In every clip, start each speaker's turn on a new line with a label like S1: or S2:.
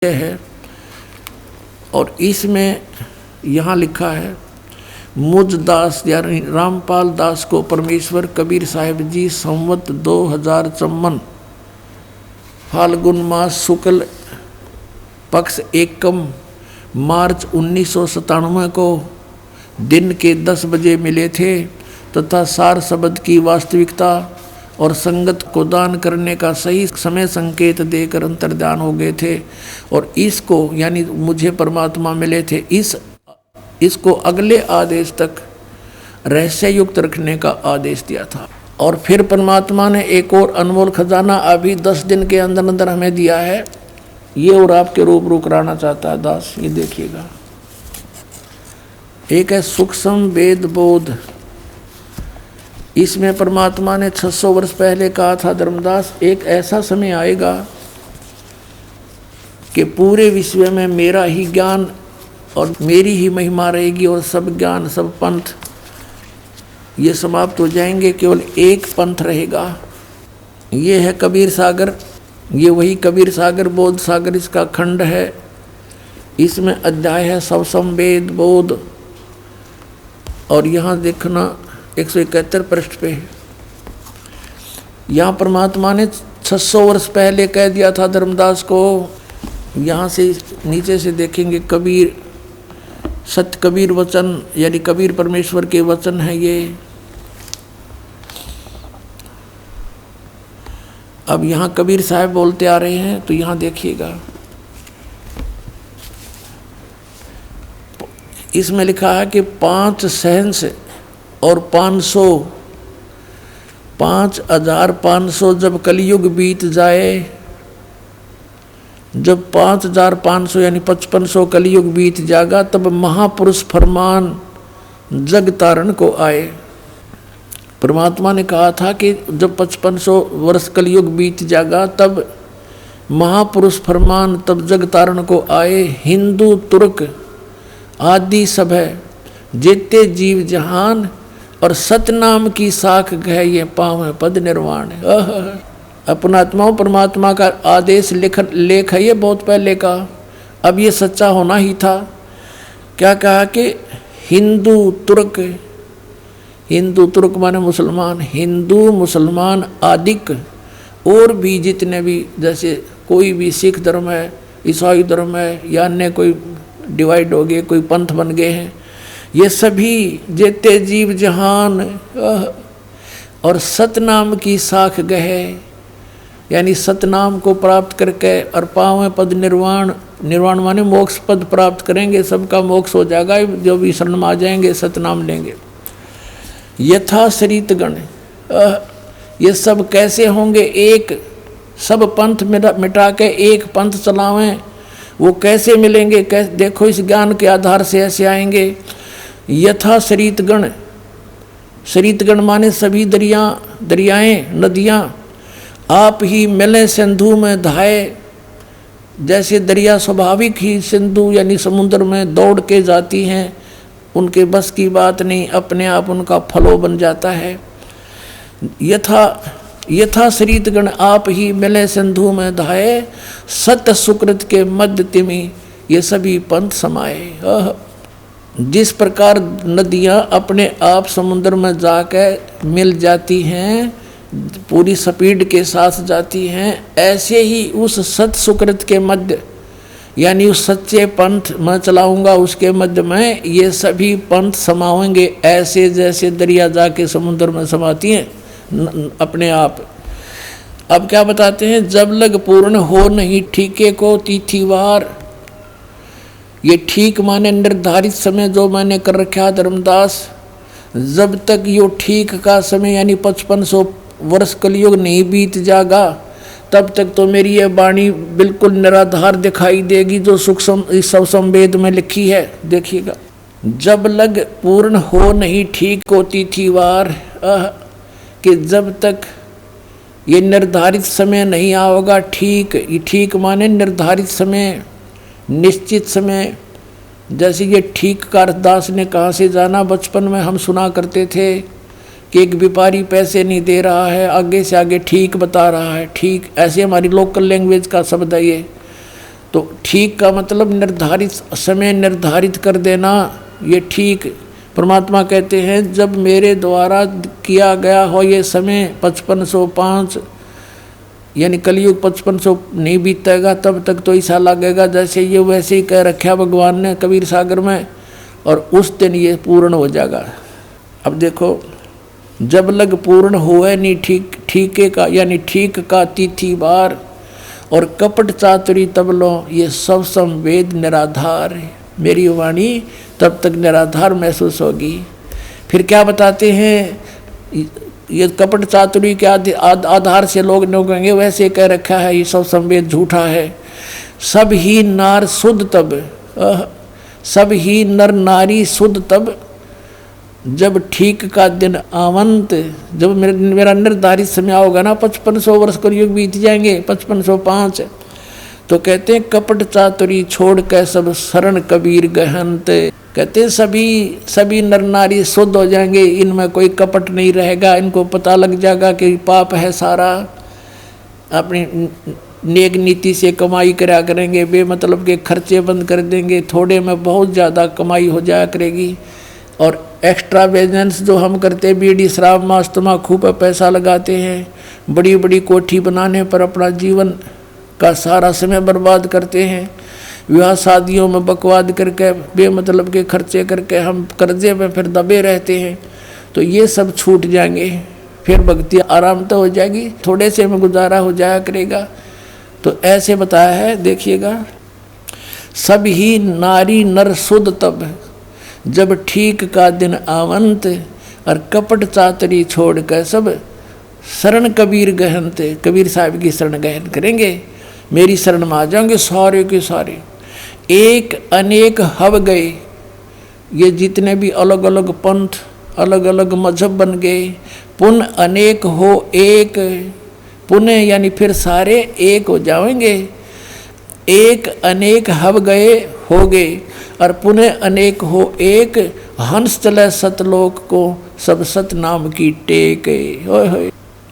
S1: है। और इसमें यहाँ लिखा है, मुझ दास यानी रामपाल दास को परमेश्वर कबीर साहिब जी संवत 2054 फाल्गुन मास शुक्ल पक्ष एकम मार्च 1997 को दिन के 10 बजे मिले थे तथा सार शब्द की वास्तविकता और संगत को दान करने का सही समय संकेत देकर अंतर्ध्यान हो गए थे। और इसको यानी मुझे परमात्मा मिले थे, इसको अगले आदेश तक रहस्य युक्त रखने का आदेश दिया था। और फिर परमात्मा ने एक और अनमोल खजाना अभी 10 दिन के अंदर अंदर हमें दिया है। ये और आपके रूबरू कराना चाहता है दास, ये देखिएगा। एक है सूक्ष्म वेद बोध। इसमें परमात्मा ने 600 वर्ष पहले कहा था, धर्मदास एक ऐसा समय आएगा कि पूरे विश्व में मेरा ही ज्ञान और मेरी ही महिमा रहेगी और सब ज्ञान सब पंथ ये समाप्त हो जाएंगे, केवल एक पंथ रहेगा। ये है कबीर सागर, ये वही कबीर सागर बोध सागर इसका खंड है। इसमें अध्याय है सवसम वेद बोध। और यहाँ देखना 171 पृष्ठ पे है। यहाँ परमात्मा ने 600 वर्ष पहले कह दिया था धर्मदास को। यहाँ से नीचे से देखेंगे कबीर सत्य कबीर वचन यानी कबीर परमेश्वर के वचन है ये। अब यहाँ कबीर साहब बोलते आ रहे हैं तो यहाँ देखिएगा, इसमें लिखा है कि 5 सहंस और 5500 जब कलयुग बीत जाए, जब 5500 यानी 5500 कलयुग बीत जाएगा तब महापुरुष फरमान जग तारण को आए। परमात्मा ने कहा था कि जब 5500 वर्ष कलयुग बीत जाएगा तब महापुरुष फरमान तब जग तारण को आए। हिंदू तुर्क आदि सब है जेते जीव जहान और सतनाम की साख गह ये पाँव पद निर्वाण। अपनात्माओं परमात्मा का आदेश लेख है ये बहुत पहले का, अब ये सच्चा होना ही था। क्या कहा कि हिंदू तुर्क माने मुसलमान, हिंदू मुसलमान आदिक और भी जितने भी, जैसे कोई भी सिख धर्म है, ईसाई धर्म है या अन्य कोई डिवाइड हो गए, कोई पंथ बन गए हैं, ये सभी जेते जीव जहान और सतनाम की साख गहे यानी सतनाम को प्राप्त करके और पावे पद निर्वाण। निर्वाण माने मोक्ष पद प्राप्त करेंगे, सबका मोक्ष हो जाएगा जो भी शरण में आ जाएंगे सतनाम लेंगे। यथा शरीतगण ये सब कैसे होंगे, एक सब पंथ मिटा के एक पंथ चलावें, वो कैसे मिलेंगे? देखो इस ज्ञान के आधार से ऐसे आएंगे। यथा शरीतगण, शरीतगण माने सभी दरियाएं नदियां आप ही मिले सिंधु में धाए। जैसे दरिया स्वाभाविक ही सिंधु यानी समुद्र में दौड़ के जाती हैं, उनके बस की बात नहीं, अपने आप उनका फलो बन जाता है। यथा शरीतगण आप ही मिले सिंधु में धाए, सत सुकृत के मध्य तिमि ये सभी पंथ समाये। जिस प्रकार नदियाँ अपने आप समुद्र में जाकर मिल जाती हैं, पूरी स्पीड के साथ जाती हैं, ऐसे ही उस सत सुकृत के मध्य यानी उस सच्चे पंथ मैं चलाऊंगा उसके मध्य में ये सभी पंथ समाएंगे, ऐसे जैसे दरिया जाके समुद्र में समाती हैं अपने आप। अब क्या बताते हैं, जब लग पूर्ण हो नहीं ठीके को तिथिवार। ये ठीक माने निर्धारित समय जो मैंने कर रखा है धर्मदास, जब तक यो ठीक का समय यानी 5500 वर्ष कलयुग नहीं बीत जाएगा तब तक तो मेरी ये वाणी बिल्कुल निराधार दिखाई देगी जो सूक्ष्म सवसम वेद में लिखी है। देखिएगा, जब लग पूर्ण हो नहीं ठीक को तिथिवार, कि जब तक ये निर्धारित समय नहीं आओगा ठीक। ये ठीक माने निर्धारित समय, निश्चित समय। जैसे ये ठीक का दास ने कहाँ से जाना, बचपन में हम सुना करते थे कि एक व्यापारी पैसे नहीं दे रहा है, आगे से आगे ठीक बता रहा है, ठीक। ऐसे हमारी लोकल लैंग्वेज का शब्द है ये। तो ठीक का मतलब निर्धारित समय निर्धारित कर देना, ये ठीक। परमात्मा कहते हैं जब मेरे द्वारा किया गया हो ये समय 5505 यानी कलयुग 5500 नहीं बीतेगा तब तक तो ऐसा लगेगा जैसे ये वैसे ही कह रखा भगवान ने कबीर सागर में, और उस दिन ये पूर्ण हो जाएगा। अब देखो, जब लग पूर्ण हुए नहीं ठीके का यानी ठीक का तिथि बार, और कपट चातुरी तब लो ये सब संवेद निराधार, मेरी वाणी तब तक निराधार महसूस होगी। फिर क्या बताते हैं, ये कपट चातुरी के आधार से लोग कहेंगे वैसे कह रखा है ये सब संवेद झूठा है। सब ही नार शुद्ध तब, सब ही नर नारी शुद्ध तब, जब ठीक का दिन आवंत, जब मेरा निर्धारित समय होगा ना, 5500 वर्ष कलयुग बीत जाएंगे, 5505, तो कहते हैं कपट चातुरी छोड़ के सब शरण कबीर गहंत। कहते हैं सभी नर नारी शुद्ध हो जाएंगे, इनमें कोई कपट नहीं रहेगा, इनको पता लग जाएगा कि पाप है सारा, अपनी नेक नीति से कमाई करा करेंगे, बेमतलब के खर्चे बंद कर देंगे, थोड़े में बहुत ज़्यादा कमाई हो जाया करेगी। और एक्स्ट्रा बिजनेस जो हम करते, बीड़ी शराब मांस तम्बाकू पर पैसा लगाते हैं, बड़ी बड़ी कोठी बनाने पर अपना जीवन का सारा समय बर्बाद करते हैं, विवाह शादियों में बकवाद करके बेमतलब के खर्चे करके हम कर्जे में फिर दबे रहते हैं, तो ये सब छूट जाएंगे, फिर भक्ति आराम तो हो जाएगी, थोड़े से में गुजारा हो जाया करेगा। तो ऐसे बताया है, देखिएगा, सब ही नारी नर शुद्ध तब, जब ठीक का दिन आवंत, और कपट चातरी छोड़ कर सब शरण कबीर गहनते, कबीर साहब की शरण गहन करेंगे, मेरी शरण में आ जाएंगे सारे के सारे। एक अनेक हव गए, ये जितने भी अलग अलग पंथ अलग अलग मजहब बन गए, पुण्य अनेक हो एक, पुण्य यानी फिर सारे एक हो जाएंगे। एक अनेक हव गए हो गए, और पुण्य अनेक हो एक, हंस चले सतलोक को सब सतनाम की टेक।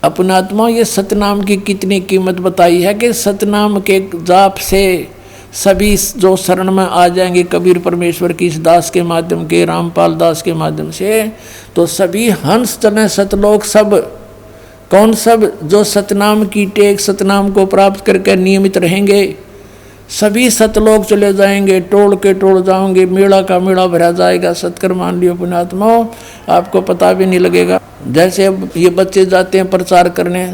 S1: अपनात्मा ये सतनाम की कितनी कीमत बताई है कि सतनाम के जाप से सभी जो शरण में आ जाएंगे कबीर परमेश्वर की इस दास के माध्यम के, रामपाल दास के माध्यम से, तो सभी हंस चले सतलोक। सब कौन? सब जो सतनाम की टेक, सतनाम को प्राप्त करके नियमित रहेंगे, सभी सतलोक चले जाएंगे, टोल के टोल जाओगे, मेला का मेला भरा जाएगा। सत्कर मान लियो पुण्यात्माओं, आपको पता भी नहीं लगेगा। जैसे अब ये बच्चे जाते हैं प्रचार करने,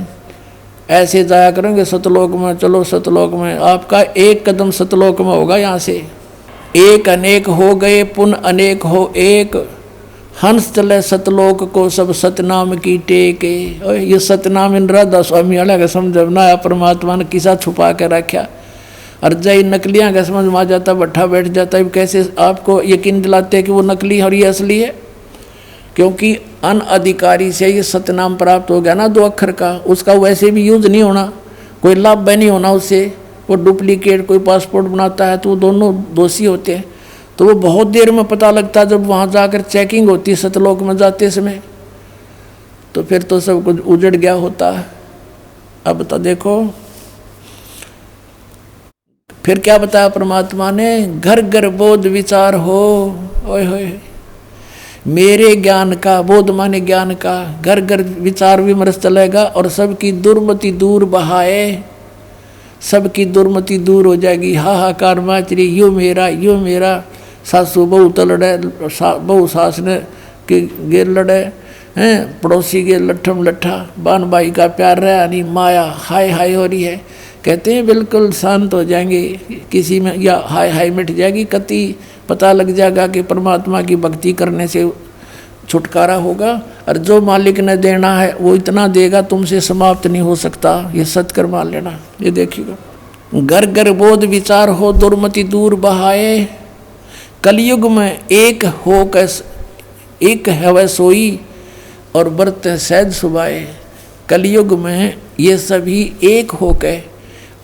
S1: ऐसे जाया करेंगे सतलोक में, चलो सतलोक में, आपका एक कदम सतलोक में होगा। यहाँ से एक अनेक हो गए, पुण्य अनेक हो एक, हंस चले सतलोक को सब सतनाम की टेके। ये सतनाम इन राधा स्वामी वाला का समझना है, परमात्मा ने किसा छुपा के रखा, और जय नकलियाँ का समझ में आ जाता, बैठा बैठ जाता है। कैसे आपको यकीन दिलाते हैं कि वो नकली है और ये असली है? क्योंकि अनअधिकारी से ये सतनाम प्राप्त हो गया ना 2 अक्षर का, उसका वैसे भी यूज नहीं होना, कोई लाभ नहीं होना उससे। वो डुप्लीकेट कोई पासपोर्ट बनाता है तो वो दोनों दोषी होते हैं। तो वो बहुत देर में पता लगता है जब वहाँ जाकर चेकिंग होती है सतलोक में जाते समय, तो फिर तो सब कुछ उजड़ गया होता है। अब तो देखो फिर क्या बताया परमात्मा ने, घर घर बोध विचार हो। ओए होए, मेरे ज्ञान का, बोध माने ज्ञान का, घर घर विचार विमर्श चलेगा और सबकी दुर्मति दूर बहाए, सबकी दुर्मति दूर हो जाएगी। हाहाकार माचरी, यो मेरा, सासू बहू तो लड़े, बहू सास ने के गे लड़े हैं, पड़ोसी के लट्ठम लट्ठा, बान भाई का प्यार रहा नहीं, माया हाय हाय हो रही है। कहते हैं बिल्कुल शांत हो जाएंगे, किसी में या हाय हाय मिट जाएगी, कति पता लग जाएगा कि परमात्मा की भक्ति करने से छुटकारा होगा। और जो मालिक ने देना है वो इतना देगा, तुमसे समाप्त नहीं हो सकता। ये सत्कर मान लेना। ये देखिएगा, घर घर बोध विचार हो, दुर्मति दूर बहाए, कलयुग में एक हो कैस एक है सोई, और बरत सहज सुबाए। कलयुग में ये सभी एक हो के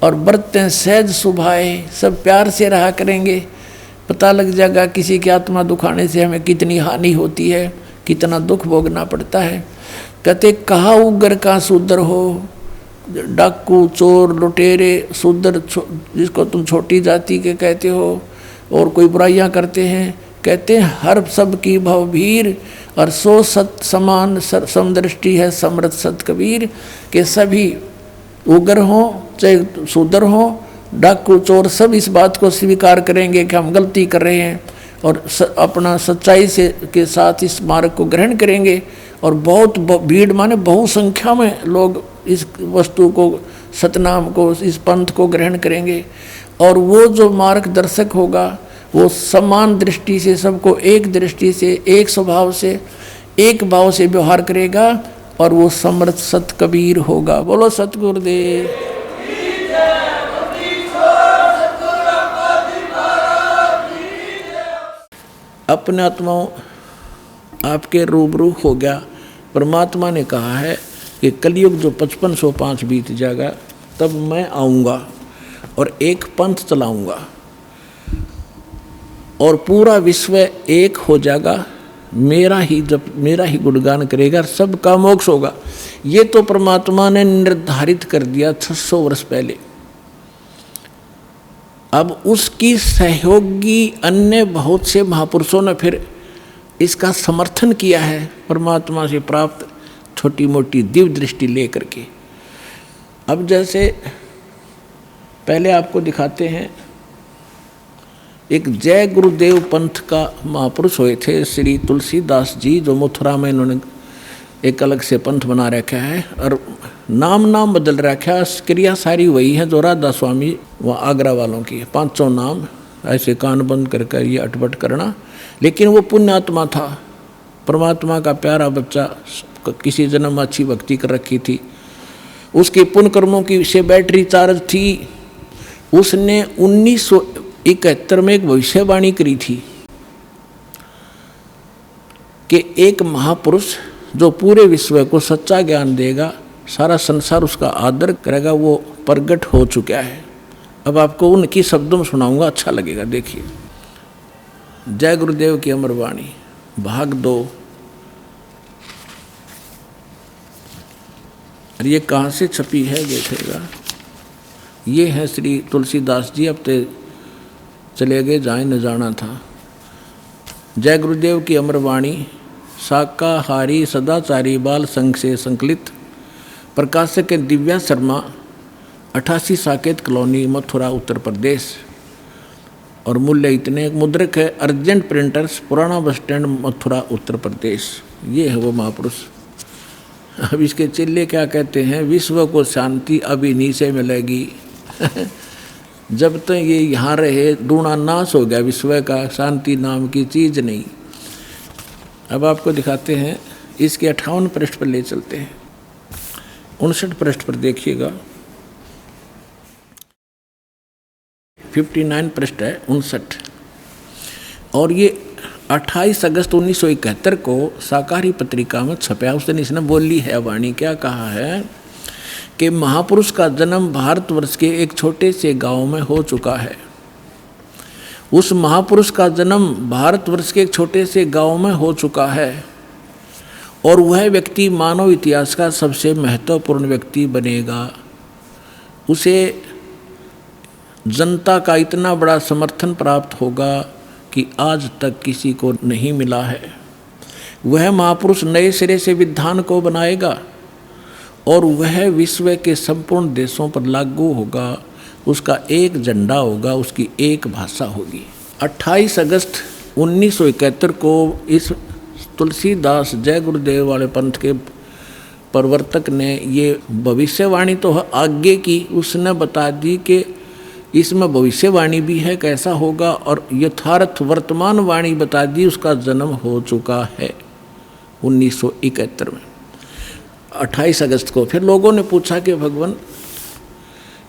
S1: और बरतें सहज सुभाए, सब प्यार से रहा करेंगे। पता लग जाएगा किसी की आत्मा दुखाने से हमें कितनी हानि होती है, कितना दुख भोगना पड़ता है। कहते कहा उग्र का शूद्र हो, डाकू, चोर, लुटेरे, शूद्र, जिसको तुम छोटी जाति के कहते हो, और कोई बुराइयां करते हैं, कहते हैं हर सब की भवभीर, और सो सत समान समदृष्टि है समृत सत कबीर, के सभी उग्र हों चाहे शूद्र हों, डाकू, चोर, सब इस बात को स्वीकार करेंगे कि हम गलती कर रहे हैं, और अपना सच्चाई से के साथ इस मार्ग को ग्रहण करेंगे। और बहुत भीड़ माने बहुसंख्या में लोग इस वस्तु को, सतनाम को, इस पंथ को ग्रहण करेंगे। और वो जो मार्गदर्शक होगा वो समान दृष्टि से, सबको एक दृष्टि से, एक स्वभाव से, एक भाव से व्यवहार करेगा, और वो समर्थ सत कबीर होगा। बोलो सतगुरुदेव। अपने आत्माओं आपके रूबरू हो गया। परमात्मा ने कहा है कि कलयुग जो 5505 बीत जाएगा तब मैं आऊँगा और एक पंथ चलाऊँगा और पूरा विश्व एक हो जाएगा, मेरा ही गुणगान करेगा, सबका मोक्ष होगा। ये तो परमात्मा ने निर्धारित कर दिया 600 वर्ष पहले। अब उसकी सहयोगी अन्य बहुत से महापुरुषों ने फिर इसका समर्थन किया है, परमात्मा से प्राप्त छोटी मोटी दिव्य दृष्टि लेकर के। अब जैसे पहले आपको दिखाते हैं, एक जय गुरुदेव पंथ का महापुरुष हुए थे श्री तुलसीदास जी, जो मथुरा में इन्होंने एक अलग से पंथ बना रखा है और नाम बदल रखा है। क्रिया सारी वही है जो राधा स्वामी व आगरा वालों की, 500 नाम ऐसे कान बंद कर ये अटपट करना। लेकिन वो पुण्यात्मा था, परमात्मा का प्यारा बच्चा, किसी जन्म में अच्छी भक्ति कर रखी थी, उसके पुण्य कर्मों की से बैटरी चार्ज थी। उसने 1971 में एक भविष्यवाणी करी थी कि एक महापुरुष जो पूरे विश्व को सच्चा ज्ञान देगा, सारा संसार उसका आदर करेगा, वो प्रगट हो चुका है। अब आपको उनकी शब्दों में सुनाऊंगा, अच्छा लगेगा। देखिए, जय गुरुदेव की अमर वाणी, भाग 2। और ये कहाँ से छपी है देखिएगा। ये है श्री तुलसीदास जी, अब तो चले गए जहाँ न जाना था। जय गुरुदेव की अमर वाणी, शाकाहारी सदाचारी बाल संघ से संकलित, प्रकाशक दिव्या शर्मा, 88 साकेत कॉलोनी, मथुरा, उत्तर प्रदेश। और मूल्य इतने, मुद्रक है अर्जेंट प्रिंटर्स, पुराना बस स्टैंड, मथुरा, उत्तर प्रदेश। ये है वो महापुरुष। अब इसके चेले क्या कहते हैं, विश्व को शांति अब इन्हीं से मिलेगी। जब तक ये यहाँ रहे डूणा नाश हो गया विश्व का, शांति नाम की चीज़ नहीं। अब आपको दिखाते हैं, इसके 58 पृष्ठ पर ले चलते हैं। 59 पृष्ठ पर देखिएगा, 59 पृष्ठ है 59। और ये 28 अगस्त 1971 को शाकाहारी पत्रिका में छपया। उस दिन इसने बोली है वाणी, क्या कहा है कि महापुरुष का जन्म भारतवर्ष के एक छोटे से गांव में हो चुका है। उस महापुरुष का जन्म भारतवर्ष के एक छोटे से गांव में हो चुका है और वह व्यक्ति मानव इतिहास का सबसे महत्वपूर्ण व्यक्ति बनेगा। उसे जनता का इतना बड़ा समर्थन प्राप्त होगा कि आज तक किसी को नहीं मिला है। वह महापुरुष नए सिरे से विधान को बनाएगा और वह विश्व के संपूर्ण देशों पर लागू होगा। उसका एक झंडा होगा, उसकी एक भाषा होगी। 28 अगस्त 1971 को इस तुलसीदास जय गुरुदेव वाले पंथ के प्रवर्तक ने ये भविष्यवाणी तो आगे की, उसने बता दी कि इसमें भविष्यवाणी भी है कैसा होगा, और यथार्थ वर्तमान वाणी बता दी, उसका जन्म हो चुका है 1971 में 28 अगस्त को। फिर लोगों ने पूछा कि भगवान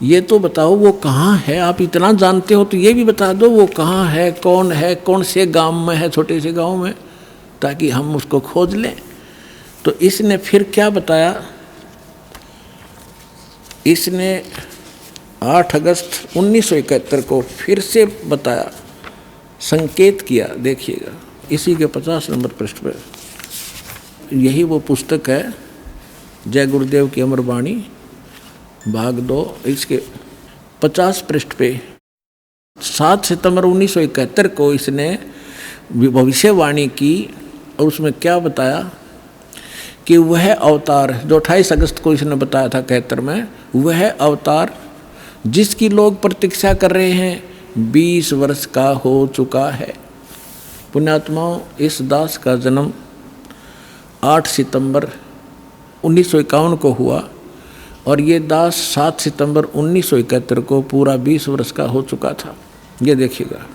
S1: ये तो बताओ वो कहाँ है, आप इतना जानते हो तो ये भी बता दो वो कहाँ है, कौन से गांव में है, छोटे से गांव में, ताकि हम उसको खोज लें। तो इसने फिर क्या बताया, इसने 8 अगस्त 1971 को फिर से बताया, संकेत किया। देखिएगा इसी के 50 नंबर पृष्ठ पर, यही वो पुस्तक है जय गुरुदेव की अमर वाणी। भाग 2 इसके 50 पृष्ठ पे 7 सितंबर 1971 को इसने भविष्यवाणी की और उसमें क्या बताया कि वह अवतार जो 28 अगस्त को इसने बताया था 71 में, वह अवतार जिसकी लोग प्रतीक्षा कर रहे हैं 20 वर्ष का हो चुका है। पुण्यात्माओं, इस दास का जन्म 8 सितंबर 1951 को हुआ और ये दास 7 सितंबर 1971 को पूरा 20 वर्ष का हो चुका था। ये देखिएगा,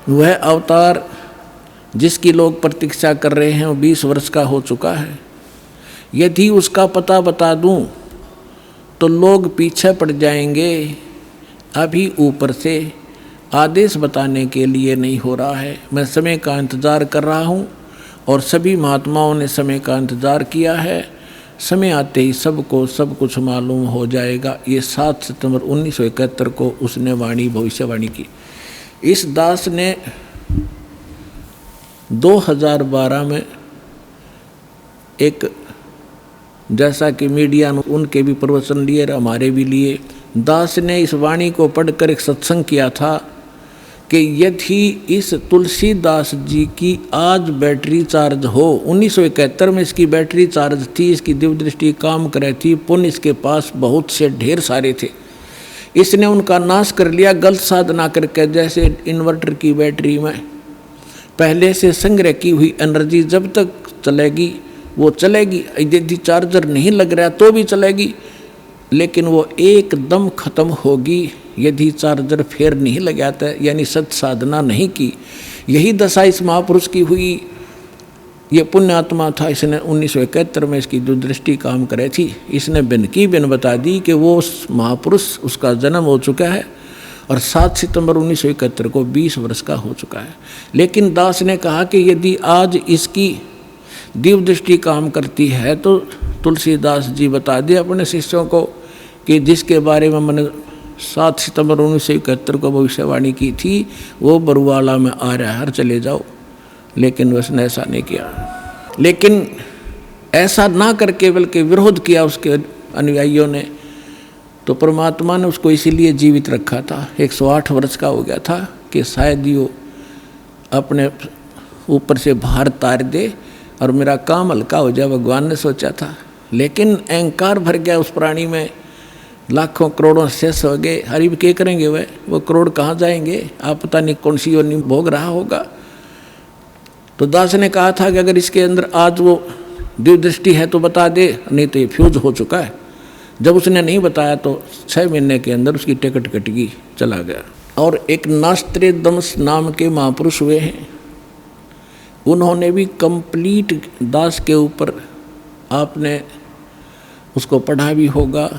S1: वह अवतार जिसकी लोग प्रतीक्षा कर रहे हैं वो 20 वर्ष का हो चुका है। यदि उसका पता बता दूं तो लोग पीछे पड़ जाएंगे। अभी ऊपर से आदेश बताने के लिए नहीं हो रहा है। मैं समय का इंतज़ार कर रहा हूं और सभी महात्माओं ने समय का इंतज़ार किया है। समय आते ही सबको सब कुछ मालूम हो जाएगा। ये 7 सितंबर 1971 को उसने भविष्यवाणी की। इस दास ने 2012 में एक, जैसा कि मीडिया ने उनके भी प्रवचन लिए और हमारे भी लिए, दास ने इस वाणी को पढ़कर एक सत्संग किया था कि यदि इस तुलसीदास जी की आज बैटरी चार्ज हो, 1971 में इसकी बैटरी चार्ज थी, इसकी दिव्य दृष्टि काम करे थी, पुण्य इसके पास बहुत से ढेर सारे थे, इसने उनका नाश कर लिया गलत साधना करके। जैसे इन्वर्टर की बैटरी में पहले से संग्रह की हुई एनर्जी जब तक चलेगी वो चलेगी, यदि चार्जर नहीं लग रहा तो भी चलेगी, लेकिन वो एकदम खत्म होगी यदि चार्जर फिर नहीं लगाता, यानी सत साधना नहीं की। यही दशा इस महापुरुष की हुई। ये पुण्यात्मा था, इसने 1971 में इसकी जो दृष्टि काम करे थी, इसने बिन की बिन बता दी कि वो उस महापुरुष, उसका जन्म हो चुका है और 7 सितंबर 1971 को 20 वर्ष का हो चुका है। लेकिन दास ने कहा कि यदि आज इसकी दिव्य दृष्टि काम करती है तो तुलसीदास जी बता दे अपने शिष्यों को कि जिसके बारे में मैंने 7 सितंबर 1971 को भविष्यवाणी की थी वो बरुवाला में आ रहा है, चले जाओ। लेकिन उसने ऐसा नहीं किया। लेकिन ऐसा ना करके बल्कि विरोध किया उसके अनुयायियों ने, तो परमात्मा ने उसको इसीलिए जीवित रखा था। 108 वर्ष का हो गया था कि शायद यो अपने ऊपर से भार तार दे और मेरा काम हल्का हो जाए, भगवान ने सोचा था। लेकिन अहंकार भर गया उस प्राणी में, लाखों करोड़ों शेष हो गए। हरिब क्या करेंगे वो करोड़ कहाँ जाएंगे, आप पता नहीं कौन सी योनि भोग रहा होगा। तो दास ने कहा था कि अगर इसके अंदर आज वो दिव्य दृष्टि है तो बता दे, नहीं तो ये फ्यूज हो चुका है। जब उसने नहीं बताया तो 6 महीने के अंदर उसकी टिकट कट गई, चला गया। और एक नास्त्रेदमस नाम के महापुरुष हुए हैं, उन्होंने भी कंप्लीट दास के ऊपर, आपने उसको पढ़ा भी होगा,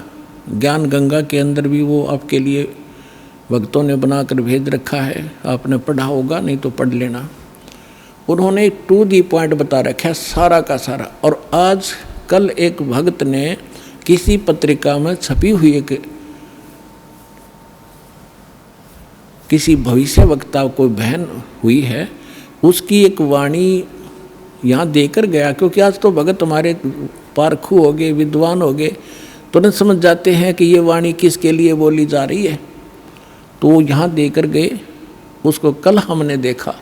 S1: ज्ञान गंगा के अंदर भी वो आपके लिए भक्तों ने बनाकर भेज रखा है, आपने पढ़ा होगा, नहीं तो पढ़ लेना। उन्होंने टू दी पॉइंट बता रखा है सारा का सारा। और आज कल एक भक्त ने किसी पत्रिका में छपी हुई एक किसी भविष्य वक्ता कोई बहन हुई है, उसकी एक वाणी यहाँ देकर गया, क्योंकि आज तो भगत हमारे पारखू हो गए, विद्वान हो गए, तुरंत समझ जाते हैं कि ये वाणी किसके लिए बोली जा रही है। तो वो यहाँ देकर गए, उसको कल हमने देखा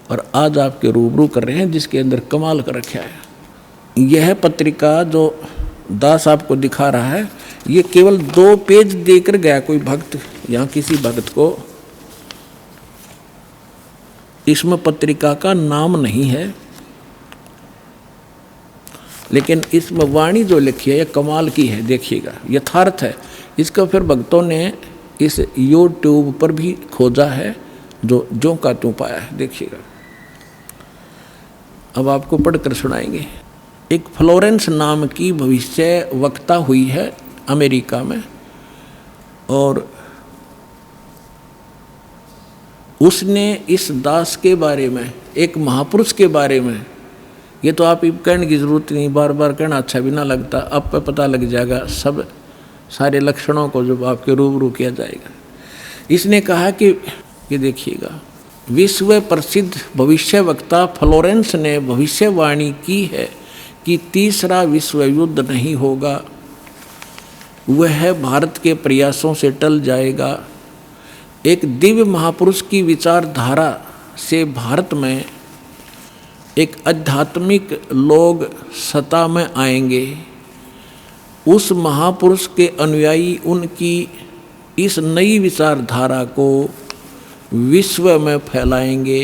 S1: और आज आपके रूबरू कर रहे हैं, जिसके अंदर कमाल कर रखा है। यह पत्रिका जो दास आपको दिखा रहा है, ये केवल 2 पेज देकर गया कोई भक्त, यहाँ किसी भक्त को इसमें पत्रिका का नाम नहीं है, लेकिन इसमें वाणी जो लिखी है ये कमाल की है, देखिएगा, यथार्थ है। इसको फिर भक्तों ने इस YouTube पर भी खोजा है, जो का त्यों पाया है, देखिएगा। अब आपको पढ़कर सुनाएंगे। एक फ्लोरेंस नाम की भविष्य वक्ता हुई है अमेरिका में, और उसने इस दास के बारे में, एक महापुरुष के बारे में, ये तो आप कहने की ज़रूरत नहीं, बार बार कहना अच्छा भी ना लगता, आप पे पता लग जाएगा सब सारे लक्षणों को जब आपके रूबरू किया जाएगा। इसने कहा कि देखिएगा, विश्व प्रसिद्ध भविष्य वक्ता फ्लोरेंस ने भविष्यवाणी की है कि तीसरा विश्व युद्ध नहीं होगा, वह भारत के प्रयासों से टल जाएगा। एक दिव्य महापुरुष की विचारधारा से भारत में एक आध्यात्मिक लोग सत्ता में आएंगे। उस महापुरुष के अनुयायी उनकी इस नई विचारधारा को विश्व में फैलाएंगे।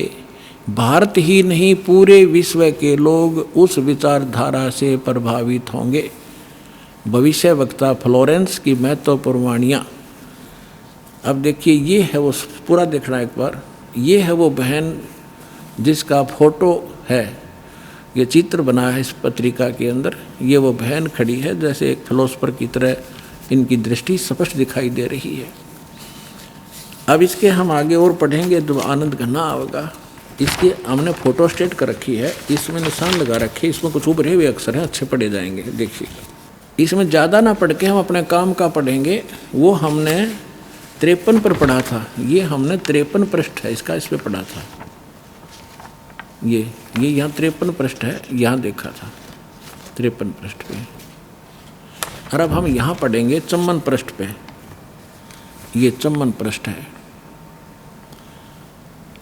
S1: भारत ही नहीं, पूरे विश्व के लोग उस विचारधारा से प्रभावित होंगे। भविष्य वक्ता फ्लोरेंस की महत्वपूर्ण वाणियाँ। अब देखिए, ये है वो, पूरा देखना एक बार। ये है वो बहन जिसका फोटो है, ये चित्र बना है इस पत्रिका के अंदर। ये वो बहन खड़ी है, जैसे एक फिलोसफर की तरह इनकी दृष्टि स्पष्ट दिखाई दे रही है। अब इसके हम आगे और पढ़ेंगे तो आनंद घना आएगा। इसके हमने फोटो स्टेट कर रखी है, इसमें निशान लगा रखे, इसमें कुछ उभरे हुए अक्षर हैं, अच्छे पढ़े जाएंगे। देखिए, इसमें ज़्यादा ना पढ़ के हम अपने काम का पढ़ेंगे। वो हमने 53 पर पढ़ा था, ये हमने 53 पृष्ठ है इसका, इस पर पढ़ा था। ये यहाँ 53 पृष्ठ है, यहाँ देखा था 53 पृष्ठ पे। और अब हम यहाँ पढ़ेंगे 54 पृष्ठ पे। ये 54 पृष्ठ है।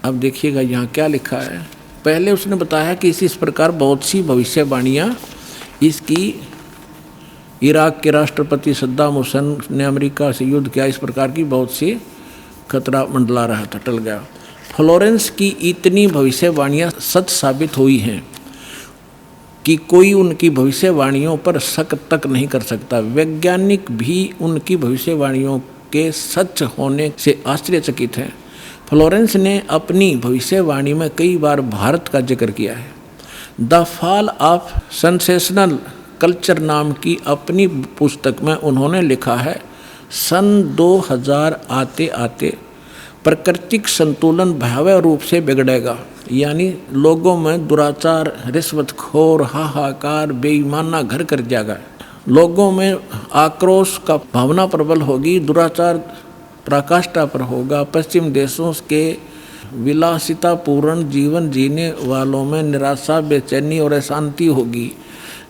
S1: अब देखिएगा यहाँ क्या लिखा है। पहले उसने बताया कि इस प्रकार बहुत सी भविष्यवाणियाँ इसकी, इराक के राष्ट्रपति सद्दाम हुसैन ने अमेरिका से युद्ध किया, इस प्रकार की बहुत सी खतरा मंडला रहा था, टल गया। फ्लोरेंस की इतनी भविष्यवाणियाँ सच साबित हुई हैं कि कोई उनकी भविष्यवाणियों पर शक तक नहीं कर सकता। वैज्ञानिक भी उनकी भविष्यवाणियों के सच होने से आश्चर्यचकित हैं। फ्लोरेंस ने अपनी भविष्यवाणी में कई बार भारत का जिक्र किया है। The fall of sensational culture नाम की अपनी पुस्तक में उन्होंने लिखा है, सन 2000 आते आते प्राकृतिक संतुलन भयावह रूप से बिगड़ेगा। यानी लोगों में दुराचार, रिश्वतखोर, हाहाकार, बेईमाना घर कर जाएगा। लोगों में आक्रोश का भावना प्रबल होगी, दुराचार पराकाष्ठा पर होगा। पश्चिम देशों के विलासितापूर्ण जीवन जीने वालों में निराशा, बेचैनी और अशांति होगी।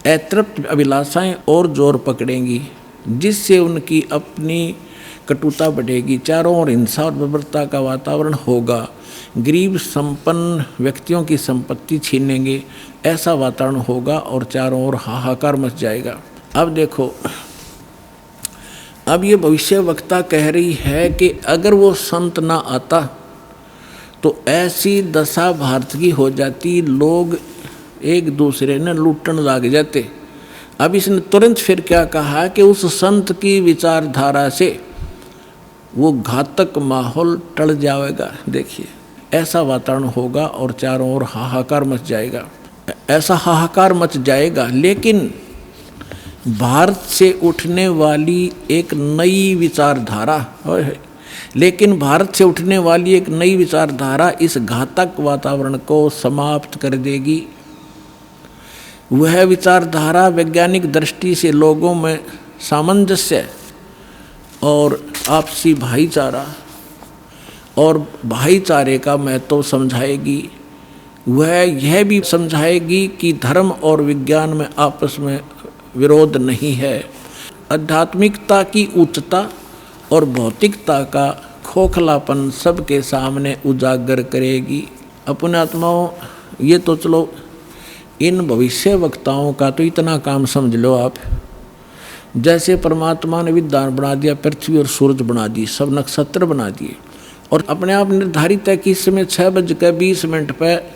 S1: अतृप्त अभिलाषाएं और जोर पकड़ेंगी, जिससे उनकी अपनी कटुता बढ़ेगी। चारों ओर हिंसा और बर्बरता का वातावरण होगा। गरीब संपन्न व्यक्तियों की संपत्ति छीनेंगे, ऐसा वातावरण होगा और चारों ओर हाहाकार मच जाएगा। अब देखो, अब ये भविष्य वक्ता कह रही है कि अगर वो संत ना आता तो ऐसी दशा भारत की हो जाती, लोग एक दूसरे ने लूटने लग जाते। अब इसने तुरंत फिर क्या कहा कि उस संत की विचारधारा से वो घातक माहौल टल जाएगा। देखिए, ऐसा वातावरण होगा और चारों ओर हाहाकार मच जाएगा। ऐसा हाहाकार मच जाएगा, लेकिन भारत से उठने वाली एक नई विचारधारा, लेकिन भारत से उठने वाली एक नई विचारधारा इस घातक वातावरण को समाप्त कर देगी। वह विचारधारा वैज्ञानिक दृष्टि से लोगों में सामंजस्य और आपसी भाईचारा और भाईचारे का महत्व समझाएगी। वह यह भी समझाएगी कि धर्म और विज्ञान में आपस में विरोध नहीं है। आध्यात्मिकता की उच्चता और भौतिकता का खोखलापन सबके सामने उजागर करेगी। अपने आत्माओं, ये तो चलो इन भविष्य वक्ताओं का तो इतना काम समझ लो आप, जैसे परमात्मा ने विद्वान बना दिया, पृथ्वी और सूरज बना दी, सब नक्षत्र बना दिए, और अपने आप निर्धारित है कि इस समय 6:20 पर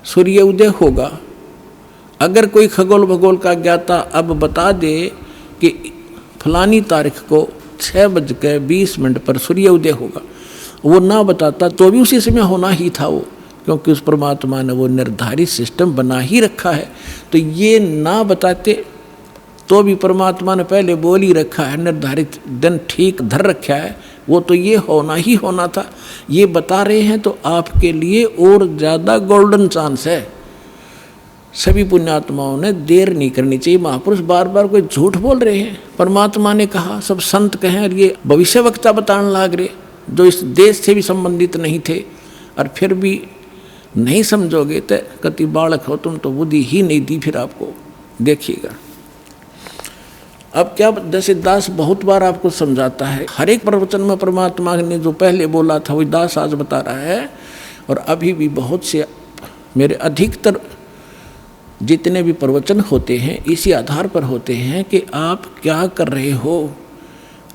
S1: सूर्य उदय होगा। अगर कोई खगोल भगोल का ज्ञाता अब बता दे कि फलानी तारीख को 6:20 पर सूर्य उदय होगा, वो ना बताता तो भी उसी समय होना ही था वो, क्योंकि उस परमात्मा ने वो निर्धारित सिस्टम बना ही रखा है। तो ये ना बताते तो भी परमात्मा ने पहले बोल ही रखा है, निर्धारित दिन ठीक धर रखा है, वो तो ये होना ही होना था। ये बता रहे हैं तो आपके लिए और ज़्यादा गोल्डन चांस है। सभी पुण्यात्माओं ने देर नहीं करनी चाहिए। महापुरुष बार बार कोई झूठ बोल रहे हैं, परमात्मा ने कहा, सब संत कहें, और ये भविष्यवक्ता बताने लग रहे जो इस देश से भी संबंधित नहीं थे, और फिर भी नहीं समझोगे तो कति बालक हो तुम, तो बुद्धि ही नहीं दी फिर आपको। देखिएगा अब क्या, जैसे दास बहुत बार आपको समझाता है, हर एक प्रवचन में परमात्मा ने जो पहले बोला था वही दास आज बता रहा है। और अभी भी बहुत से मेरे अधिकतर जितने भी प्रवचन होते हैं इसी आधार पर होते हैं कि आप क्या कर रहे हो।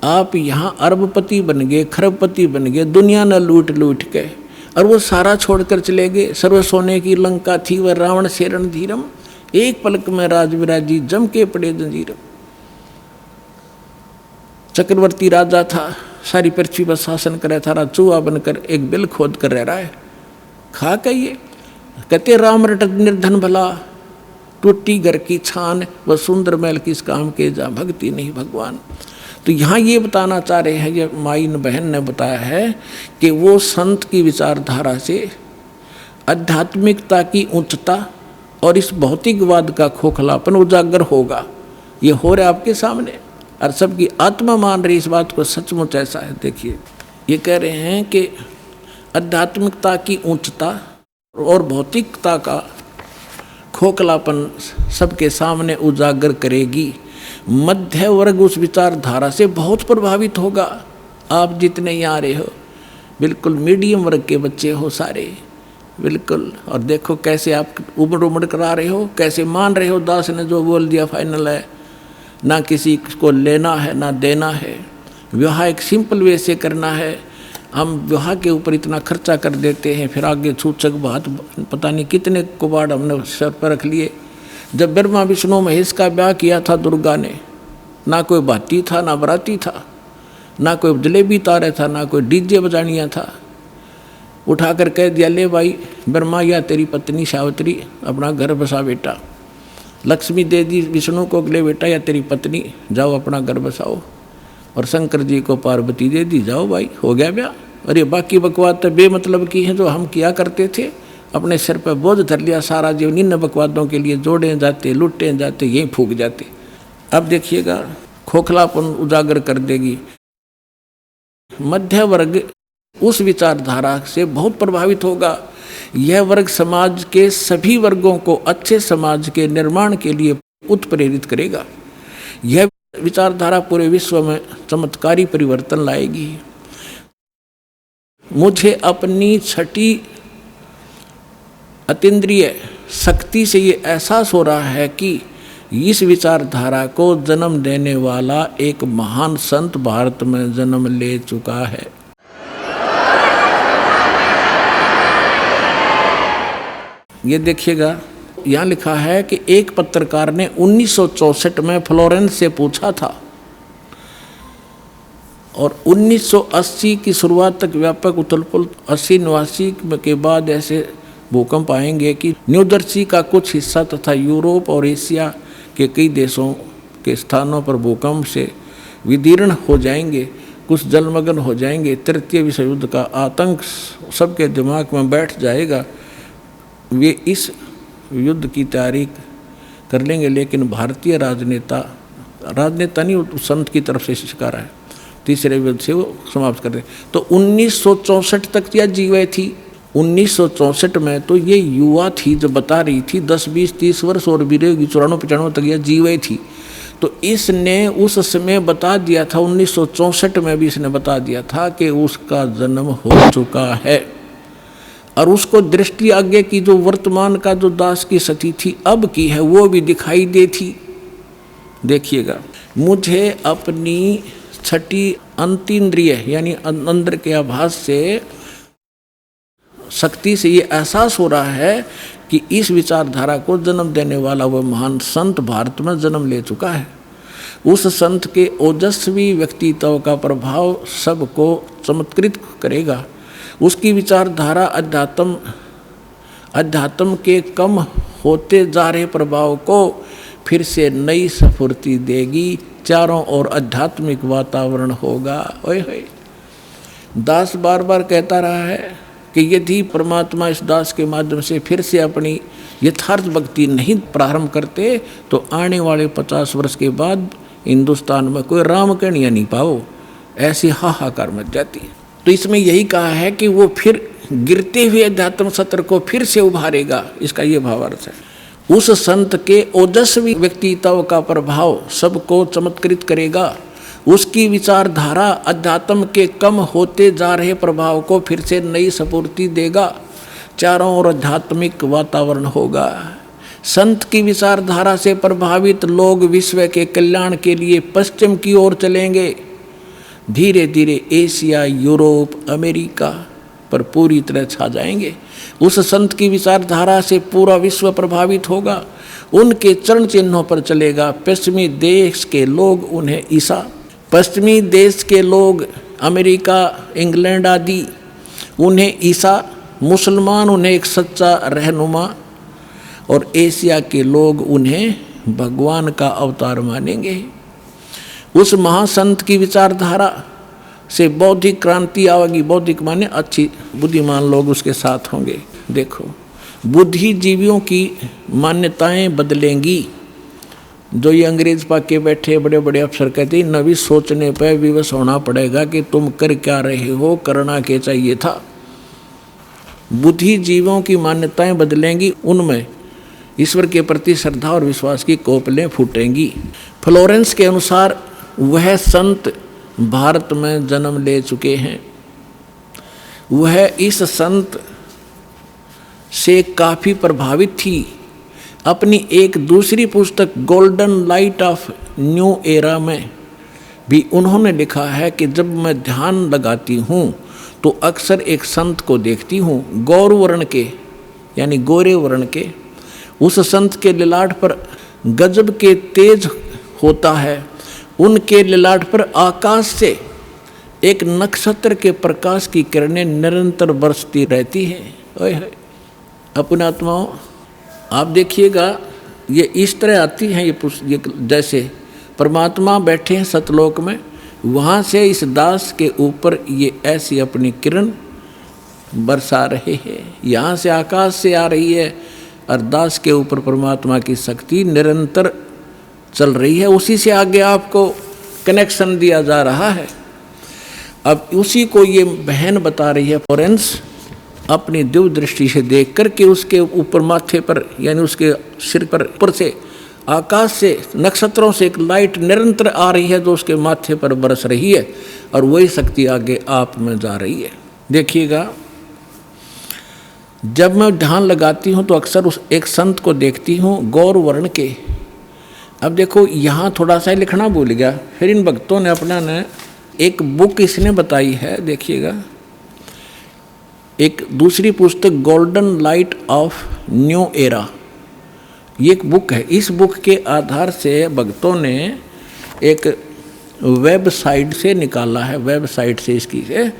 S1: आप यहाँ अरबपति बन गए, खरबपति बन गए, दुनिया न लूट लूट के, और वो सारा छोड़कर चले गए। सर्व सोने की लंका थी वह रावण से रणधीरम, एक पलक में राज विराजी जम के पड़े जंजीरम। चक्रवर्ती राजा था, सारी पृथ्वी पर शासन करे था, चूहा बनकर एक बिल खोद कर रह रहा है, खा कहिए। कहते राम रटत निर्धन भला, टूटी घर की छान, वह सुंदर महल किस काम के, जा भक्ति नहीं भगवान। तो यहाँ ये बताना चाह रहे हैं, ये माइन बहन ने बताया है कि वो संत की विचारधारा से आध्यात्मिकता की उच्चता और इस भौतिकवाद का खोखलापन उजागर होगा। ये हो रहा है आपके सामने, और सबकी आत्मा मान रही इस बात को, सचमुच ऐसा है। देखिए ये कह रहे हैं कि आध्यात्मिकता की उच्चता और भौतिकता का खोखलापन सबके सामने उजागर करेगी। मध्य वर्ग उस विचारधारा से बहुत प्रभावित होगा। आप जितने यहाँ रहे हो बिल्कुल मीडियम वर्ग के बच्चे हो सारे, बिल्कुल। और देखो कैसे आप उमड़ उमड़ कर आ रहे हो, कैसे मान रहे हो दास ने जो बोल दिया फाइनल है, ना किसी को लेना है ना देना है। विवाह एक सिंपल वे से करना है। हम विवाह के ऊपर इतना खर्चा कर देते हैं, फिर आगे सूचक बात पता नहीं कितने कुबाड़ हमने सर पर रख लिए। जब ब्रह्मा विष्णु महेश का ब्याह किया था दुर्गा ने, ना कोई बाती था ना बराती था, ना कोई जलेबी तारे था, ना कोई डीजे बजानिया था। उठाकर कह दिया ले भाई ब्रह्मा या तेरी पत्नी सावित्री अपना घर बसा बेटा, लक्ष्मी दे दी विष्णु को ले बेटा या तेरी पत्नी जाओ अपना घर बसाओ, और शंकर जी को पार्वती दे दी जाओ भाई, हो गया ब्याह। और ये बाकी बकवाद तो बेमतलब की हैं जो हम किया करते थे, अपने सिर पर बोझ धर लिया सारा जीवन इन बकवादों के लिए, जोड़े जाते लुटे जाते यहीं फूक जाते। अब देखिएगा खोखलापन उजागर कर देगी। मध्य वर्ग उस विचारधारा से बहुत प्रभावित होगा। यह वर्ग समाज के सभी वर्गों को अच्छे समाज के निर्माण के लिए उत्प्रेरित करेगा। यह विचारधारा पूरे विश्व में चमत्कारी परिवर्तन लाएगी। मुझे अपनी छठी अतीन्द्रिय शक्ति से ये एहसास हो रहा है कि इस विचारधारा को जन्म देने वाला एक महान संत भारत में जन्म ले चुका है। ये देखिएगा यहाँ लिखा है कि एक पत्रकार ने 1964 में फ्लोरेंस से पूछा था और 1980 की शुरुआत तक व्यापक उथलपुथल 80-89 के बाद ऐसे भूकंप आएंगे कि न्यू जर्सी का कुछ हिस्सा तथा यूरोप और एशिया के कई देशों के स्थानों पर भूकंप से विदीर्ण हो जाएंगे, कुछ जलमग्न हो जाएंगे। तृतीय विश्व युद्ध का आतंक सबके दिमाग में बैठ जाएगा। वे इस युद्ध की तैयारी कर लेंगे, लेकिन भारतीय राजनेता नहीं उस संत की तरफ से शिकार है, तीसरे युद्ध से वो समाप्त कर दें। तो 1964 तक यह जीवे थी। 1964 में तो ये युवा थी जो बता रही थी, 10, 20, 30 वर्ष और भी रहेगी, 94-95 तक यह जीवे थी। तो इसने उस समय बता दिया था, 1964 में भी इसने बता दिया था कि उसका जन्म हो चुका है। और उसको दृष्टि आगे की जो वर्तमान का जो दास की सती थी अब की है वो भी दिखाई देती। देखिएगा मुझे अपनी छठी अंतीन्द्रिय यानी अंदर के आभास से शक्ति से ये एहसास हो रहा है कि इस विचारधारा को जन्म देने वाला वह महान संत भारत में जन्म ले चुका है। उस संत के ओजस्वी व्यक्तित्व का प्रभाव सबको चमत्कृत करेगा। उसकी विचारधारा अध्यात्म के कम होते जा रहे प्रभाव को फिर से नई स्फूर्ति देगी। चारों ओर आध्यात्मिक वातावरण होगा। ओए होए, दास बार बार कहता रहा है कि यदि परमात्मा इस दास के माध्यम से फिर से अपनी यथार्थ भक्ति नहीं प्रारंभ करते तो आने वाले 50 वर्ष के बाद हिंदुस्तान में कोई राम कहानियाँ नहीं पाओ, ऐसी हाहाकार मच जाती। तो इसमें यही कहा है कि वो फिर गिरते हुए अध्यात्म सत्र को फिर से उभारेगा, इसका ये भावार्थ है। उस संत के ओजस्वी व्यक्तित्व का प्रभाव सबको चमत्कृत करेगा। उसकी विचारधारा अध्यात्म के कम होते जा रहे प्रभाव को फिर से नई स्फूर्ति देगा। चारों ओर आध्यात्मिक वातावरण होगा। संत की विचारधारा से प्रभावित लोग विश्व के कल्याण के लिए पश्चिम की ओर चलेंगे। धीरे धीरे एशिया, यूरोप, अमेरिका पर पूरी तरह छा जाएंगे। उस संत की विचारधारा से पूरा विश्व प्रभावित होगा। उनके चरण चिन्हों पर चलेगा। पश्चिमी देश के लोग उन्हें ईसा, पश्चिमी देश के लोग अमेरिका, इंग्लैंड आदि उन्हें ईसा, मुसलमान उन्हें एक सच्चा रहनुमा, और एशिया के लोग उन्हें भगवान का अवतार मानेंगे। उस महासंत की विचारधारा से बौद्धिक क्रांति आएगी। बौद्धिक माने अच्छी बुद्धिमान लोग उसके साथ होंगे। देखो, बुद्धिजीवियों की मान्यताएं बदलेंगी। जो ये अंग्रेज पाके बैठे बड़े बड़े अफसर कहते हैं, नवी सोचने पर विवश होना पड़ेगा कि तुम कर क्या रहे हो, करना क्या चाहिए था। बुद्धिजीवियों की मान्यताएं बदलेंगी। उनमें ईश्वर के प्रति श्रद्धा और विश्वास की कोपलें फूटेंगी। फ्लोरेंस के अनुसार वह संत भारत में जन्म ले चुके हैं। वह इस संत से काफ़ी प्रभावित थी। अपनी एक दूसरी पुस्तक golden light of new era में भी उन्होंने लिखा है कि जब मैं ध्यान लगाती हूँ तो अक्सर एक संत को देखती हूँ, गौर वर्ण के यानी गोरे वर्ण के। उस संत के ललाट पर गजब के तेज होता है। उनके ललाट पर आकाश से एक नक्षत्र के प्रकाश की किरणें निरंतर बरसती रहती हैं। ओए अपने आत्माओं, आप देखिएगा, ये इस तरह आती हैं ये जैसे परमात्मा बैठे हैं सतलोक में, वहाँ से इस दास के ऊपर ये ऐसी अपनी किरण बरसा रहे हैं। यहाँ से आकाश से आ रही है और दास के ऊपर परमात्मा की शक्ति निरंतर चल रही है। उसी से आगे आपको कनेक्शन दिया जा रहा है। अब उसी को ये बहन बता रही है फ्लोरेंस, अपनी दिव्य दृष्टि से देख कर के उसके ऊपर माथे पर यानी उसके सिर पर ऊपर से आकाश से नक्षत्रों से एक लाइट निरंतर आ रही है जो उसके माथे पर बरस रही है, और वही शक्ति आगे आप में जा रही है। देखिएगा, जब मैं ध्यान लगाती हूँ तो अक्सर उस एक संत को देखती हूँ गौर वर्ण के। अब देखो, यहाँ थोड़ा सा लिखना भूल गया। फिर इन भक्तों ने अपना ने एक बुक इसने बताई है, देखिएगा, एक दूसरी पुस्तक golden light of new era, ये एक बुक है। इस बुक के आधार से भक्तों ने एक वेबसाइट से निकाला है, वेबसाइट से इसकी से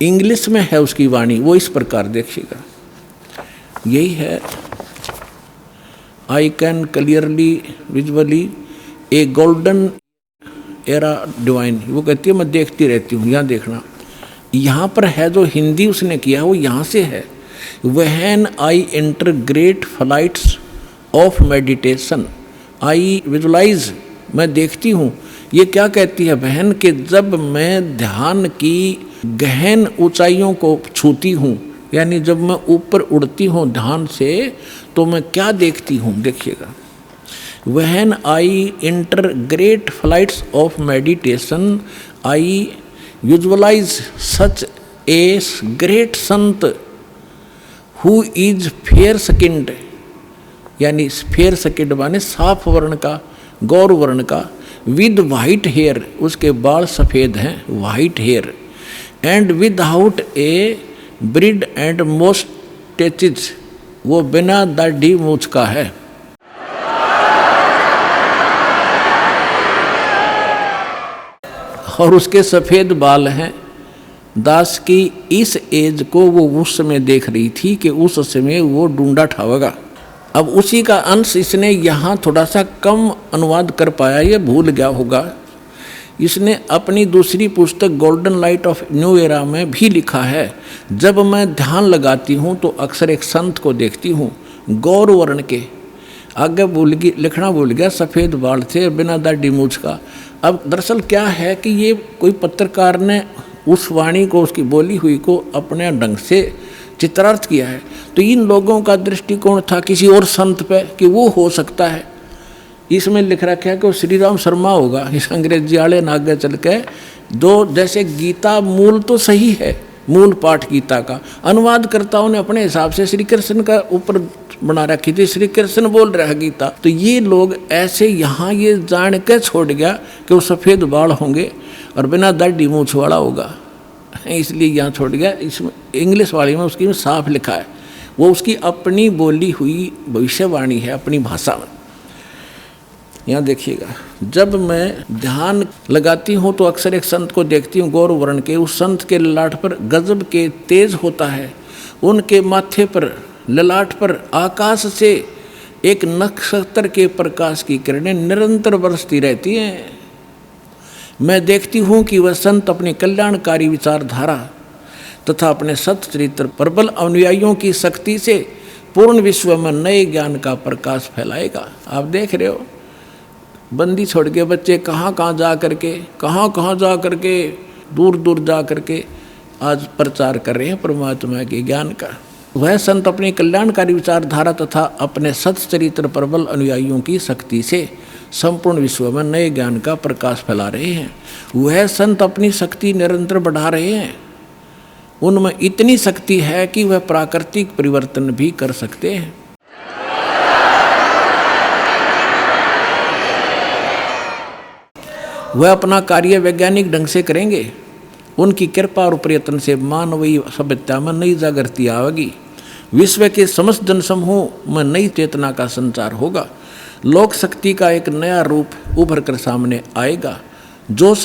S1: इंग्लिश में है उसकी वाणी। वो इस प्रकार देखिएगा, यही है, I can clearly visually A golden era divine. वो कहती है मैं देखती रहती हूँ। यहाँ देखना, यहाँ पर है जो हिंदी उसने किया वो यहाँ से है। When I enter great flights of meditation I visualise, मैं देखती हूँ। ये क्या कहती है बहन कि जब मैं ध्यान की गहन ऊंचाइयों को छूती हूँ, यानी जब मैं ऊपर उड़ती हूँ ध्यान से, तो मैं क्या देखती हूँ, देखिएगा। When I enter great flights of meditation I visualise such a great saint who is fair skinned, यानी फेयर स्किन्ड माने साफ वर्ण का, गौर वर्ण का, विद वाइट हेयर, उसके बाल सफ़ेद हैं, white hair, and without a beard and moustaches, वो बिना दाढ़ी मूछ का है। और उसके सफ़ेद बाल हैं। दास की इस एज को वो उस समय देख रही थी कि उस समय वो ढूंढा ठावेगा। अब उसी का अंश इसने यहाँ थोड़ा सा कम अनुवाद कर पाया, ये भूल गया होगा। इसने अपनी दूसरी पुस्तक golden light of new era में भी लिखा है, जब मैं ध्यान लगाती हूँ तो अक्सर एक संत को देखती हूँ गौर वर्ण के, आगे लिखना भूल गया, सफ़ेद बाल थे, बिना दाढ़ी मूछ का। अब दरअसल क्या है कि ये कोई पत्रकार ने उस वाणी को, उसकी बोली हुई को अपने ढंग से चित्रार्थ किया है। तो इन लोगों का दृष्टिकोण था किसी और संत पे कि वो हो सकता है। इसमें लिख रखा है कि वो श्री राम शर्मा होगा। इस अंग्रेजी वाले ने आगे चल के दो, जैसे गीता मूल तो सही है, मूल पाठ गीता का अनुवादकर्ताओं ने अपने हिसाब से श्री कृष्ण का ऊपर बना रखी थी, श्री कृष्ण बोल रहा है गीता। तो ये लोग ऐसे यहाँ ये जान के छोड़ गया कि वो सफ़ेद बाल होंगे और बिना दाढ़ी मूछ वाला होगा, इसलिए यहाँ छोड़ गया। इसमें इंग्लिश वाली में उसकी साफ लिखा है, वो उसकी अपनी बोली हुई भविष्यवाणी है अपनी भाषा में। यहाँ देखिएगा, जब मैं ध्यान लगाती हूँ तो अक्सर एक संत को देखती हूँ गौर वर्ण के। उस संत के ललाट पर गजब के तेज होता है। उनके माथे पर ललाट पर आकाश से एक नक्षत्र के प्रकाश की किरणें निरंतर बरसती रहती हैं। मैं देखती हूँ कि वह संत अपनी कल्याणकारी विचारधारा तथा अपने सच्चरित्र प्रबल अनुयायियों की शक्ति से पूर्ण विश्व में नए ज्ञान का प्रकाश फैलाएगा। आप देख रहे हो, बंदी छोड़ के बच्चे कहाँ जा करके दूर दूर जा करके आज प्रचार कर रहे हैं परमात्मा के ज्ञान का। वह संत अपनी कल्याणकारी विचारधारा तथा अपने सच्चरित्र प्रबल अनुयायियों की शक्ति से संपूर्ण विश्व में नए ज्ञान का प्रकाश फैला रहे हैं। वह संत अपनी शक्ति निरंतर बढ़ा रहे हैं। उनमें इतनी शक्ति है कि वह प्राकृतिक परिवर्तन भी कर सकते हैं। वह अपना कार्य वैज्ञानिक ढंग से करेंगे। उनकी कृपा और प्रयत्न से मानवीय सभ्यता में नई जागृति आएगी। विश्व के समस्त जनसमूह में नई चेतना का संचार होगा। लोक शक्ति का एक नया रूप उभर कर सामने आएगा, जो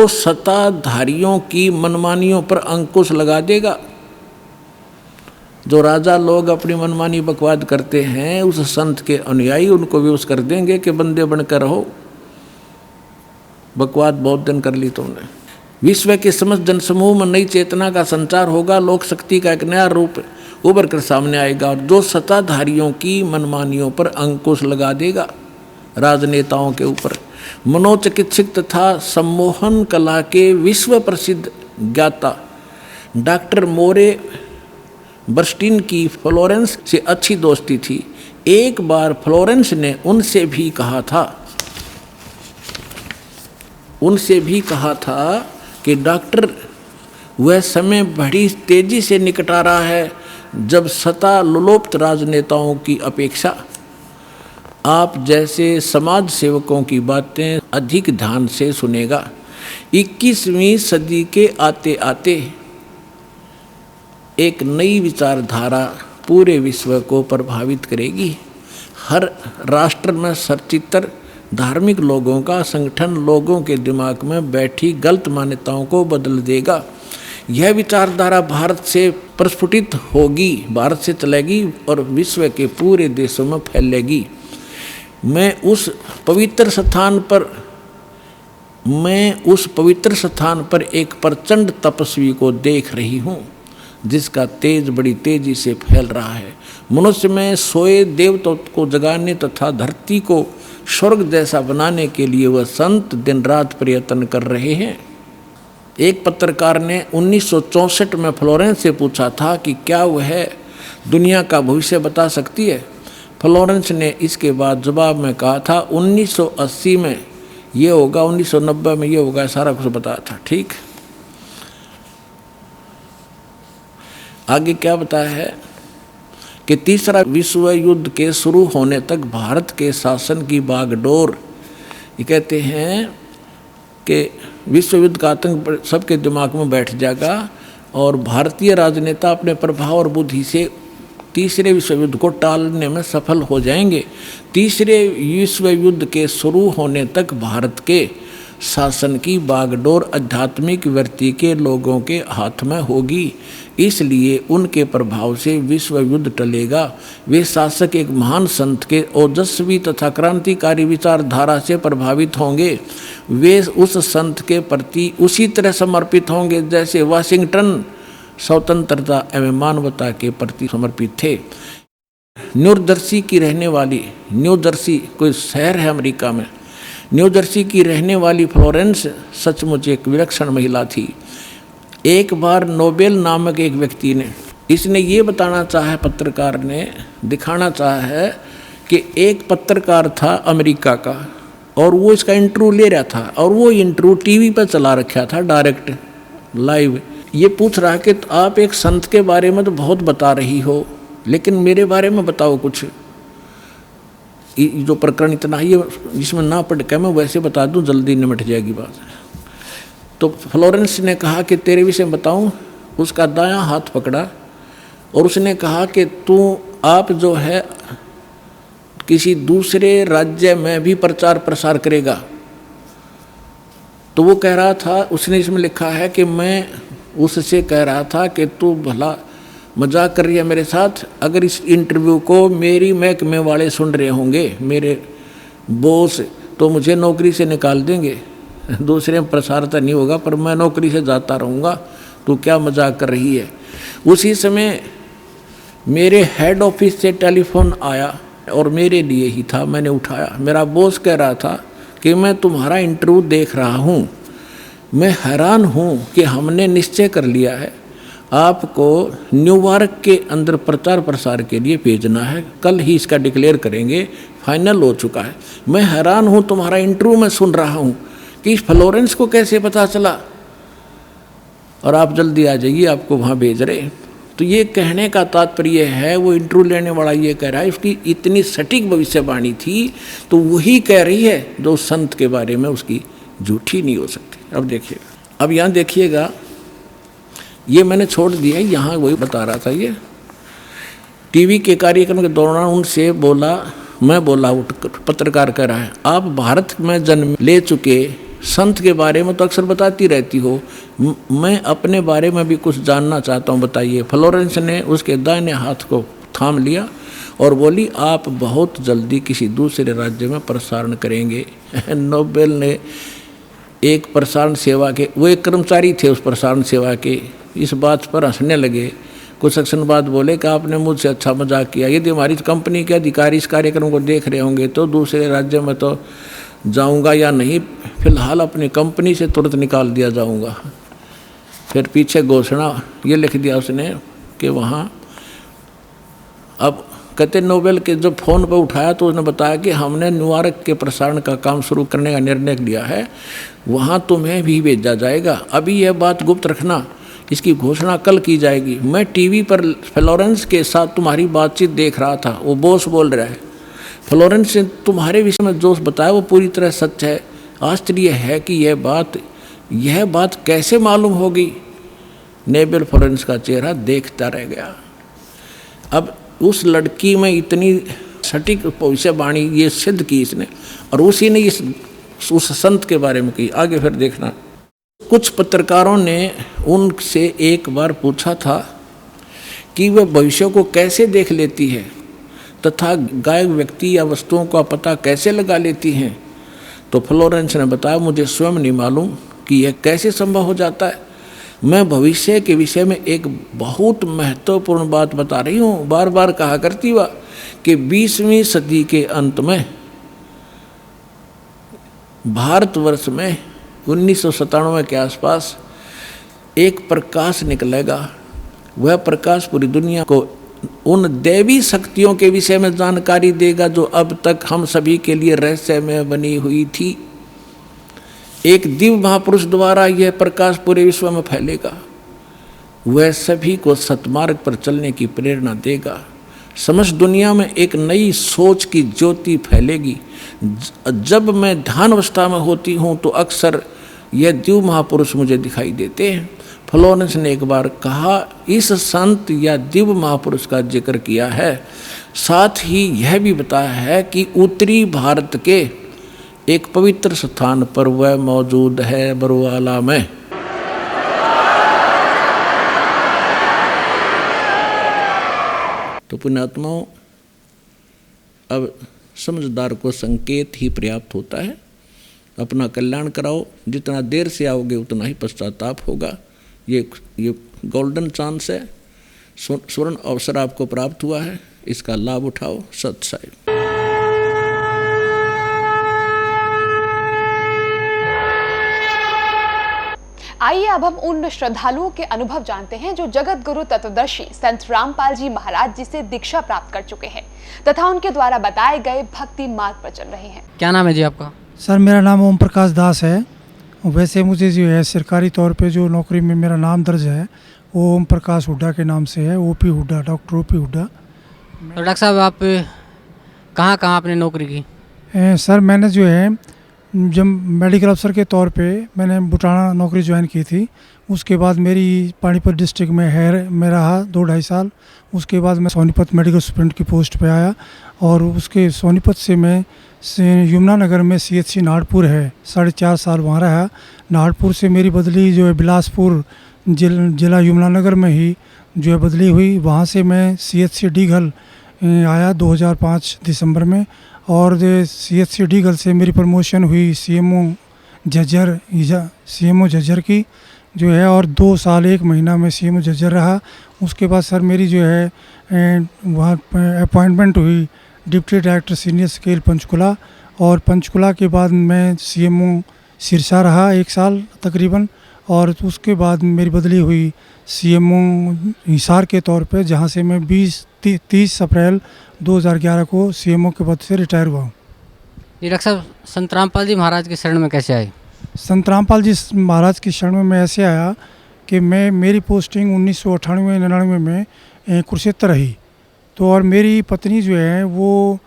S1: सत्ताधारियों की मनमानियों पर अंकुश लगा देगा। जो राजा लोग अपनी मनमानी बकवाद करते हैं, उस संत के अनुयायी उनको विवश कर देंगे कि बंदे बनकर रहो, बकवाद बहुत दिन कर ली तुमने। विश्व के समस्त जनसमूह में नई चेतना का संचार होगा। लोक शक्ति का एक नया रूप उभर कर सामने आएगा और जो सत्ताधारियों की मनमानियों पर अंकुश लगा देगा। राजनेताओं के ऊपर मनोचिकित्सक तथा सम्मोहन कला के विश्व प्रसिद्ध ज्ञाता डॉक्टर मोरे बर्स्टीन की फ्लोरेंस से अच्छी दोस्ती थी। एक बार फ्लोरेंस ने उनसे भी कहा था कि डॉक्टर, वह समय बड़ी तेजी से निकट आ रहा है जब सत्ता लोलुप्त राजनेताओं की अपेक्षा आप जैसे समाज सेवकों की बातें अधिक ध्यान से सुनेगा। 21वीं सदी के आते आते एक नई विचारधारा पूरे विश्व को प्रभावित करेगी। हर राष्ट्र में सचित्र धार्मिक लोगों का संगठन लोगों के दिमाग में बैठी गलत मान्यताओं को बदल देगा। यह विचारधारा भारत से प्रस्फुटित होगी, भारत से चलेगी और विश्व के पूरे देशों में फैलेगी। मैं उस पवित्र स्थान पर एक प्रचंड तपस्वी को देख रही हूँ, जिसका तेज बड़ी तेजी से फैल रहा है। मनुष्य में सोए देवताओं को जगाने तथा धरती को स्वर्ग जैसा बनाने के लिए वह संत दिन रात प्रयत्न कर रहे हैं। एक पत्रकार ने 1964 में फ्लोरेंस से पूछा था कि क्या वह दुनिया का भविष्य बता सकती है। फ्लोरेंस ने इसके बाद जवाब में कहा था 1980 में ये होगा, 1990 में ये होगा, सारा कुछ बताया था। ठीक, आगे क्या बताया है कि तीसरा विश्व युद्ध के शुरू होने तक भारत के शासन की बागडोर, ये कहते हैं कि विश्व युद्ध का आतंक सबके दिमाग में बैठ जाएगा और भारतीय राजनेता अपने प्रभाव और बुद्धि से तीसरे विश्व युद्ध को टालने में सफल हो जाएंगे। तीसरे विश्व युद्ध के शुरू होने तक भारत के शासन की बागडोर आध्यात्मिक वृत्ति के लोगों के हाथ में होगी, इसलिए उनके प्रभाव से विश्व युद्ध टलेगा। वे शासक एक महान संत के ओजस्वी तथा क्रांतिकारी विचारधारा से प्रभावित होंगे। वे उस संत के प्रति उसी तरह समर्पित होंगे जैसे वाशिंगटन स्वतंत्रता एवं मानवता के प्रति समर्पित थे। न्यूजर्सी की रहने वाली, न्यूजर्सी कोई शहर है अमेरिका में, न्यूजर्सी की रहने वाली फ्लोरेंस सचमुच एक विलक्षण महिला थी। एक बार नोबेल नामक एक व्यक्ति ने इसने ये बताना चाहा है, पत्रकार ने दिखाना चाहा है कि एक पत्रकार था अमेरिका का और वो इसका इंटरव्यू ले रहा था और वो इंटरव्यू टीवी पर चला रखा था डायरेक्ट लाइव। ये पूछ रहा है कि आप एक संत के बारे में तो बहुत बता रही हो, लेकिन मेरे बारे में बताओ कुछ। जो प्रकरण इतना ही जिसमें ना पढ़ के मैं वैसे बता दूं, जल्दी निमट जाएगी बात। तो फ्लोरेंस ने कहा कि तेरे विषय में बताऊं। उसका दायां हाथ पकड़ा और उसने कहा कि आप जो है किसी दूसरे राज्य में भी प्रचार प्रसार करेगा। तो वो कह रहा था, उसने इसमें लिखा है कि मैं उससे कह रहा था कि तू भला मजाक कर रही है मेरे साथ। अगर इस इंटरव्यू को मेरी महकमे वाले सुन रहे होंगे, मेरे बॉस, तो मुझे नौकरी से निकाल देंगे। दूसरे में प्रसार तो नहीं होगा पर मैं नौकरी से जाता रहूँगा। तू क्या मजाक कर रही है। उसी समय मेरे हेड ऑफिस से टेलीफोन आया और मेरे लिए ही था, मैंने उठाया। मेरा बॉस कह रहा था कि मैं तुम्हारा इंटरव्यू देख रहा हूँ, मैं हैरान हूँ कि हमने निश्चय कर लिया है आपको न्यूयॉर्क के अंदर प्रचार प्रसार के लिए भेजना है। कल ही इसका डिक्लेयर करेंगे, फाइनल हो चुका है। मैं हैरान हूँ, तुम्हारा इंटरव्यू मैं सुन रहा हूँ कि इस फ्लोरेंस को कैसे पता चला, और आप जल्दी आ जाइए, आपको वहाँ भेज रहे। तो ये कहने का तात्पर्य है, वो इंटरव्यू लेने वाला ये कह रहा है उसकी इतनी सटीक भविष्यवाणी थी, तो वही कह रही है जो संत के बारे में उसकी झूठी नहीं हो सकती। अब देखिएगा, अब यहाँ देखिएगा, ये मैंने छोड़ दिया, यहाँ वही बता रहा था। ये टीवी के कार्यक्रम के दौरान उनसे बोला, मैं बोला, पत्रकार कह रहा है, आप भारत में जन्म ले चुके संत के बारे में तो अक्सर बताती रहती हो, मैं अपने बारे में भी कुछ जानना चाहता हूँ, बताइए। फ्लोरेंस ने उसके दाहिने हाथ को थाम लिया और बोली, आप बहुत जल्दी किसी दूसरे राज्य में प्रसारण करेंगे। नोबेल ने एक प्रसारण सेवा के, वो एक कर्मचारी थे उस प्रसारण सेवा के, इस बात पर हंसने लगे। कुछ क्षण बाद बोले कि आपने मुझसे अच्छा मजाक किया। यदि हमारी कंपनी के अधिकारी इस कार्यक्रम को देख रहे होंगे तो दूसरे राज्य में तो जाऊंगा या नहीं, फिलहाल अपनी कंपनी से तुरंत निकाल दिया जाऊंगा। फिर पीछे घोषणा ये लिख दिया उसने कि वहाँ, अब कहते नोबेल के जब फ़ोन पर उठाया तो उसने बताया कि हमने न्यूयॉर्क के प्रसारण का काम शुरू करने का निर्णय लिया है, वहाँ तुम्हें भी भेजा जाएगा। अभी यह बात गुप्त रखना, इसकी घोषणा कल की जाएगी। मैं टीवी पर फ्लोरेंस के साथ तुम्हारी बातचीत देख रहा था, वो बॉस बोल रहा है। फ्लोरेंस ने तुम्हारे विषय में जो बताया वो पूरी तरह सच है। आश्चर्य है कि यह बात कैसे मालूम होगी। नोबेल फ्लोरेंस का चेहरा देखता रह गया। अब उस लड़की में इतनी सटीक भविष्यवाणी ये सिद्ध की इसने, और उसी ने उस संत के बारे में की। आगे फिर देखना, कुछ पत्रकारों ने उनसे एक बार पूछा था कि वह भविष्य को कैसे देख लेती है तथा गायब व्यक्ति या वस्तुओं का पता कैसे लगा लेती हैं। तो फ्लोरेंस ने बताया, मुझे स्वयं नहीं मालूम कि यह कैसे संभव हो जाता है। मैं भविष्य के विषय में एक बहुत महत्वपूर्ण बात बता रही हूँ। बार बार कहा करती वह कि 20वीं सदी के अंत में भारतवर्ष में 1997 के आसपास एक प्रकाश निकलेगा। वह प्रकाश पूरी दुनिया को उन दैवी शक्तियों के विषय में जानकारी देगा जो अब तक हम सभी के लिए रहस्यमय बनी हुई थी। एक दिव्य महापुरुष द्वारा यह प्रकाश पूरे विश्व में फैलेगा। वह सभी को सतमार्ग पर चलने की प्रेरणा देगा। समस्त दुनिया में एक नई सोच की ज्योति फैलेगी। जब मैं ध्यान अवस्था में होती हूँ तो अक्सर यह दिव्य महापुरुष मुझे दिखाई देते हैं। फ्लोरेंस ने एक बार कहा, इस संत या दिव्य महापुरुष का जिक्र किया है, साथ ही यह भी बताया है कि उत्तरी भारत के एक पवित्र स्थान पर वह मौजूद है, बरवाला में। तो पुण्यात्माओं, अब समझदार को संकेत ही पर्याप्त होता है। अपना कल्याण कराओ, जितना देर से आओगे उतना ही पश्चाताप होगा। ये गोल्डन चांस है, स्वर्ण अवसर आपको प्राप्त हुआ है, इसका लाभ उठाओ। सत साहिब।
S2: आइए अब हम उन श्रद्धालुओं के अनुभव जानते हैं जो जगत गुरु तत्वदर्शी संत रामपाल जी महाराज जी से दीक्षा प्राप्त कर चुके हैं तथा उनके द्वारा बताए गए भक्ति मार्ग पर चल रहे हैं।
S3: क्या नाम है जी आपका?
S4: सर मेरा नाम ओम प्रकाश दास है। वैसे मुझे जो है सरकारी तौर पे जो नौकरी में मेरा नाम दर्ज है वो ओम प्रकाश हुड्डा के नाम से है, OP Hooda, doctor OP Hooda.
S3: तो डॉक्टर साहब आप कहाँ कहाँ आपने नौकरी की?
S4: सर मैंने जो है जब मेडिकल अफसर के तौर पे मैंने बुटाना नौकरी ज्वाइन की थी। उसके बाद मेरी पानीपत डिस्ट्रिक्ट में है मैं रहा 2-2.5 साल। उसके बाद मैं सोनीपत मेडिकल सुपरिटेंडेंट की पोस्ट पे आया और उसके सोनीपत से मैं यमुनानगर में CHC नाहरपुर है 4.5 साल वहाँ रहा। नाहरपुर से मेरी बदली जो है बिलासपुर जिला यमुनानगर में ही जो है बदली हुई। वहाँ से मैं CHC डीघल आया 2005 दिसंबर में और CHC डीघल से मेरी प्रमोशन हुई CMO झज्जर की जो है और 2 साल 1 महीना में CMO झज्जर रहा। उसके बाद सर मेरी जो है वहाँ अपॉइंटमेंट हुई deputy director senior scale Panchkula और पंचकुला के बाद मैं CMO सिरसा रहा 1 साल तकरीबन और उसके बाद मेरी बदली हुई CMO हिसार के तौर पे जहाँ से मैं 30 अप्रैल 2011 को CMO के पद से रिटायर हुआ हूँ।
S3: जी डॉक्टर साहब संत रामपाल जी महाराज के शरण में कैसे आए?
S4: संत रामपाल जी महाराज की शरण में मैं ऐसे आया कि मेरी पोस्टिंग 1998-99 में कुरुक्षेत्र रही। तो और मेरी पत्नी जो है वो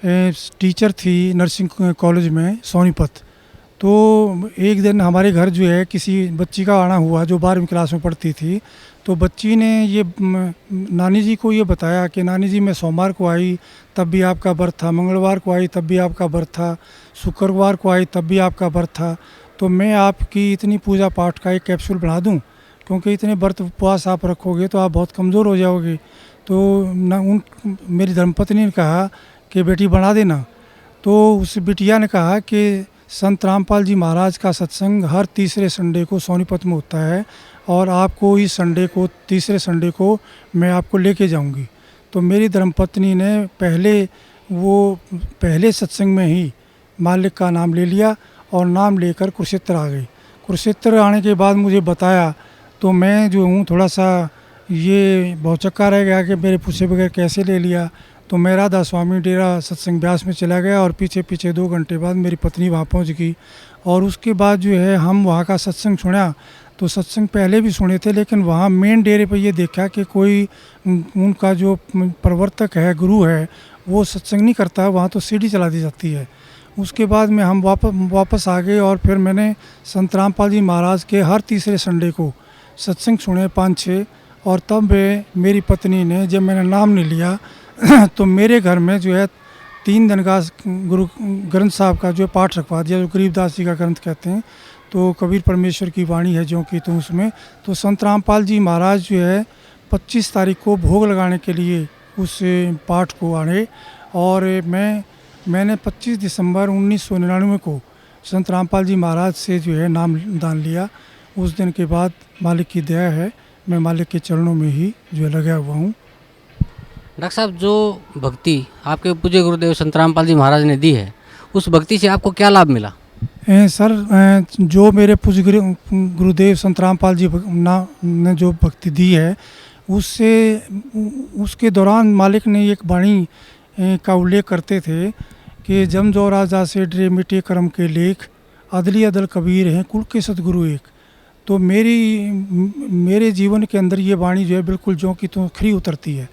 S4: टीचर थी नर्सिंग कॉलेज में सोनीपत। तो एक दिन हमारे घर जो है किसी बच्ची का आना हुआ जो 12वीं क्लास में पढ़ती थी। तो बच्ची ने ये नानी जी को ये बताया कि नानी जी मैं सोमवार को आई तब भी आपका व्रत था, मंगलवार को आई तब भी आपका व्रत था, शुक्रवार को आई तब भी आपका व्रत था। तो मैं आपकी इतनी पूजा पाठ का एक कैप्सूल बना दूं क्योंकि इतने व्रत उपवास आप रखोगे तो आप बहुत कमज़ोर हो जाओगे। तो मेरी धर्मपत्नी ने कहा कि बेटी बना देना। तो उस बिटिया ने कहा कि संत रामपाल जी महाराज का सत्संग हर तीसरे संडे को सोनीपत में होता है और आपको इस संडे को तीसरे संडे को मैं आपको लेके जाऊंगी। तो मेरी धर्मपत्नी ने पहले सत्संग में ही मालिक का नाम ले लिया और नाम लेकर कुरुक्षेत्र आ गई। कुरुक्षेत्र आने के बाद मुझे बताया तो मैं जो हूँ थोड़ा सा ये भौचक्का रह गया कि मेरे पूछे बगैर कैसे ले लिया। तो मैं राधा स्वामी डेरा सत्संग ब्यास में चला गया और पीछे 2 घंटे बाद मेरी पत्नी वहाँ पहुँच गई और उसके बाद जो है हम वहाँ का सत्संग सुना। तो सत्संग पहले भी सुने थे लेकिन वहाँ मेन डेरे पे ये देखा कि कोई उनका जो प्रवर्तक है गुरु है वो सत्संग नहीं करता, वहाँ तो सीढ़ी चला दी जाती है। उसके बाद में हम वापस आ गए और फिर मैंने संत रामपाल जी महाराज के हर तीसरे संडे को सत्संग सुने 5-6 और तब मेरी पत्नी ने जब मैंने नाम नहीं लिया तो मेरे घर में जो है 3 दिन का गुरु ग्रंथ साहब का जो पाठ रखवा दिया जो गरीबदास जी का ग्रंथ कहते हैं। तो कबीर परमेश्वर की वाणी है जो कि तो उसमें तो संत रामपाल जी महाराज जो है 25 तारीख को भोग लगाने के लिए उस पाठ को आए और मैंने 25 दिसंबर 1999 को संत रामपाल जी महाराज से जो है नाम दान लिया। उस दिन के बाद मालिक की दया है मैं मालिक के चरणों में ही जो लगा हुआ हूँ।
S3: डॉक्टर साहब जो भक्ति आपके पूज्य गुरुदेव संत रामपाल जी महाराज ने दी है उस भक्ति से आपको क्या लाभ मिला?
S4: सर जो मेरे पूज्य गुरुदेव संत रामपाल जी ने जो भक्ति दी है उसके दौरान मालिक ने एक वाणी का उल्लेख करते थे कि जम जो राजा से डरे मिटे कर्म के लेख अदली अदल कबीर हैं कुल के सतगुरु एक। तो मेरे जीवन के अंदर ये वाणी जो है बिल्कुल जो कि तो खरी उतरती है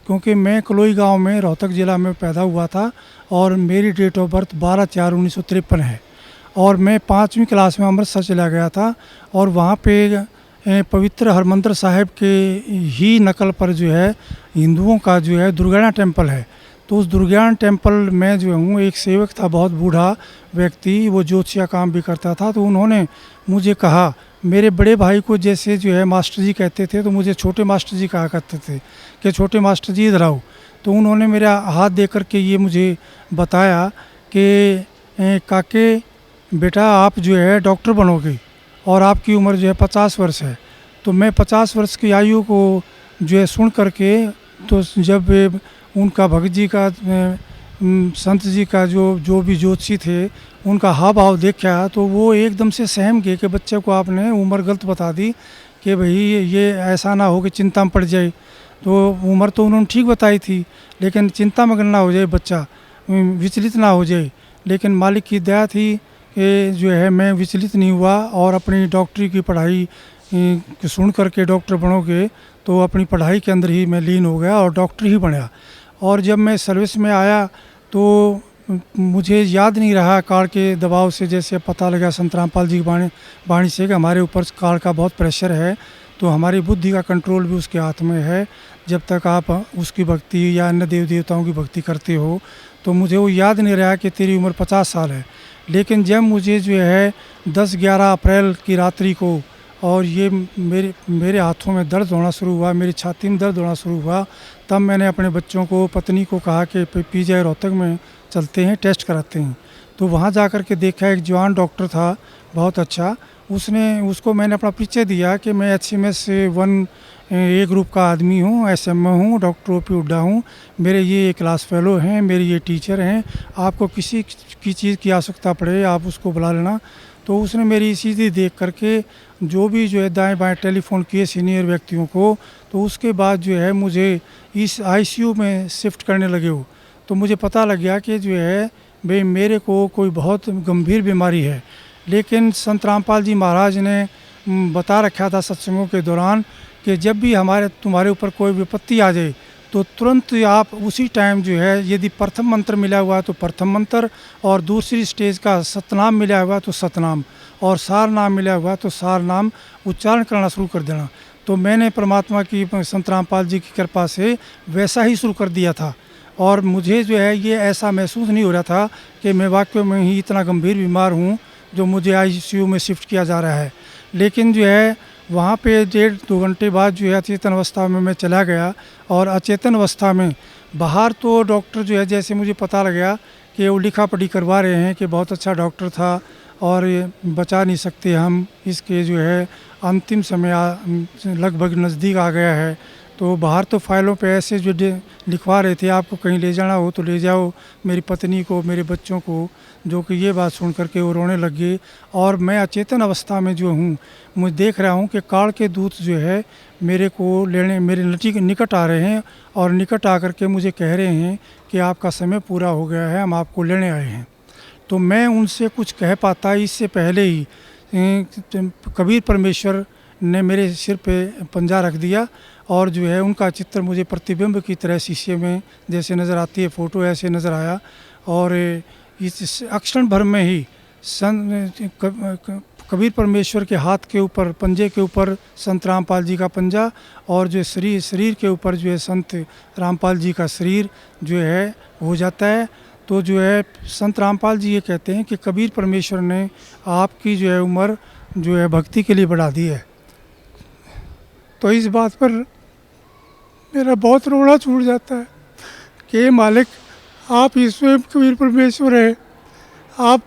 S4: क्योंकि मैं कलोई गांव में रोहतक ज़िला में पैदा हुआ था और मेरी डेट ऑफ बर्थ 12/4/1953 है और मैं 5वीं क्लास में अमृतसर चला गया था और वहाँ पे पवित्र हरमंदिर साहिब के ही नकल पर जो है हिंदुओं का जो है दुर्गाना टेम्पल है। तो उस दुर्गाना टेम्पल में जो हूँ एक सेवक था बहुत बूढ़ा व्यक्ति, वो ज्योतिषिया काम भी करता था। तो उन्होंने मुझे कहा, मेरे बड़े भाई को जैसे जो है मास्टर जी कहते थे तो मुझे छोटे मास्टर जी कहा करते थे कि छोटे मास्टर जी इधर आओ। तो उन्होंने मेरा हाथ दे कर के ये मुझे बताया कि काके बेटा आप जो है डॉक्टर बनोगे और आपकी उम्र जो है 50 वर्ष है। तो मैं 50 वर्ष की आयु को जो है सुन करके तो जब उनका भगत जी का संत जी का जो भी ज्योतिषी थे उनका हाव भाव देखा तो वो एकदम से सहम गए कि बच्चे को आपने उम्र गलत बता दी कि भाई ये ऐसा ना हो कि चिंता में पड़ जाए। तो उम्र तो उन्होंने ठीक बताई थी, लेकिन चिंता में ना हो जाए बच्चा, विचलित ना हो जाए। लेकिन मालिक की दया थी कि जो है मैं विचलित नहीं हुआ और अपनी डॉक्टरी की पढ़ाई सुन करके डॉक्टर बनोगे तो अपनी पढ़ाई के अंदर ही मैं लीन हो गया और डॉक्टर ही बना। और जब मैं सर्विस में आया तो मुझे याद नहीं रहा काल के दबाव से, जैसे पता लगा संत रामपाल जी की वाणी से कि हमारे ऊपर काल का बहुत प्रेशर है, तो हमारी बुद्धि का कंट्रोल भी उसके हाथ में है। जब तक आप उसकी भक्ति या अन्य देव देवताओं की भक्ति करते हो तो मुझे वो याद नहीं रहा कि तेरी उम्र 50 साल है। लेकिन जब मुझे जो है 10-11 अप्रैल की रात्रि को और ये मेरे हाथों में दर्द होना शुरू हुआ, मेरी छाती में दर्द होना शुरू हुआ, तब मैंने अपने बच्चों को, पत्नी को कहा कि पीजीआई रोहतक में चलते हैं, टेस्ट कराते हैं। तो वहाँ जा कर के देखा, एक जवान डॉक्टर था बहुत अच्छा, उसको मैंने अपना परिचय दिया कि मैं HMS 1A ग्रुप का आदमी हूँ, SMA हूँ, डॉक्टर OP हुड्डा हूँ, मेरे ये क्लास फेलो हैं, मेरे ये टीचर हैं, आपको किसी की चीज़ की आवश्यकता पड़े आप उसको बुला लेना। तो उसने मेरी सीधी देख करके जो है दाएं बाएं टेलीफोन किए सीनियर व्यक्तियों को, तो उसके बाद जो है मुझे इस ICU में शिफ्ट करने लगे हो। तो मुझे पता लग गया कि जो है भाई मेरे को कोई बहुत गंभीर बीमारी है। लेकिन संत रामपाल जी महाराज ने बता रखा था सत्संगों के दौरान कि जब भी तुम्हारे ऊपर कोई विपत्ति आ जाए तो तुरंत आप उसी टाइम जो है, यदि प्रथम मंत्र मिला हुआ तो प्रथम मंत्र, और दूसरी स्टेज का सतनाम मिला हुआ तो सतनाम, और सार नाम मिला हुआ तो सार नाम उच्चारण करना शुरू कर देना। तो मैंने परमात्मा की, संत रामपाल जी की कृपा से वैसा ही शुरू कर दिया था। और मुझे जो है ये ऐसा महसूस नहीं हो रहा था कि मैं वाकई में ही इतना गंभीर बीमार हूँ जो मुझे ICU में शिफ्ट किया जा रहा है। लेकिन जो है वहाँ पे 1.5-2 घंटे बाद जो है अचेतन अवस्था में मैं चला गया, और अचेतन अवस्था में बाहर तो डॉक्टर जो है, जैसे मुझे पता लग गया कि वो लिखा पढ़ी करवा रहे हैं कि बहुत अच्छा डॉक्टर था और ये बचा नहीं सकते हम, इसके जो है अंतिम समय लगभग नज़दीक आ गया है। तो बाहर तो फाइलों पे ऐसे जो लिखवा रहे थे, आपको कहीं ले जाना हो तो ले जाओ मेरी पत्नी को, मेरे बच्चों को, जो कि ये बात सुन करके वो रोने लग गए। और मैं अचेतन अवस्था में जो हूँ, मैं देख रहा हूँ कि काल के दूत जो है मेरे को लेने मेरे निकट आ रहे हैं, और निकट आकर के मुझे कह रहे हैं कि आपका समय पूरा हो गया है, हम आपको लेने आए हैं। तो मैं उनसे कुछ कह पाता इससे पहले ही कबीर परमेश्वर ने मेरे सिर पे पंजा रख दिया, और जो है उनका चित्र मुझे प्रतिबिंब की तरह शीशे में जैसे नज़र आती है फ़ोटो, ऐसे नज़र आया। और इस अक्षण भर में ही कबीर परमेश्वर के हाथ के ऊपर, पंजे के ऊपर संत रामपाल जी का पंजा, और जो शरीर के ऊपर जो है संत रामपाल जी का शरीर जो है हो जाता है। तो जो है संत रामपाल जी ये कहते हैं कि कबीर परमेश्वर ने आपकी जो है उम्र जो है भक्ति के लिए बढ़ा दी है। तो इस बात पर मेरा बहुत रोना छूट जाता है कि मालिक, आप ही स्वयं कबीर परमेश्वर है, आप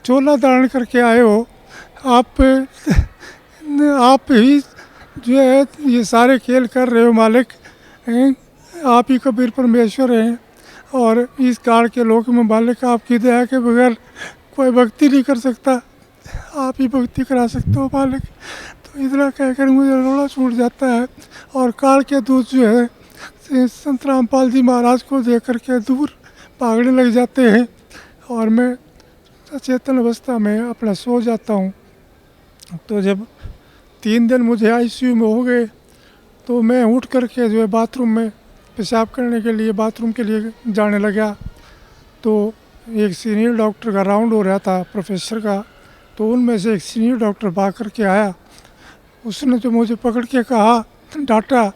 S4: चोला धारण करके आए हो, आप ही जो है ये सारे खेल कर रहे हो मालिक, आप ही कबीर परमेश्वर हैं। और इस काल के लोक में मालिक आपकी दया के बगैर कोई भक्ति नहीं कर सकता, आप ही भक्ति करा सकते हो मालिक। तो इतना कहकर मुझे रोना छूट जाता है। और काल के दूत जो है संत रामपाल जी महाराज को देख कर के दूर भागने लग जाते हैं, और मैं अचेतन अवस्था में अपना सो जाता हूँ। तो जब 3 दिन मुझे ICU में हो गए तो मैं उठ कर के जो है बाथरूम में पेशाब करने के लिए, बाथरूम के लिए जाने लगा। तो एक सीनियर डॉक्टर का राउंड हो रहा था, प्रोफेसर का, तो उनमें से एक सीनियर डॉक्टर भाग कर के आया। उसने जो मुझे पकड़ के कहा, डांटा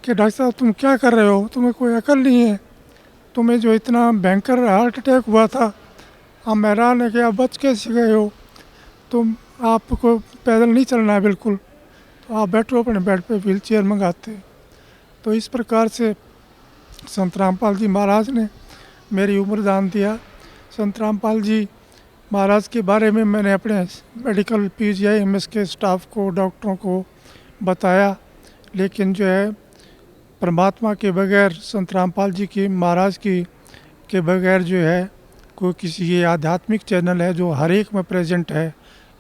S4: कि डॉक्टर साहब तुम क्या कर रहे हो, तुम्हें कोई अकल नहीं है, तुम्हें जो इतना भयंकर हार्ट अटैक हुआ था, हम हैरान है कि आप बच कैसे गए हो, तुम आपको पैदल नहीं चलना है बिल्कुल, तो आप बैठो अपने बेड पे, व्हील चेयर मंगाते। तो इस प्रकार से संत रामपाल जी महाराज ने मेरी उम्र दान दिया। संत रामपाल जी महाराज के बारे में मैंने अपने मेडिकल PGI MS के स्टाफ को, डॉक्टरों को बताया, लेकिन जो है परमात्मा के बगैर संत रामपाल जी की महाराज की के बगैर जो है कोई किसी, ये आध्यात्मिक चैनल है जो हर एक में प्रेजेंट है,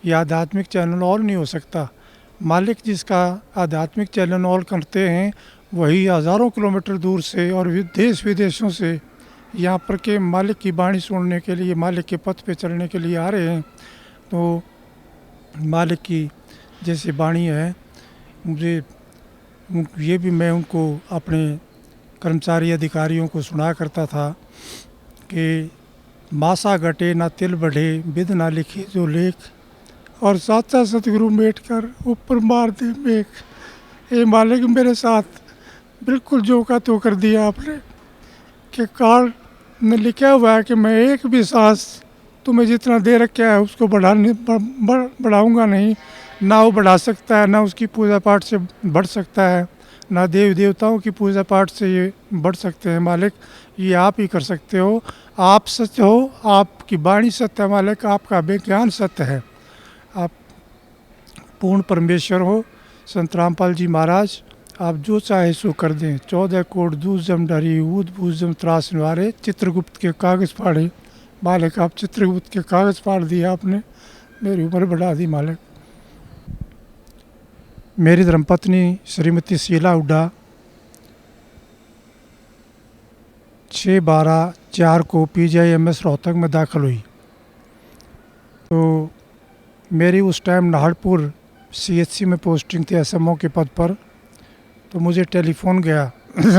S4: ये आध्यात्मिक चैनल और नहीं हो सकता। मालिक जिसका आध्यात्मिक चैनल ऑल करते हैं वही हज़ारों किलोमीटर दूर से और देश विदेशों से यहाँ पर के मालिक की वाणी सुनने के लिए, मालिक के पथ पे चलने के लिए आ रहे हैं। तो मालिक की जैसी वाणी है, मुझे ये भी मैं उनको अपने कर्मचारी अधिकारियों को सुना करता था कि मासा घटे ना तिल बढ़े, विध ना लिखे जो लेख, और साचा सतगुरु मेट कर ऊपर मार दे मेघ। ये मालिक मेरे साथ बिल्कुल जो का तो कर दिया आपने कि काल में लिखा हुआ है कि मैं एक भी सांस तुम्हें जितना दे रखा है उसको बढ़ाऊंगा नहीं, ना वो बढ़ा सकता है, ना उसकी पूजा पाठ से बढ़ सकता है, ना देव देवताओं की पूजा पाठ से ये बढ़ सकते हैं। मालिक ये आप ही कर सकते हो, आप सत्य हो, आपकी वाणी सत्य है मालिक, आपका विज्ञान सत्य है, आप पूर्ण परमेश्वर हो। संत रामपाल जी महाराज आप जो चाहे सो कर दें, 14 कोट दूध जम डरी, ऊद बूझ जम त्रास निवारे, चित्रगुप्त के कागज़ फाड़े। मालिक आप चित्रगुप्त के कागज़ फाड़ दिए आपने, मेरी उम्र बढ़ा दी मालिक। मेरी धर्मपत्नी श्रीमती शीला हुड्डा 6/12/4 को PGIMS रोहतक में दाखिल हुई। तो मेरी उस टाइम नाहरपुर CHC में पोस्टिंग थी SMO के पद पर। तो मुझे टेलीफोन गया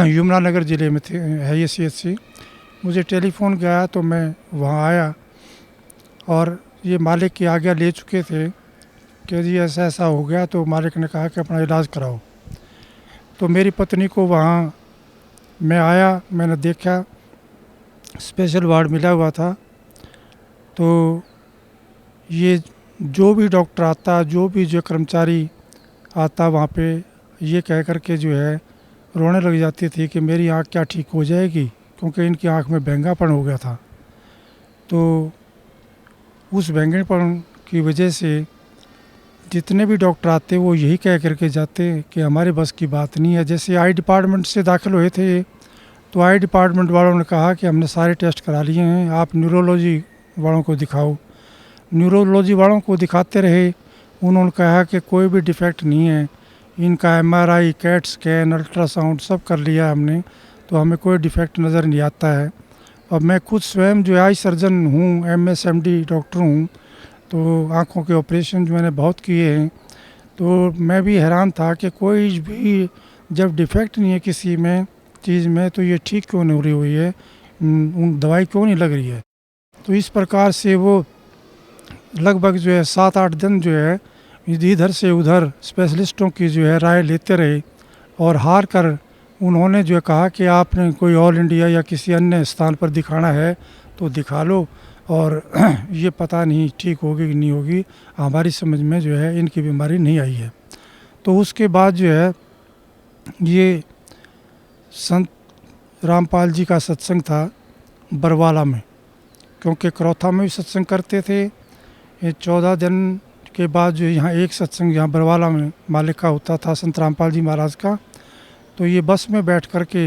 S4: यमुनानगर ज़िले में है ये CHC। मुझे टेलीफोन गया तो मैं वहाँ आया और ये मालिक की आज्ञा ले चुके थे कि जी ऐसा ऐसा हो गया। तो मालिक ने कहा कि अपना इलाज कराओ। तो मेरी पत्नी को वहाँ मैं आया, मैंने देखा स्पेशल वार्ड मिला हुआ था। तो ये जो भी डॉक्टर आता, जो भी जो कर्मचारी आता वहाँ पे ये कह कर के जो है रोने लग जाती थी कि मेरी आँख क्या ठीक हो जाएगी, क्योंकि इनकी आँख में बैंगापन हो गया था। तो उस बैंगनपन की वजह से जितने भी डॉक्टर आते वो यही कह करके जाते कि हमारे बस की बात नहीं है। जैसे आई डिपार्टमेंट से दाखिल हुए थे तो आई डिपार्टमेंट वालों ने कहा कि हमने सारे टेस्ट करा लिए हैं, आप न्यूरोलॉजी वालों को दिखाओ। न्यूरोलॉजी वालों को दिखाते रहे, उन्होंने कहा कि कोई भी डिफेक्ट नहीं है, इनका MRI, कैट स्कैन, अल्ट्रासाउंड सब कर लिया हमने, तो हमें कोई डिफेक्ट नज़र नहीं आता है। और मैं खुद स्वयं जो आई सर्जन हूँ, MSMD डॉक्टर हूँ, तो आँखों के ऑपरेशन जो मैंने बहुत किए हैं। तो मैं भी हैरान था कि कोई भी जब डिफेक्ट नहीं है किसी में चीज़ में तो ये ठीक क्यों नहीं हो रही हुई है, दवाई क्यों नहीं लग रही है। तो इस प्रकार से वो लगभग जो है 7-8 दिन जो है इधर से उधर स्पेशलिस्टों की जो है राय लेते रहे और हार कर उन्होंने जो कहा कि आपने कोई ऑल इंडिया या किसी अन्य स्थान पर दिखाना है तो दिखा लो, और ये पता नहीं ठीक होगी कि नहीं होगी, हमारी समझ में जो है इनकी बीमारी नहीं आई है। तो उसके बाद जो है ये संत रामपाल जी का सत्संग था बरवाला में, क्योंकि करौथा में भी सत्संग करते थे। ये 14 दिन के बाद जो यहाँ एक सत्संग यहाँ बरवाला में मालिक का होता था, संत रामपाल जी महाराज का। तो ये बस में बैठ कर के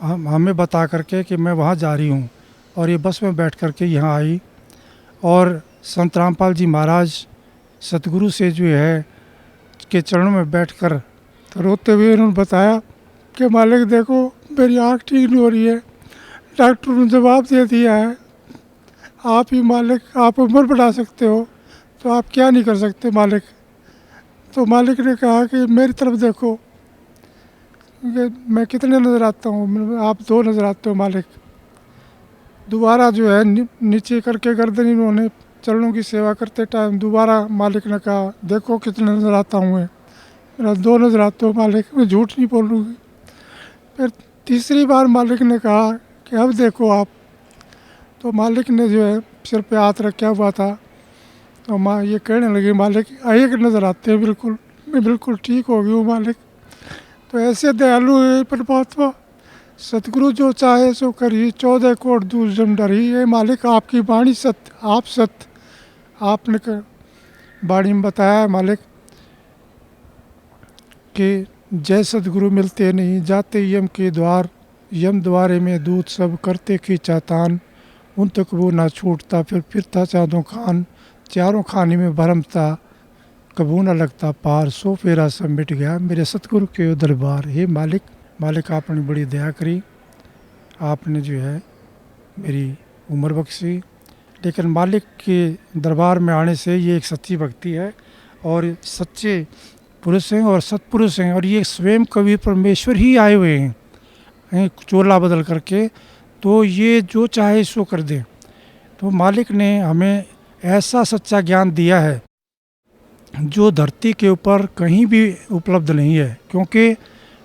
S4: हमें बता करके कि मैं वहाँ जा रही हूँ, और ये बस में बैठ कर के यहाँ आई और संत रामपाल जी महाराज सतगुरु से जो है के चरणों में बैठकर रोते हुए उन्होंने बताया कि मालिक देखो मेरी आँख ठीक नहीं हो रही है, डॉक्टर ने जवाब दे दिया है आप ही मालिक, आप उम्र बढ़ा सकते हो तो आप क्या नहीं कर सकते मालिक। तो मालिक ने कहा कि मेरी तरफ देखो मैं कितने नज़र आता हूँ, आप 2 नज़र आते हो मालिक। दोबारा जो है नीचे करके गर्दन इन्होंने चरणों की सेवा करते टाइम दोबारा मालिक ने कहा देखो कितने नज़र आता हूँ मैं, मेरा 2 नज़र आते हो मालिक, मैं झूठ नहीं बोलूँगी। फिर तीसरी बार मालिक ने कहा कि अब देखो आप। तो मालिक ने जो है सिर पे हाथ रखा हुआ था, तो माँ ये कहने लगी मालिक एक नज़र आते हैं बिल्कुल, मैं बिल्कुल ठीक हो गई हूँ मालिक। तो ऐसे दयालु है परमात्मा, सतगुरु जो चाहे सो करिए, 14 कोट दूर जम डरी। ये मालिक आपकी वाणी सत्य, आप सत्य, आपने वाणी में बताया मालिक कि जय सतगुरु मिलते नहीं, जाते यम के द्वार, यम द्वारे में दूत सब करते खींचा तान, उन तक वो ना छूटता फिर था चाँदों खान, चारों खाने में भरम था कबू न लगता पार, सो फेरा सब मिट गया मेरे सतगुरु के दरबार। हे मालिक, मालिक आपने बड़ी दया करी, आपने जो है मेरी उम्र बख्शी, लेकिन मालिक के दरबार में आने से ये एक सच्ची भक्ति है और सच्चे पुरुष हैं और सत्पुरुष हैं, और ये स्वयं कवि परमेश्वर ही आए हुए हैं चोला बदल करके, तो ये जो चाहे सो कर दे। तो मालिक ने हमें ऐसा सच्चा ज्ञान दिया है जो धरती के ऊपर कहीं भी उपलब्ध नहीं है, क्योंकि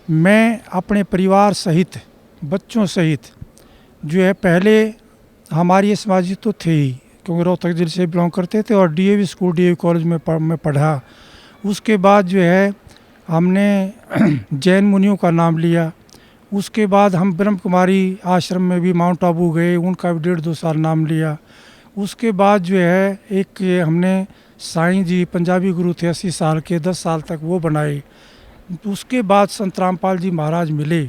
S4: मैं अपने परिवार सहित, बच्चों सहित जो है, पहले हमारी समाजी तो थे ही, क्योंकि रोहतक जिले से बिलोंग करते थे और डीएवी स्कूल, डीएवी कॉलेज में पढ़ा। उसके बाद जो है हमने जैन मुनियों का नाम लिया, उसके बाद हम ब्रह्म कुमारी आश्रम में भी माउंट आबू गए, उनका भी 1.5-2 साल नाम लिया। उसके बाद जो है एक हमने साईं जी पंजाबी गुरु थे 80 साल के, 10 साल तक वो बनाए। उसके बाद संत रामपाल जी महाराज मिले,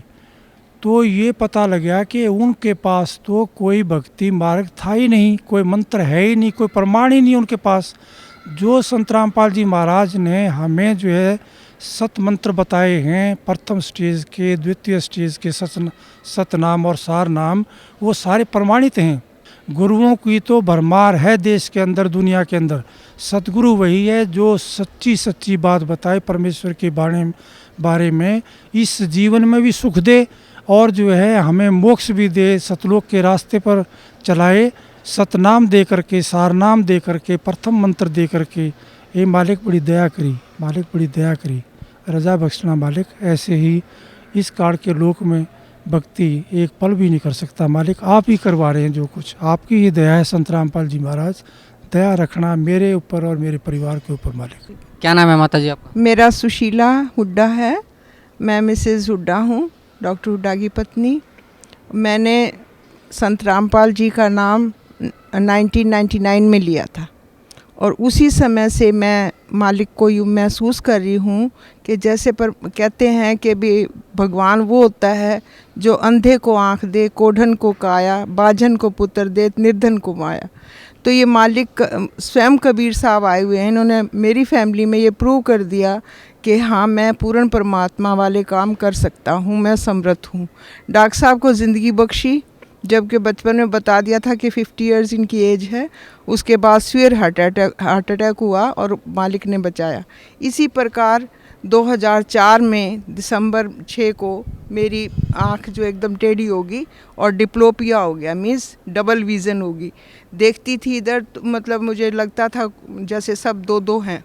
S4: तो ये पता लगा कि उनके पास तो कोई भक्ति मार्ग था ही नहीं, कोई मंत्र है ही नहीं, कोई प्रमाण ही नहीं उनके पास। जो संत रामपाल जी महाराज ने हमें जो है सत मंत्र बताए हैं, प्रथम स्टेज के, द्वितीय स्टेज के सतनाम और सार नाम, वो सारे प्रमाणित हैं। गुरुओं की तो भरमार है देश के अंदर, दुनिया के अंदर। सतगुरु वही है जो सच्ची सच्ची बात बताए परमेश्वर के बारे में, इस जीवन में भी सुख दे और जो है हमें मोक्ष भी दे, सतलोक के रास्ते पर चलाए। सतनाम दे करके, सारनाम दे करके, प्रथम मंत्र दे करके, ये मालिक बड़ी दया करी, मालिक बड़ी दया करी, रजा बख्शना मालिक। ऐसे ही इस काल के लोक में भक्ति एक पल भी नहीं कर सकता मालिक, आप ही करवा रहे हैं जो कुछ, आपकी ही दया है। संत रामपाल जी महाराज, दया रखना मेरे ऊपर और मेरे परिवार के ऊपर मालिक।
S3: क्या नाम है माता जी आपका?
S5: मेरा सुशीला हुड्डा है, मैं मिसेज़ हुड्डा हूँ, डॉक्टर हुड्डा की पत्नी। मैंने संत रामपाल जी का नाम 1999 में लिया था और उसी समय से मैं मालिक को यूँ महसूस कर रही हूँ कि जैसे पर कहते हैं कि भी भगवान वो होता है जो अंधे को आँख दे, कोढ़न को काया, बाझन को पुत्र दे, निर्धन को माया। तो ये मालिक स्वयं कबीर साहब आए हुए हैं, इन्होंने मेरी फैमिली में ये प्रूव कर दिया कि हाँ, मैं पूर्ण परमात्मा वाले काम कर सकता हूँ, मैं समर्थ हूँ। डॉक्टर साहब को ज़िंदगी बख्शी, जबकि बचपन में बता दिया था कि 50 इयर्स इनकी एज है। उसके बाद फिर हार्ट अटैक हुआ और मालिक ने बचाया। इसी प्रकार 2004 में दिसंबर 6 को मेरी आँख जो एकदम टेढ़ी होगी और डिप्लोपिया हो गया, मीन्स डबल विज़न होगी। देखती थी इधर तो मतलब मुझे लगता था जैसे सब दो हैं,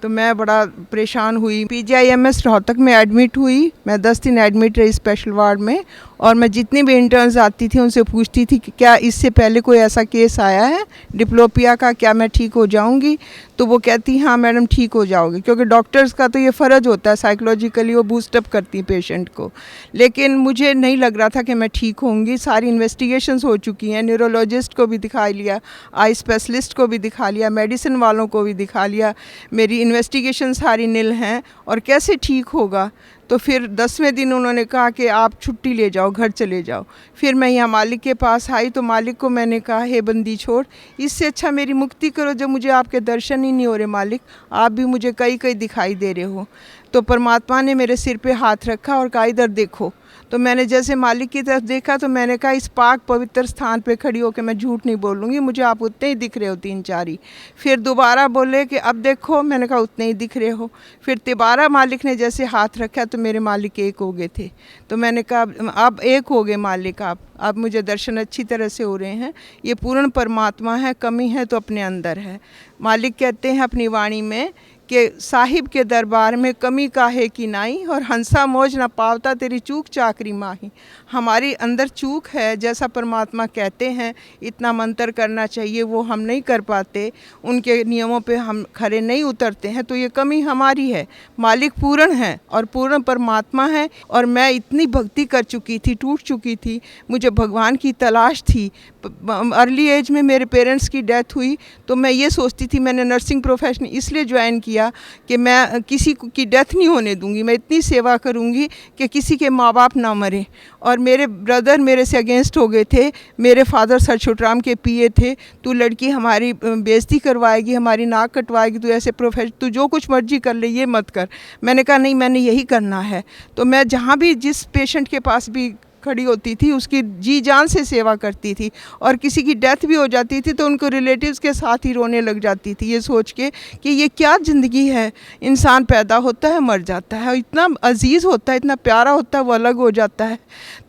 S5: तो मैं बड़ा परेशान हुई। PGIMS रोहतक में एडमिट हुई, मैं 10 दिन एडमिट रही स्पेशल वार्ड में, और मैं जितनी भी इंटर्न्स आती थी उनसे पूछती थी कि क्या इससे पहले कोई ऐसा केस आया है डिप्लोपिया का, क्या मैं ठीक हो जाऊंगी? तो वो कहती हाँ मैडम ठीक हो जाओगे, क्योंकि डॉक्टर्स का तो ये फ़र्ज होता है, साइकोलॉजिकली वो बूस्टअप करती हैं पेशेंट को। लेकिन मुझे नहीं लग रहा था कि मैं ठीक होंगी। सारी इन्वेस्टिगेशंस हो चुकी हैं, न्यूरोलॉजिस्ट को भी दिखा लिया, आई स्पेशलिस्ट को भी दिखा लिया, मेडिसिन वालों को भी दिखा लिया, मेरी इन्वेस्टिगेशन सारी नील हैं, और कैसे ठीक होगा? तो फिर 10वें दिन उन्होंने कहा कि आप छुट्टी ले जाओ, घर चले जाओ। फिर मैं यहाँ मालिक के पास आई तो मालिक को मैंने कहा हे बंदी छोड़, इससे अच्छा मेरी मुक्ति करो जब मुझे आपके दर्शन ही नहीं हो रहे मालिक, आप भी मुझे कहीं कहीं दिखाई दे रहे हो। तो परमात्मा ने मेरे सिर पे हाथ रखा और कहा इधर देखो। तो मैंने जैसे मालिक की तरफ देखा तो मैंने कहा इस पाक पवित्र स्थान पे खड़ी होकर मैं झूठ नहीं बोलूँगी, मुझे आप उतने ही दिख रहे हो 3-4 ही। फिर दोबारा बोले कि अब देखो, मैंने कहा उतने ही दिख रहे हो। फिर दोबारा मालिक ने जैसे हाथ रखा तो मेरे मालिक एक हो गए थे। तो मैंने कहा अब एक हो गए मालिक आप, अब मुझे दर्शन अच्छी तरह से हो रहे हैं। ये पूर्ण परमात्मा है, कमी है तो अपने अंदर है। मालिक कहते हैं अपनी वाणी में कि साहिब के दरबार में कमी काहे की नाई, और हंसा मौज न पावता तेरी चूक चाकरी माही। हमारी अंदर चूक है, जैसा परमात्मा कहते हैं इतना मंत्र करना चाहिए वो हम नहीं कर पाते, उनके नियमों पे हम खरे नहीं उतरते हैं, तो ये कमी हमारी है। मालिक पूर्ण है और पूर्ण परमात्मा है, और मैं इतनी भक्ति कर चुकी थी, टूट चुकी थी, मुझे भगवान की तलाश थी। अर्ली एज में मेरे पेरेंट्स की डेथ हुई तो मैं ये सोचती थी, मैंने नर्सिंग प्रोफेशन इसलिए ज्वाइन किया दिया कि मैं किसी की डेथ नहीं होने दूंगी, मैं इतनी सेवा करूंगी कि किसी के माँ बाप ना मरें। और मेरे ब्रदर मेरे से अगेंस्ट हो गए थे, मेरे फादर सर छोटराम के पीए थे, तू लड़की हमारी बेइज्जती करवाएगी, हमारी नाक कटवाएगी, तू ऐसे प्रोफेशन, तू जो कुछ मर्जी कर ले, ये मत कर। मैंने कहा नहीं, मैंने यही करना है। तो मैं जहाँ भी जिस पेशेंट के पास भी खड़ी होती थी उसकी जी जान से सेवा करती थी, और किसी की डेथ भी हो जाती थी तो उनको रिलेटिव्स के साथ ही रोने लग जाती थी, ये सोच के कि ये क्या ज़िंदगी है, इंसान पैदा होता है मर जाता है, इतना अजीज़ होता है, इतना प्यारा होता है, वो अलग हो जाता है,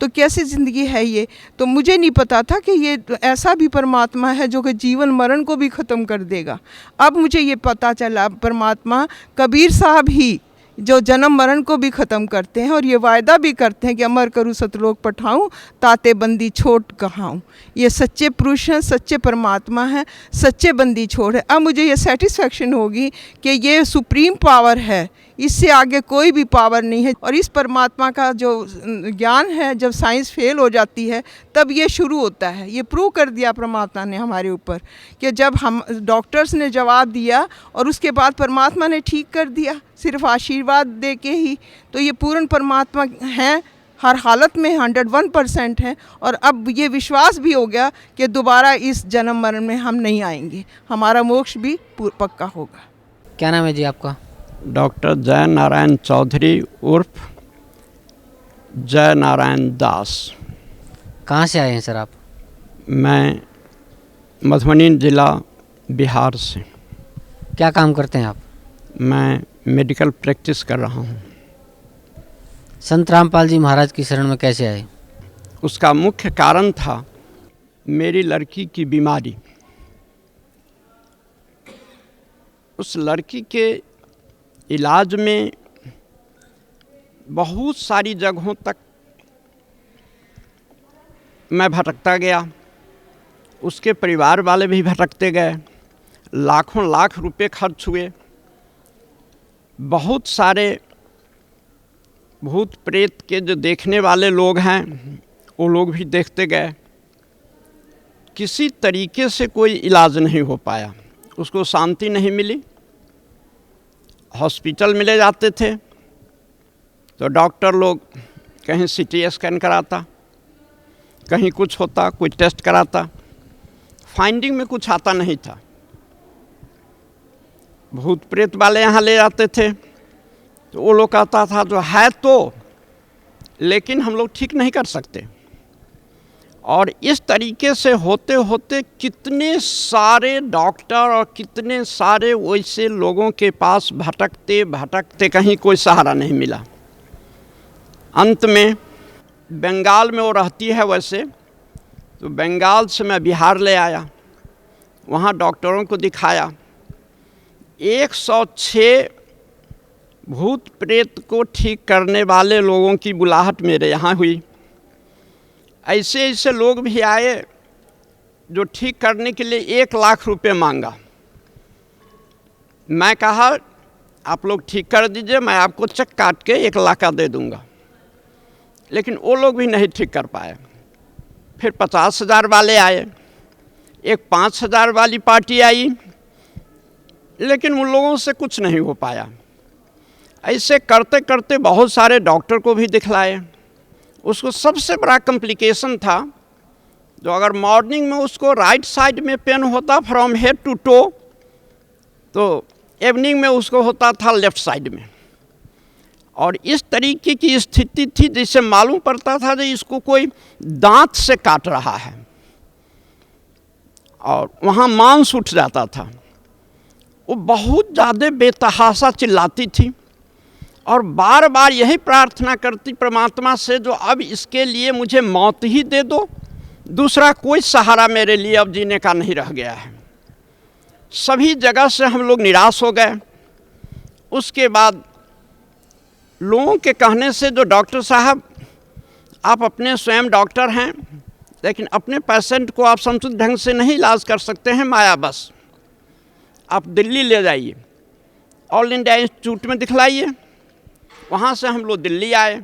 S5: तो कैसी ज़िंदगी है ये। तो मुझे नहीं पता था कि ये ऐसा भी परमात्मा है जो कि जीवन मरण को भी ख़त्म कर देगा। अब मुझे ये पता चला, परमात्मा कबीर साहब ही जो जन्म मरण को भी ख़त्म करते हैं और ये वायदा भी करते हैं कि अमर करूँ सतलोक पठाऊँ, ताते बंदी छोड़ कहाऊँ। ये सच्चे पुरुष हैं, सच्चे परमात्मा हैं, सच्चे बंदी छोड़ है। अब मुझे ये सेटिस्फेक्शन होगी कि ये सुप्रीम पावर है, इससे आगे कोई भी पावर नहीं है। और इस परमात्मा का जो ज्ञान है, जब साइंस फेल हो जाती है तब ये शुरू होता है। ये प्रूव कर दिया परमात्मा ने हमारे ऊपर कि जब हम डॉक्टर्स ने जवाब दिया और उसके बाद परमात्मा ने ठीक कर दिया, सिर्फ आशीर्वाद दे के ही। तो ये पूर्ण परमात्मा हैं, हर हालत में 101% है। और अब ये विश्वास भी हो गया कि दोबारा इस जन्म मरण में हम नहीं आएंगे, हमारा मोक्ष भी पक्का होगा।
S3: क्या नाम है जी आपका?
S6: डॉक्टर जय नारायण चौधरी उर्फ जय नारायण दास।
S3: कहाँ से आए हैं सर आप?
S6: मैं मधुबनी ज़िला बिहार से।
S3: क्या काम करते हैं आप?
S6: मैं मेडिकल प्रैक्टिस कर रहा हूँ।
S3: संत रामपाल जी महाराज की शरण में कैसे आए?
S6: उसका मुख्य कारण था मेरी लड़की की बीमारी। उस लड़की के इलाज में बहुत सारी जगहों तक मैं भटकता गया, उसके परिवार वाले भी भटकते गए, लाखों लाख रुपए खर्च हुए, बहुत सारे भूत प्रेत के जो देखने वाले लोग हैं वो लोग भी देखते गए। किसी तरीके से कोई इलाज नहीं हो पाया, उसको शांति नहीं मिली। हॉस्पिटल में ले जाते थे तो डॉक्टर लोग कहीं सीटी स्कैन कराता, कहीं कुछ होता, कोई टेस्ट कराता, फाइंडिंग में कुछ आता नहीं था। भूत प्रेत वाले यहाँ ले जाते थे तो वो लोग कहता था जो है तो, लेकिन हम लोग ठीक नहीं कर सकते। और इस तरीके से होते होते कितने सारे डॉक्टर और कितने सारे वैसे लोगों के पास भटकते भटकते कहीं कोई सहारा नहीं मिला। अंत में बंगाल में वो रहती है वैसे, तो बंगाल से मैं बिहार ले आया, वहाँ डॉक्टरों को दिखाया। 106 भूत प्रेत को ठीक करने वाले लोगों की बुलाहट मेरे यहाँ हुई। ऐसे ऐसे लोग भी आए जो ठीक करने के लिए 1 लाख रुपए मांगा। मैं कहा आप लोग ठीक कर दीजिए, मैं आपको चेक काट के 1 लाख का दे दूंगा, लेकिन वो लोग भी नहीं ठीक कर पाए। फिर 50,000 वाले आए, एक 5,000 वाली पार्टी आई, लेकिन उन लोगों से कुछ नहीं हो पाया। ऐसे करते करते बहुत सारे डॉक्टर को भी दिखलाए। उसको सबसे बड़ा कॉम्प्लिकेशन था, जो अगर मॉर्निंग में उसको राइट साइड में पेन होता फ्रॉम हेड टू टो, तो इवनिंग में उसको होता था लेफ्ट साइड में। और इस तरीके की स्थिति थी जिससे मालूम पड़ता था कि इसको कोई दांत से काट रहा है, और वहाँ मांस उठ जाता था। वो बहुत ज़्यादा बेतहाशा चिल्लाती थी और बार बार यही प्रार्थना करती परमात्मा से, जो अब इसके लिए मुझे मौत ही दे दो, दूसरा कोई सहारा मेरे लिए अब जीने का नहीं रह गया है। सभी जगह से हम लोग निराश हो गए। उसके बाद लोगों के कहने से, जो डॉक्टर साहब आप अपने स्वयं डॉक्टर हैं, लेकिन अपने पेशेंट को आप समुचित ढंग से नहीं इलाज कर सकते हैं, माया बस आप दिल्ली ले जाइए, ऑल इंडिया इंस्टीट्यूट में दिखलाइए। वहाँ से हम लोग दिल्ली आए।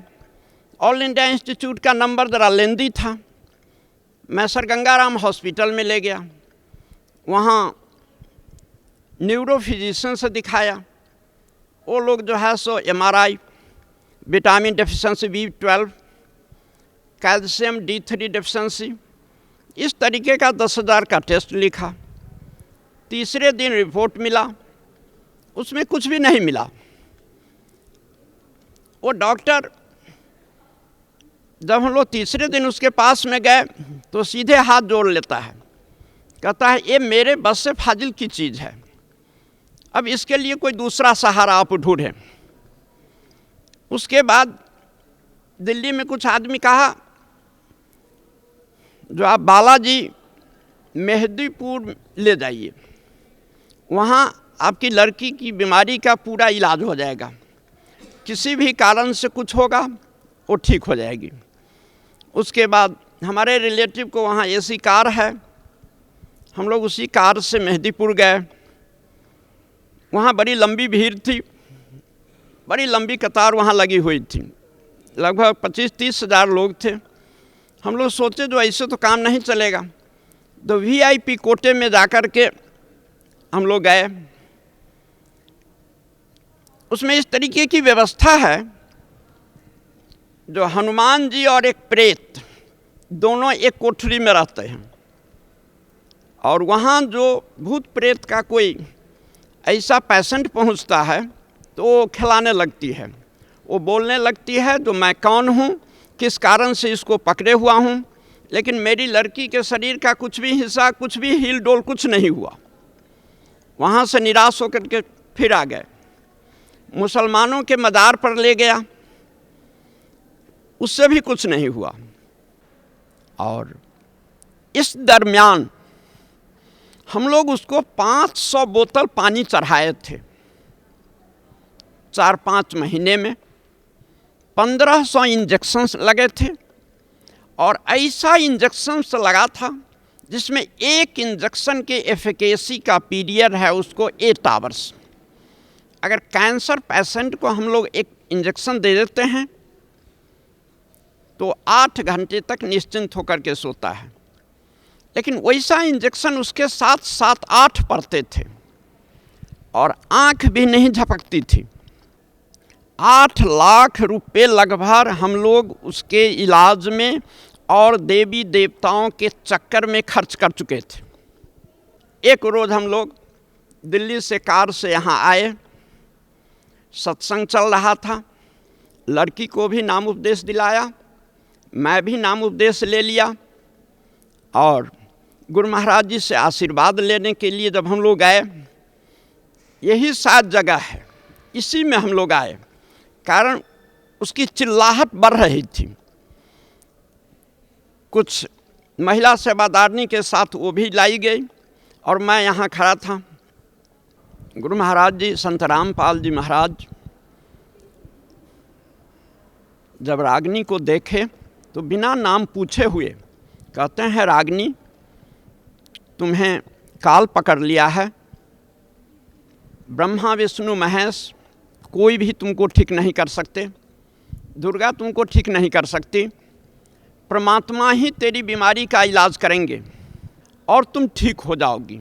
S6: ऑल इंडिया इंस्टीट्यूट का नंबर ज़रा लेंदी था। मैं सर गंगाराम हॉस्पिटल में ले गया, वहाँ न्यूरो फिजिशियन से दिखाया। वो लोग जो है सो MRI, vitamin deficiency B12, calcium D3 deficiency, इस तरीके का 10,000 का टेस्ट लिखा। तीसरे दिन रिपोर्ट मिला, उसमें कुछ भी नहीं मिला। वो डॉक्टर, जब हम लोग तीसरे दिन उसके पास में गए तो सीधे हाथ जोड़ लेता है, कहता है ये मेरे बस से फाजिल की चीज़ है, अब इसके लिए कोई दूसरा सहारा आप ढूंढें। उसके बाद दिल्ली में कुछ आदमी कहा जो आप बालाजी मेहदीपुर ले जाइए, वहाँ आपकी लड़की की बीमारी का पूरा इलाज हो जाएगा, किसी भी कारण से कुछ होगा वो ठीक हो जाएगी। उसके बाद हमारे रिलेटिव को वहाँ AC कार है, हम लोग उसी कार से मेहदीपुर गए। वहाँ बड़ी लंबी भीड़ थी, बड़ी लंबी कतार वहाँ लगी हुई थी, लगभग 25-30 हज़ार लोग थे। हम लोग सोचे जो ऐसे तो काम नहीं चलेगा, तो VIP कोटे में जाकर के हम लोग गए। उसमें इस तरीके की व्यवस्था है, जो हनुमान जी और एक प्रेत दोनों एक कोठरी में रहते हैं, और वहाँ जो भूत प्रेत का कोई ऐसा पेशेंट पहुँचता है तो वो खिलाने लगती है, वो बोलने लगती है जो मैं कौन हूँ, किस कारण से इसको पकड़े हुआ हूँ, लेकिन मेरी लड़की के शरीर का कुछ भी हिस्सा, कुछ भी हिल डोल कुछ नहीं हुआ। वहाँ से निराश होकर के फिर आ गए। मुसलमानों के मज़ार पर ले गया, उससे भी कुछ नहीं हुआ। और इस दरमियान हम लोग उसको 500 बोतल पानी चढ़ाए थे 4-5 महीने में, 1500 इंजेक्शन्स लगे थे, और ऐसा इंजेक्शन्स लगा था जिसमें एक इंजेक्शन के एफिकेसी का पीरियड है उसको 8 आवर्स। अगर कैंसर पेशेंट को हम लोग एक इंजेक्शन दे देते हैं तो 8 घंटे तक निश्चिंत होकर के सोता है, लेकिन वैसा इंजेक्शन उसके साथ 7-8 पड़ते थे और आँख भी नहीं झपकती थी। 8 लाख रुपए लगभग हम लोग उसके इलाज में और देवी देवताओं के चक्कर में खर्च कर चुके थे। एक रोज़ हम लोग दिल्ली से कार से यहाँ आए, सत्संग चल रहा था, लड़की को भी नाम उपदेश दिलाया, मैं भी नाम उपदेश ले लिया, और गुरु महाराज जी से आशीर्वाद लेने के लिए जब हम लोग आए, यही शायद जगह है, इसी में हम लोग आए, कारण उसकी चिल्लाहट बढ़ रही थी। कुछ महिला सेवादारनी के साथ वो भी लाई गई और मैं यहाँ खड़ा था। गुरु महाराज जी, संत रामपाल जी महाराज जब रागिनी को देखे तो बिना नाम पूछे हुए कहते हैं, रागिनी तुम्हें काल पकड़ लिया है, ब्रह्मा विष्णु महेश कोई भी तुमको ठीक नहीं कर सकते, दुर्गा तुमको ठीक नहीं कर सकती, परमात्मा ही तेरी बीमारी का इलाज करेंगे और तुम ठीक हो जाओगी।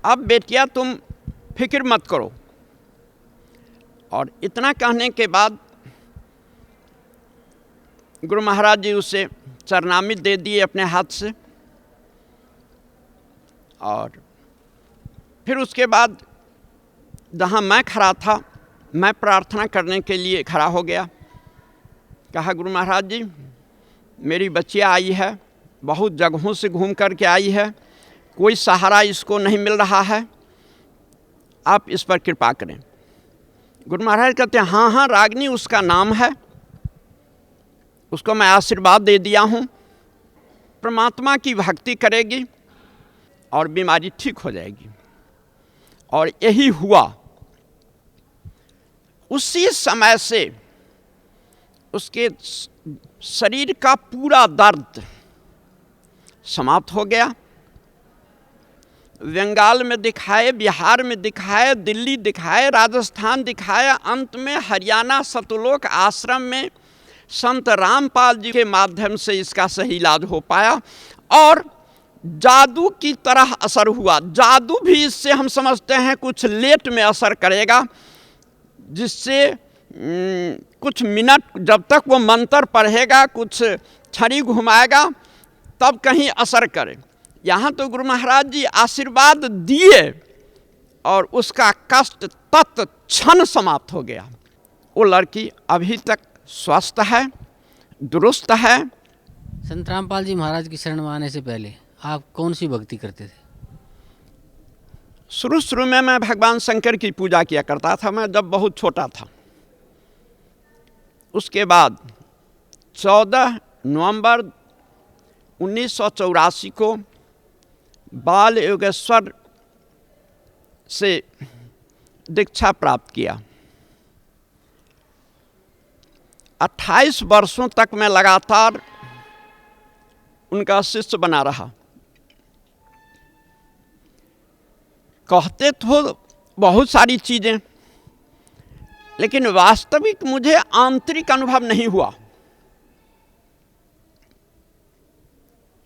S6: अब बेटिया तुम फिक्र मत करो। और इतना कहने के बाद गुरु महाराज जी उसे चरणामृत दे दिए अपने हाथ से, और फिर उसके बाद जहाँ मैं खड़ा था, मैं प्रार्थना करने के लिए खड़ा हो गया। कहा, गुरु महाराज जी मेरी बच्चियाँ आई है, बहुत जगहों से घूम कर के आई है, कोई सहारा इसको नहीं मिल रहा है, आप इस पर कृपा करें। गुरु महाराज कहते हैं, हाँ हाँ रागिनी उसका नाम है, उसको मैं आशीर्वाद दे दिया हूँ, परमात्मा की भक्ति करेगी और बीमारी ठीक हो जाएगी। और यही हुआ। उसी समय से उसके शरीर का पूरा दर्द समाप्त हो गया। बंगाल में दिखाए, बिहार में दिखाए, दिल्ली दिखाए, राजस्थान दिखाए, अंत में हरियाणा सतलोक आश्रम में संत रामपाल जी के माध्यम से इसका सही इलाज हो पाया। और जादू की तरह असर हुआ। जादू भी इससे हम समझते हैं कुछ लेट में असर करेगा, जिससे कुछ मिनट जब तक वो मंत्र पढ़ेगा, कुछ छड़ी घुमाएगा, तब कहीं असर करे। यहाँ तो गुरु महाराज जी आशीर्वाद दिए और उसका कष्ट तत्क्षण समाप्त हो गया। वो लड़की अभी तक स्वस्थ है, दुरुस्त है।
S3: संत रामपाल जी महाराज की शरण में आने से पहले आप कौन सी भक्ति करते थे?
S6: शुरू में मैं भगवान शंकर की पूजा किया करता था, मैं जब बहुत छोटा था। उसके बाद 14 नवंबर 1984 को बाल योगेश्वर से दीक्षा प्राप्त किया। 28 वर्षों तक मैं लगातार उनका शिष्य बना रहा। कहते तो बहुत सारी चीज़ें, लेकिन वास्तविक मुझे आंतरिक अनुभव नहीं हुआ।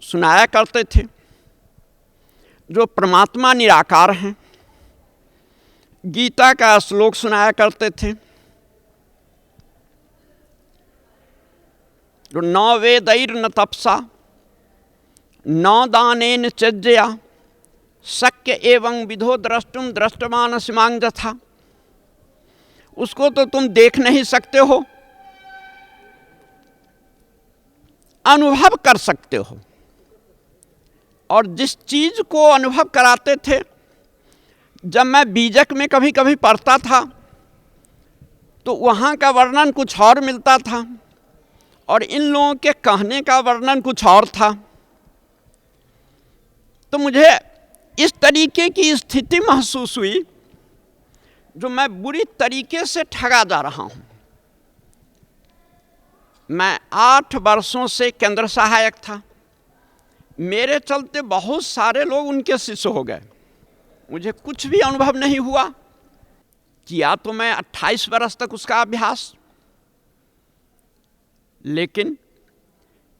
S6: सुनाया करते थे जो परमात्मा निराकार हैं, गीता का श्लोक सुनाया करते थे, जो न वेदैर न तपसा न दानेन चज्जया शक्य एवं विधो द्रष्टुम दृष्टमान सिमांग था। उसको तो तुम देख नहीं सकते हो, अनुभव कर सकते हो। और जिस चीज़ को अनुभव कराते थे, जब मैं बीजक में कभी कभी पढ़ता था तो वहाँ का वर्णन कुछ और मिलता था और इन लोगों के कहने का वर्णन कुछ और था। तो मुझे इस तरीके की स्थिति महसूस हुई जो मैं बुरी तरीके से ठगा जा रहा हूँ। मैं 8 वर्षों से केंद्र सहायक था। मेरे चलते बहुत सारे लोग उनके शिष्य हो गए। मुझे कुछ भी अनुभव नहीं हुआ। किया तो मैं 28 वर्ष तक उसका अभ्यास, लेकिन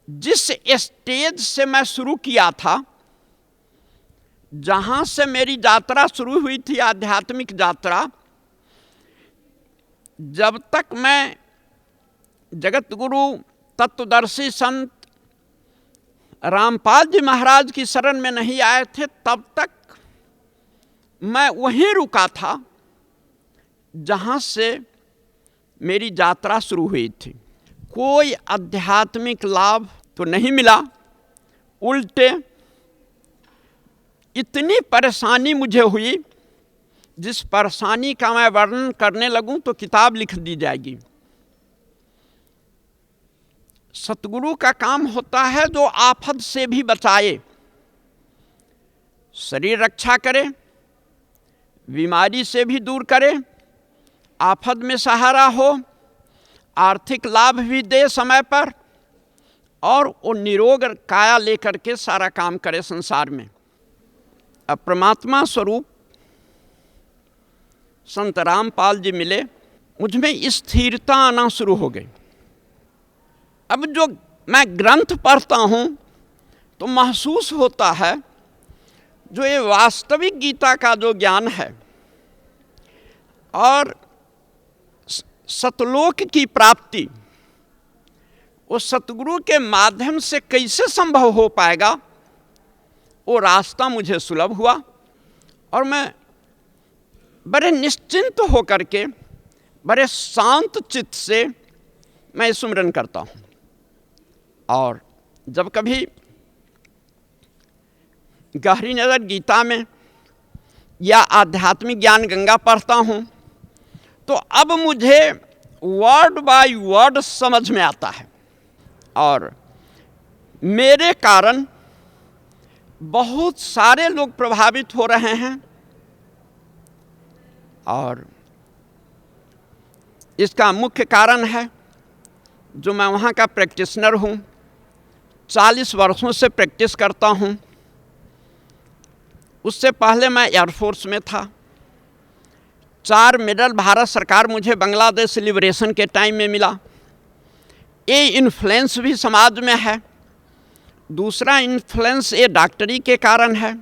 S6: जिस स्टेज से मैं शुरू किया था, जहाँ से मेरी यात्रा शुरू हुई थी, आध्यात्मिक यात्रा, जब तक मैं जगत गुरु तत्वदर्शी संत रामपाल जी महाराज की शरण में नहीं आए थे, तब तक मैं वहीं रुका था जहाँ से मेरी यात्रा शुरू हुई थी। कोई आध्यात्मिक लाभ तो नहीं मिला, उल्टे इतनी परेशानी मुझे हुई, जिस परेशानी का मैं वर्णन करने लगूं तो किताब लिख दी जाएगी। सतगुरु का काम होता है जो आफत से भी बचाए, शरीर रक्षा करे, बीमारी से भी दूर करे, आफत में सहारा हो, आर्थिक लाभ भी दे समय पर, और वो निरोग काया लेकर के सारा काम करे संसार में। अब परमात्मा स्वरूप संत रामपाल जी मिले, मुझमें स्थिरता आना शुरू हो गई। अब जो मैं ग्रंथ पढ़ता हूँ तो महसूस होता है जो ये वास्तविक गीता का जो ज्ञान है और सतलोक की प्राप्ति, वो सतगुरु के माध्यम से कैसे संभव हो पाएगा, वो रास्ता मुझे सुलभ हुआ। और मैं बड़े निश्चिंत होकर के, बड़े शांत चित्त से मैं सुमिरन करता हूँ। और जब कभी गहरी नज़र गीता में या आध्यात्मिक ज्ञान गंगा पढ़ता हूँ तो अब मुझे वर्ड बाय वर्ड समझ में आता है, और मेरे कारण बहुत सारे लोग प्रभावित हो रहे हैं। और इसका मुख्य कारण है जो मैं वहाँ का प्रैक्टिशनर हूँ, 40 वर्षों से प्रैक्टिस करता हूँ। उससे पहले मैं एयरफोर्स में था। 4 मेडल भारत सरकार मुझे बांग्लादेश लिबरेशन के टाइम में मिला। ये इन्फ्लुएंस भी समाज में है। दूसरा इन्फ्लुएंस ये डॉक्टरी के कारण है।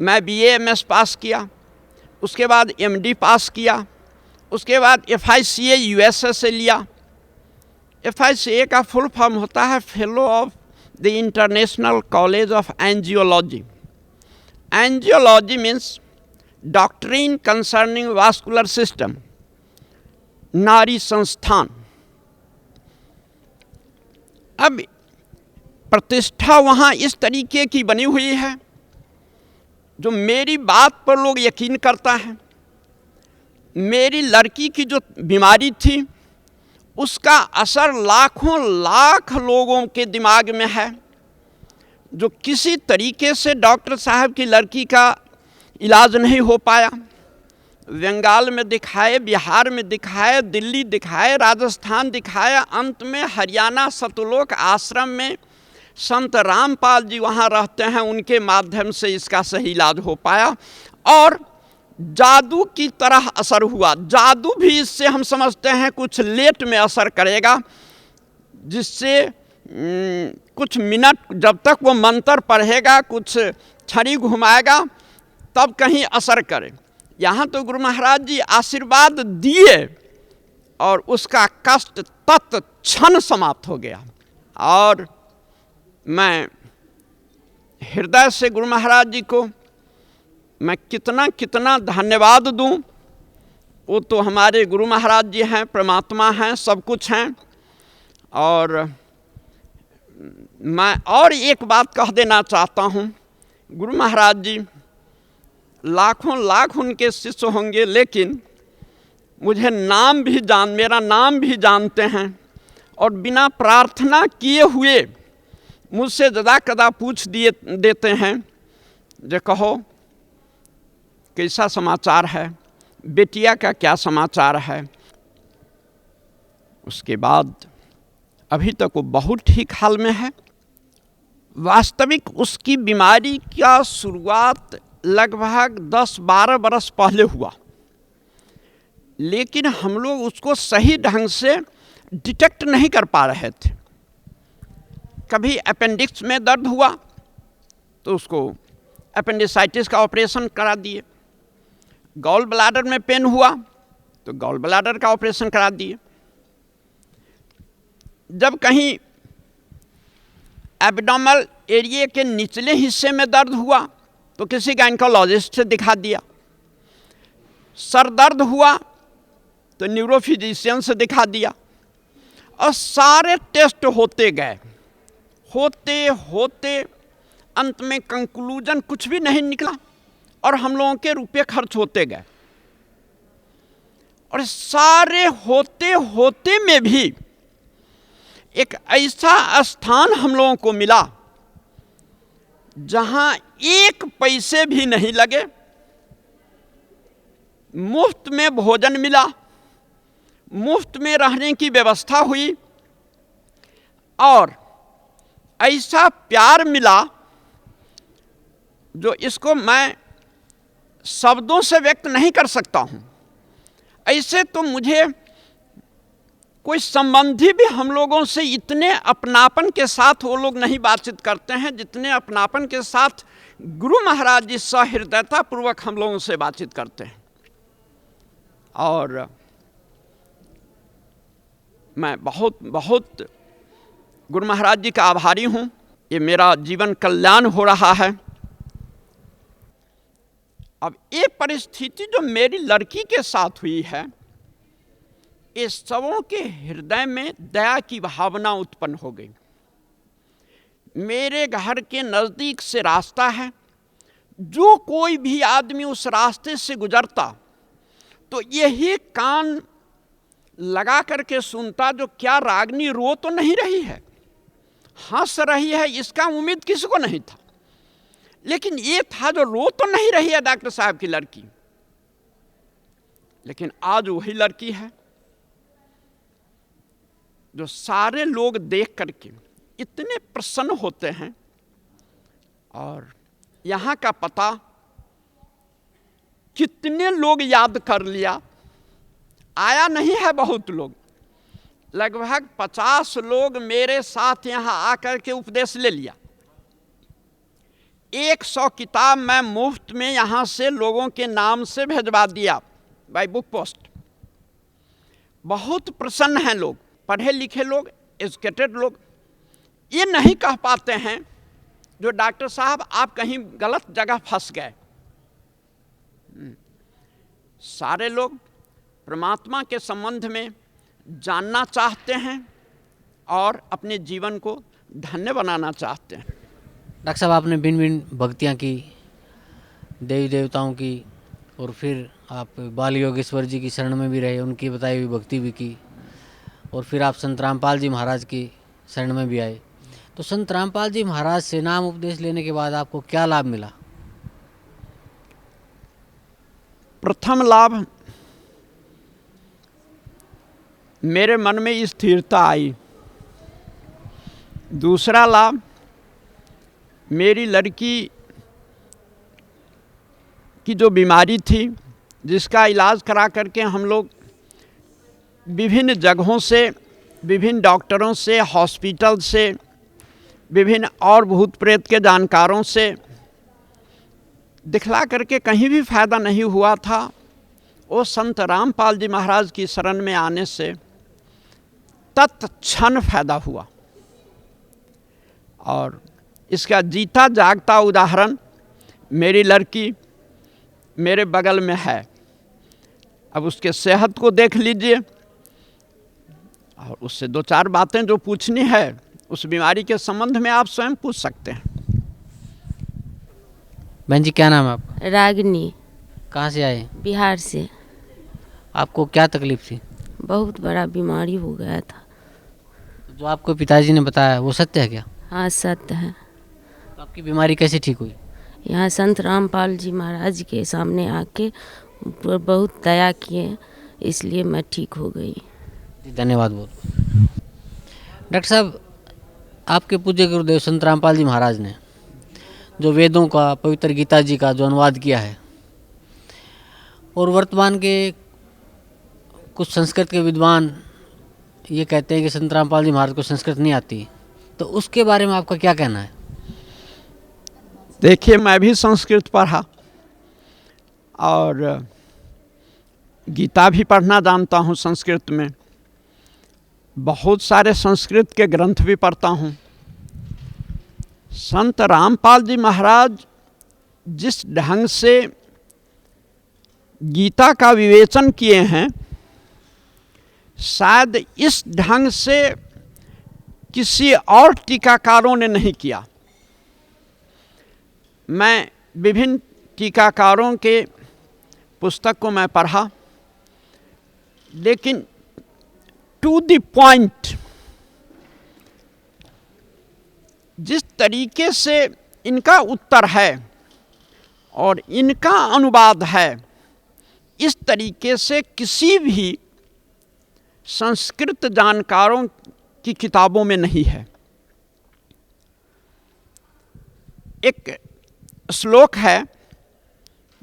S6: मैं BA MS पास किया, उसके बाद MD पास किया, उसके बाद FICA USA से लिया। FICA का फुल फॉर्म होता है fellow of the international college of angiology. Angiology means doctrine concerning vascular system, नाड़ी संस्थान। अब प्रतिष्ठा वहाँ इस तरीके की बनी हुई है जो मेरी बात पर लोग यकीन करता है। मेरी लड़की की जो बीमारी थी उसका असर लाखों लाख लोगों के दिमाग में है, जो किसी तरीके से डॉक्टर साहब की लड़की का इलाज नहीं हो पाया। बंगाल में दिखाए, बिहार में दिखाए, दिल्ली दिखाए, राजस्थान दिखाए, अंत में हरियाणा सतलोक आश्रम में संत रामपाल जी वहाँ रहते हैं, उनके माध्यम से इसका सही इलाज हो पाया और जादू की तरह असर हुआ। जादू भी इससे हम समझते हैं कुछ लेट में असर करेगा, जिससे कुछ मिनट जब तक वो मंत्र पढ़ेगा, कुछ छड़ी घुमाएगा, तब कहीं असर करे। यहाँ तो गुरु महाराज जी आशीर्वाद दिए और उसका कष्ट तत्क्षण समाप्त हो गया। और मैं हृदय से गुरु महाराज जी को मैं कितना कितना धन्यवाद दूं। वो तो हमारे गुरु महाराज जी हैं, परमात्मा हैं, सब कुछ हैं। और मैं और एक बात कह देना चाहता हूं, गुरु महाराज जी लाखों लाख उनके शिष्य होंगे, लेकिन मुझे मेरा नाम भी जानते हैं और बिना प्रार्थना किए हुए मुझसे जदा कदा पूछ देते हैं, जो कहो कैसा समाचार है, बेटिया का क्या समाचार है। उसके बाद अभी तक वो बहुत ठीक हाल में है। वास्तविक उसकी बीमारी का शुरुआत लगभग 10-12 बरस पहले हुआ, लेकिन हम लोग उसको सही ढंग से डिटेक्ट नहीं कर पा रहे थे। कभी अपेंडिक्स में दर्द हुआ तो उसको अपेंडिसाइटिस का ऑपरेशन करा दिए, गॉल ब्लैडर में पेन हुआ तो गॉल ब्लैडर का ऑपरेशन करा दिए, जब कहीं एब्डोमिनल एरिया के निचले हिस्से में दर्द हुआ तो किसी गायनेकोलॉजिस्ट से दिखा दिया, सर दर्द हुआ तो न्यूरोफिजिशियन से दिखा दिया। और सारे टेस्ट होते गए, होते होते अंत में कंक्लूजन कुछ भी नहीं निकला और हम लोगों के रुपए खर्च होते गए। और सारे होते होते में भी एक ऐसा स्थान हम लोगों को मिला जहां एक पैसे भी नहीं लगे, मुफ्त में भोजन मिला, मुफ्त में रहने की व्यवस्था हुई और ऐसा प्यार मिला जो इसको मैं शब्दों से व्यक्त नहीं कर सकता हूं। ऐसे तो मुझे कोई संबंधी भी हम लोगों से इतने अपनापन के साथ वो लोग नहीं बातचीत करते हैं जितने अपनापन के साथ गुरु महाराज जी सहृदयता पूर्वक हम लोगों से बातचीत करते हैं। और मैं बहुत बहुत गुरु महाराज जी का आभारी हूँ। ये मेरा जीवन कल्याण हो रहा है। अब ये परिस्थिति जो मेरी लड़की के साथ हुई है, ये सबों के हृदय में दया की भावना उत्पन्न हो गई। मेरे घर के नज़दीक से रास्ता है, जो कोई भी आदमी उस रास्ते से गुजरता तो यही कान लगा करके सुनता, जो क्या रागनी रो तो नहीं रही है, हंस रही है, इसका उम्मीद किसी को नहीं था। लेकिन ये था जो रो तो नहीं रही है डॉक्टर साहब की लड़की, लेकिन आज वही लड़की है जो सारे लोग देख करके इतने प्रसन्न होते हैं। और यहाँ का पता कितने लोग याद कर लिया, आया नहीं है बहुत लोग, लगभग 50 लोग मेरे साथ यहाँ आकर के उपदेश ले लिया। 100 किताब मैं मुफ्त में यहाँ से लोगों के नाम से भेजवा दिया बाय बुक पोस्ट। बहुत प्रसन्न हैं लोग, पढ़े लिखे लोग, एजुकेटेड लोग। ये नहीं कह पाते हैं जो डॉक्टर साहब आप कहीं गलत जगह फंस गए। सारे लोग परमात्मा के संबंध में जानना चाहते हैं और अपने जीवन को धन्य बनाना चाहते हैं।
S3: डॉक्टर साहब, आपने भिन्न भिन्न भक्तियाँ की, देवी देवताओं की, और फिर आप बाल योगेश्वर जी की शरण में भी रहे, उनकी बताई हुई भक्ति भी की, और फिर आप संत रामपाल जी महाराज की शरण में भी आए। तो संत रामपाल जी महाराज से नाम उपदेश लेने के बाद आपको क्या लाभ मिला?
S6: प्रथम लाभ, मेरे मन में स्थिरता आई। दूसरा लाभ, मेरी लड़की की जो बीमारी थी, जिसका इलाज करा करके हम लोग विभिन्न जगहों से, विभिन्न डॉक्टरों से, हॉस्पिटल से, विभिन्न और भूत प्रेत के जानकारों से दिखला करके कहीं भी फायदा नहीं हुआ था। वो संत रामपाल जी महाराज की शरण में आने से तत्क्षण फायदा हुआ। और इसका जीता जागता उदाहरण मेरी लड़की मेरे बगल में है। अब उसके सेहत को देख लीजिए और उससे 2-4 बातें जो पूछनी है उस बीमारी के संबंध में आप स्वयं पूछ सकते हैं।
S3: बहन जी, क्या नाम है आपका?
S7: रागिनी,
S3: कहाँ से आए?
S7: बिहार से।
S3: आपको क्या तकलीफ थी?
S7: बहुत बड़ा बीमारी हो गया था।
S3: जो आपको पिताजी ने बताया वो सत्य है क्या?
S7: हाँ, सत्य है।
S3: तो आपकी बीमारी कैसे ठीक हुई?
S7: यहाँ संत रामपाल जी महाराज के सामने आके बहुत दया किए, इसलिए मैं ठीक हो गई।
S3: जी, धन्यवाद बहुत। डॉक्टर साहब, आपके पूज्य गुरुदेव संत रामपाल जी महाराज ने जो वेदों का, पवित्र गीता जी का जो अनुवाद किया है, और वर्तमान के कुछ संस्कृत के विद्वान ये कहते हैं कि संत रामपाल जी महाराज को संस्कृत नहीं आती, तो उसके बारे में आपका क्या कहना है?
S6: देखिए, मैं भी संस्कृत पढ़ा और गीता भी पढ़ना जानता हूँ संस्कृत में। बहुत सारे संस्कृत के ग्रंथ भी पढ़ता हूँ। संत रामपाल जी महाराज जिस ढंग से गीता का विवेचन किए हैं, शायद इस ढंग से किसी और टीकाकारों ने नहीं किया। मैं विभिन्न टीकाकारों के पुस्तक को मैं पढ़ा, लेकिन टू द पॉइंट जिस तरीके से इनका उत्तर है और इनका अनुवाद है, इस तरीके से किसी भी संस्कृत जानकारों की किताबों में नहीं है। एक श्लोक है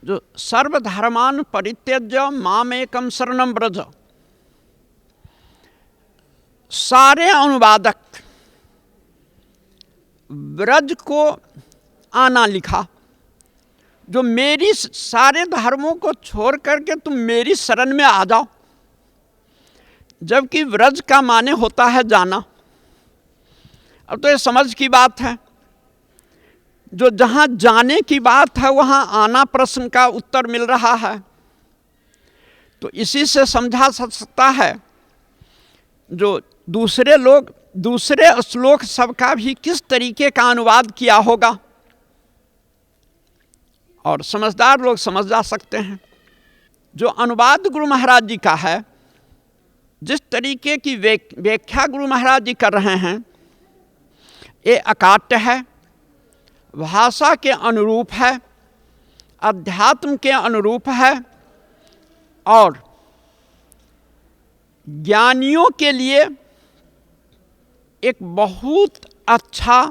S6: जो सर्वधर्मान परित्यज्य मामेकं शरणं व्रज। सारे अनुवादक व्रज को आना लिखा, जो मेरी सारे धर्मों को छोड़ करके तुम मेरी शरण में आ जाओ, जबकि व्रज का माने होता है जाना। अब तो ये समझ की बात है, जो जहाँ जाने की बात है वहाँ आना प्रश्न का उत्तर मिल रहा है। तो इसी से समझा सकता है जो दूसरे लोग दूसरे श्लोक सबका भी किस तरीके का अनुवाद किया होगा, और समझदार लोग समझ जा सकते हैं। जो अनुवाद गुरु महाराज जी का है, जिस तरीके की व्याख्या गुरु महाराज जी कर रहे हैं, ये अकाट्य है, भाषा के अनुरूप है, अध्यात्म के अनुरूप है, और ज्ञानियों के लिए एक बहुत अच्छा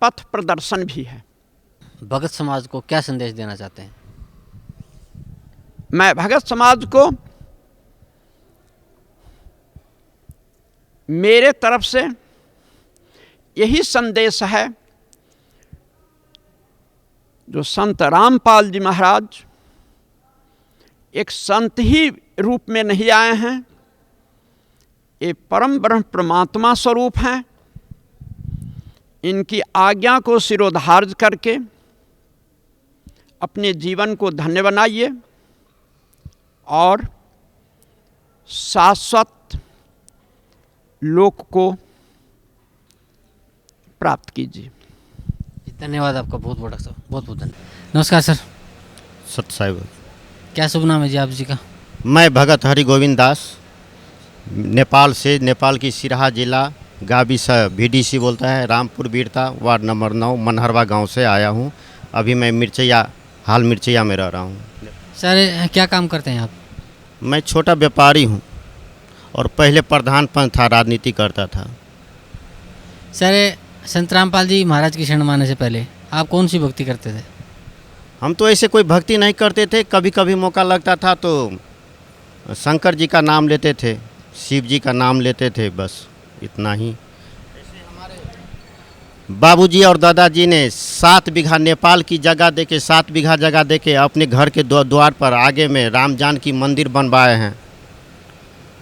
S6: पथ प्रदर्शन भी है।
S3: भगत समाज को क्या संदेश देना चाहते हैं?
S6: मैं भगत समाज को मेरे तरफ से यही संदेश है जो संत रामपाल जी महाराज एक संत ही रूप में नहीं आए हैं, ये परम ब्रह्म परमात्मा स्वरूप हैं। इनकी आज्ञा को सिरोधार्य करके अपने जीवन को धन्य बनाइए और शाश्वत लोक को प्राप्त कीजिए।
S3: धन्यवाद आपका, बहुत बहुत डॉक्टर साहब, बहुत बहुत धन्यवाद। नमस्कार सर।
S8: सत साहिब।
S3: क्या शुभ नाम है जी आप जी का?
S8: मैं भगत हरि गोविंद दास, नेपाल से, नेपाल की सिराहा जिला गाविसा VDC बोलता है, रामपुर बीरता, वार्ड नंबर 9, मनहरवा गांव से आया हूं। अभी मैं हाल मिर्चैया में रह रहा हूं।
S3: सर क्या काम करते हैं आप?
S8: मैं छोटा व्यापारी हूं और पहले प्रधान पंच था, राजनीति करता था।
S3: सर संत रामपाल जी महाराज की शरण माने से पहले आप कौन सी भक्ति करते थे?
S8: हम तो ऐसे कोई भक्ति नहीं करते थे, कभी कभी मौका लगता था तो शंकर जी का नाम लेते थे, शिव जी का नाम लेते थे, बस इतना ही। बाबूजी और दादाजी ने 7 बीघा नेपाल की जगह देके, 7 बीघा जगह देके अपने घर के द्वार पर आगे में राम जानकी मंदिर बनवाए हैं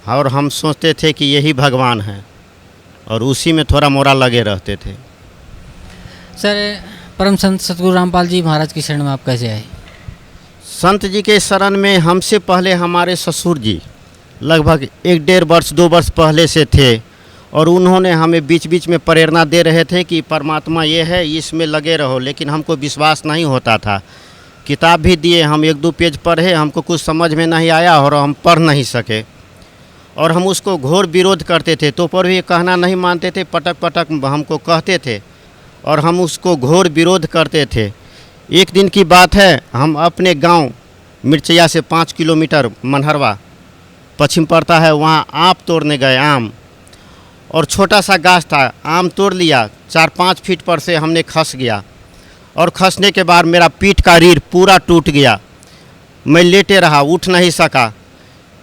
S8: और हम सोचते थे कि यही भगवान हैं और उसी में थोड़ा मोरा लगे रहते थे।
S3: सर परम संत सतगुरु रामपाल जी महाराज की शरण में आप कैसे आए?
S8: संत जी के शरण में हमसे पहले हमारे ससुर जी लगभग 1-1.5 वर्ष 2 वर्ष पहले से थे और उन्होंने हमें बीच बीच में प्रेरणा दे रहे थे कि परमात्मा ये है, इसमें लगे रहो, लेकिन हमको विश्वास नहीं होता था। किताब भी दिए, हम 1-2 पेज पढ़े, हमको कुछ समझ में नहीं आया और हम पढ़ नहीं सके और हम उसको घोर विरोध करते थे। तो पर भी कहना नहीं मानते थे, पटक पटक हमको कहते थे और हम उसको घोर विरोध करते थे। एक दिन की बात है, हम अपने गांव मिर्चैया से 5 किलोमीटर मनहरवा पश्चिम पड़ता है, वहाँ आम तोड़ने गए। आम और छोटा सा गाछ था, आम तोड़ लिया, 4-5 फीट पर से हमने खस गया और खसने के बाद मेरा पीठ का रीढ़ पूरा टूट गया। मैं लेटे रहा, उठ नहीं सका।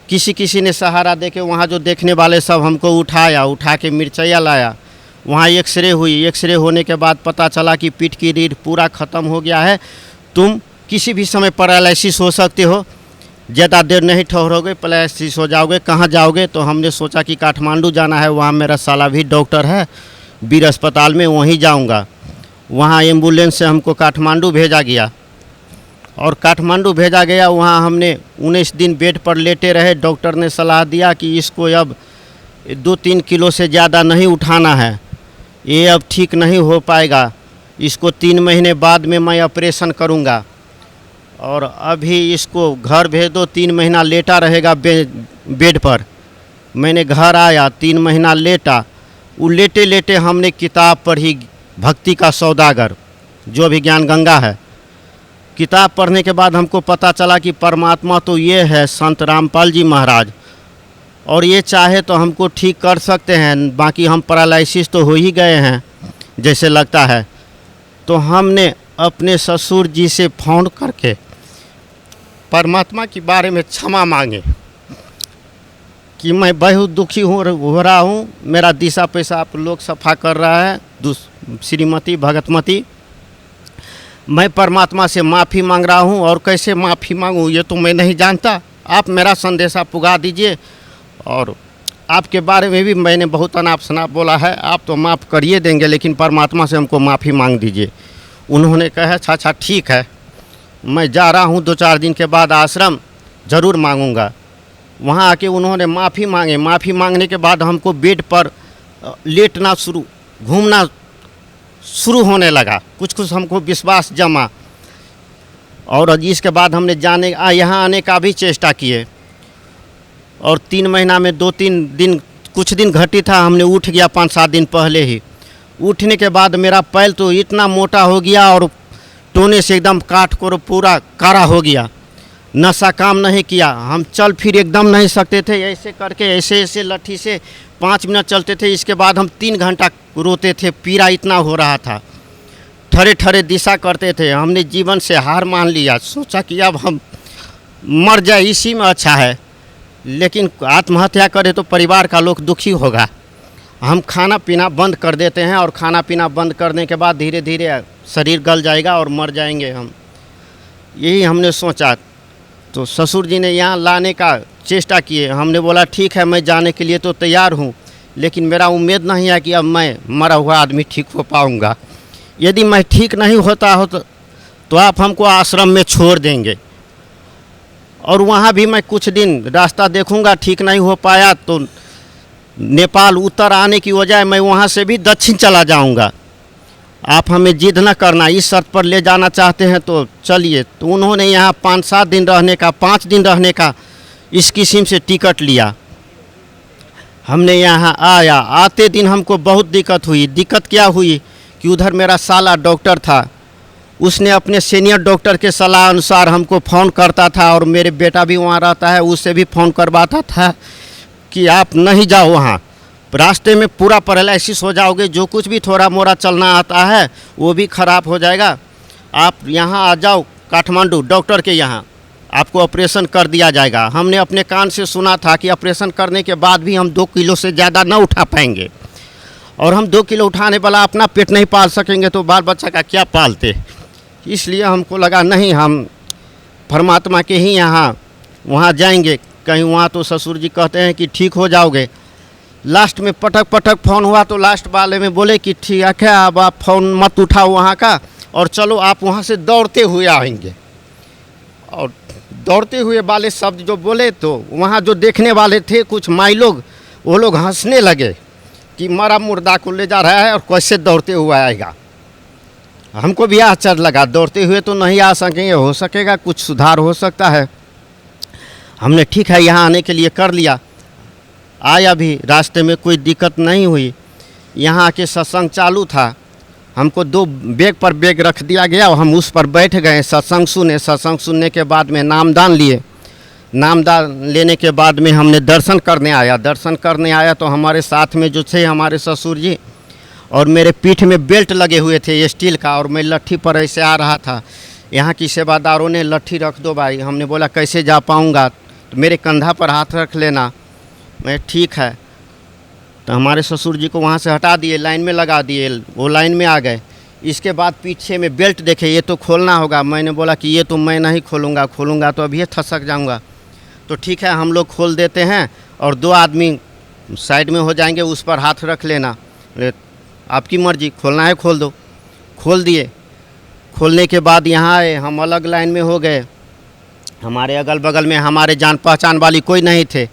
S8: किसी ने सहारा देके वहाँ जो देखने वाले सब हमको उठा के मिर्चैया लाया। वहाँ एक्सरे हुई, एक्सरे होने के बाद पता चला कि पीठ की रीढ़ पूरा ख़त्म हो गया है, तुम किसी भी समय पैरालिसिस हो सकते हो, ज़्यादा देर नहीं ठहरोगे पैरालिसिस हो जाओगे। कहाँ जाओगे? तो हमने सोचा कि काठमांडू जाना है, वहाँ मेरा साला भी डॉक्टर है वीर अस्पताल में, वहीं जाऊँगा। वहाँ एम्बुलेंस से हमको काठमांडू भेजा गया और काठमांडू भेजा गया। वहाँ हमने 19 दिन बेड पर लेटे रहे। डॉक्टर ने सलाह दिया कि इसको अब 2-3 किलो से ज़्यादा नहीं उठाना है, ये अब ठीक नहीं हो पाएगा, इसको 3 महीने बाद में मैं ऑपरेशन करूँगा और अभी इसको घर भेज दो, 3 महीना लेटा रहेगा बेड पर। मैंने घर आया, 3 महीना लेटा। वो लेटे लेटे हमने किताब पढ़ी, भक्ति का सौदागर, जो भी ज्ञान गंगा है। किताब पढ़ने के बाद हमको पता चला कि परमात्मा तो ये है संत रामपाल जी महाराज, और ये चाहे तो हमको ठीक कर सकते हैं, बाकी हम पैरालिसिस तो हो ही गए हैं जैसे लगता है। तो हमने अपने ससुर जी से फ़ोन करके परमात्मा के बारे में क्षमा मांगे कि मैं बहुत दुखी हो रहा हूँ, मेरा दिशा पेशाब लोग सफ़ा कर रहा है, श्रीमती भगतमती, मैं परमात्मा से माफ़ी मांग रहा हूँ और कैसे माफ़ी मांगूँ ये तो मैं नहीं जानता, आप मेरा संदेशा पुगा दीजिए। और आपके बारे में भी मैंने बहुत अनाप शनाप बोला है, आप तो माफ़ करिए देंगे, लेकिन परमात्मा से हमको माफ़ी मांग दीजिए। उन्होंने कहा अच्छा ठीक है, मैं जा रहा हूँ, 2-4 दिन के बाद आश्रम ज़रूर मांगूंगा। वहाँ आके उन्होंने माफ़ी मांगे। माफ़ी मांगने के बाद हमको बेड पर लेटना घूमना शुरू होने लगा, कुछ हमको विश्वास जमा। और इसके बाद हमने यहाँ आने का भी चेष्टा किए और 3 महीना में 2-3 दिन कुछ दिन घटी था, हमने उठ गया 5-7 दिन पहले ही। उठने के बाद मेरा पैर तो इतना मोटा हो गया और टोने से एकदम काट कर पूरा काड़ा हो गया, नशा काम नहीं किया, हम चल फिर एकदम नहीं सकते थे। ऐसे करके ऐसे लट्ठी से 5 मिनट चलते थे, इसके बाद हम 3 घंटा रोते थे, पीड़ा इतना हो रहा था, ठरे दिशा करते थे। हमने जीवन से हार मान लिया, सोचा कि अब हम मर जाए इसी में अच्छा है, लेकिन आत्महत्या करे तो परिवार का लोग दुखी होगा। हम खाना पीना बंद कर देते हैं और खाना पीना बंद करने के बाद धीरे धीरे शरीर गल जाएगा और मर जाएंगे हम। यही हमने सोचा। तो ससुर जी ने यहाँ लाने का चेष्टा किए। हमने बोला ठीक है, मैं जाने के लिए तो तैयार हूँ, लेकिन मेरा उम्मीद नहीं है कि अब मैं मरा हुआ आदमी ठीक हो पाऊँगा। यदि मैं ठीक नहीं होता हो तो आप हमको आश्रम में छोड़ देंगे, और वहाँ भी मैं कुछ दिन रास्ता देखूँगा। ठीक नहीं हो पाया तो नेपाल उत्तर आने की वजह मैं वहाँ से भी दक्षिण चला जाऊँगा। आप हमें जिद न करना, इस शर्त पर ले जाना चाहते हैं तो चलिए। तो उन्होंने यहाँ 5-7 दिन रहने का, 5 दिन रहने का इस किस्म से टिकट लिया। हमने यहाँ आया, आते दिन हमको बहुत दिक्कत हुई। दिक्कत क्या हुई कि उधर मेरा साला डॉक्टर था, उसने अपने सीनियर डॉक्टर के सलाह अनुसार हमको फ़ोन करता था, और मेरे बेटा भी वहाँ रहता है, उससे भी फ़ोन करवाता था कि आप नहीं जाओ वहाँ, रास्ते में पूरा पैरालिसिस हो जाओगे, जो कुछ भी थोड़ा मोड़ा चलना आता है वो भी ख़राब हो जाएगा। आप यहाँ आ जाओ काठमांडू डॉक्टर के यहाँ, आपको ऑपरेशन कर दिया जाएगा। हमने अपने कान से सुना था कि ऑपरेशन करने के बाद भी हम 2 किलो से ज़्यादा न उठा पाएंगे, और हम 2 किलो उठाने वाला अपना पेट नहीं पाल सकेंगे तो बाल बच्चा का क्या पालते। इसलिए हमको लगा नहीं, हम परमात्मा के ही यहाँ वहाँ जाएंगे कहीं। वहाँ तो ससुर जी कहते हैं कि ठीक हो जाओगे। लास्ट में पटक पटक फ़ोन हुआ तो लास्ट वाले में बोले कि ठीक है, अब आप फ़ोन मत उठाओ वहाँ का, और चलो आप वहाँ से दौड़ते हुए आएंगे। और दौड़ते हुए वाले शब्द जो बोले तो वहाँ जो देखने वाले थे कुछ माई लोग, वो लोग हंसने लगे कि मरा मुर्दा को ले जा रहा है और कैसे दौड़ते हुए आएगा। हमको भी आश्चर्य लगा, दौड़ते हुए तो नहीं आ सकेंगे, हो सकेगा कुछ सुधार हो सकता है। हमने ठीक है यहाँ आने के लिए कर लिया। आया भी, रास्ते में कोई दिक्कत नहीं हुई। यहाँ आके सत्संग चालू था, हमको 2 बैग पर बैग रख दिया गया और हम उस पर बैठ गए, सत्संग सुने। सत्संग सुनने के बाद में नामदान लिए। नामदान लेने के बाद में हमने दर्शन करने आया। दर्शन करने आया तो हमारे साथ में जो थे हमारे ससुर जी, और मेरे पीठ में बेल्ट लगे हुए थे स्टील का, और मैं लट्ठी पर ऐसे आ रहा था। यहाँ की सेवादारों ने लट्ठी रख दो भाई। हमने बोला कैसे जा पाऊँगा, तो मेरे कंधा पर हाथ रख लेना। मैं ठीक है, तो हमारे ससुर जी को वहाँ से हटा दिए, लाइन में लगा दिए, वो लाइन में आ गए। इसके बाद पीछे में बेल्ट देखे, ये तो खोलना होगा। मैंने बोला कि ये तो मैं नहीं खोलूँगा, खोलूँगा तो अभी थसक जाऊँगा। तो ठीक है, हम लोग खोल देते हैं और 2 आदमी साइड में हो जाएंगे, उस पर हाथ रख लेना। आपकी मर्जी, खोलना है खोल दो। खोल दिए। खोलने के बाद यहाँ आए, हम अलग लाइन में हो गए। हमारे अगल बगल में हमारे जान पहचान वाली कोई नहीं थे,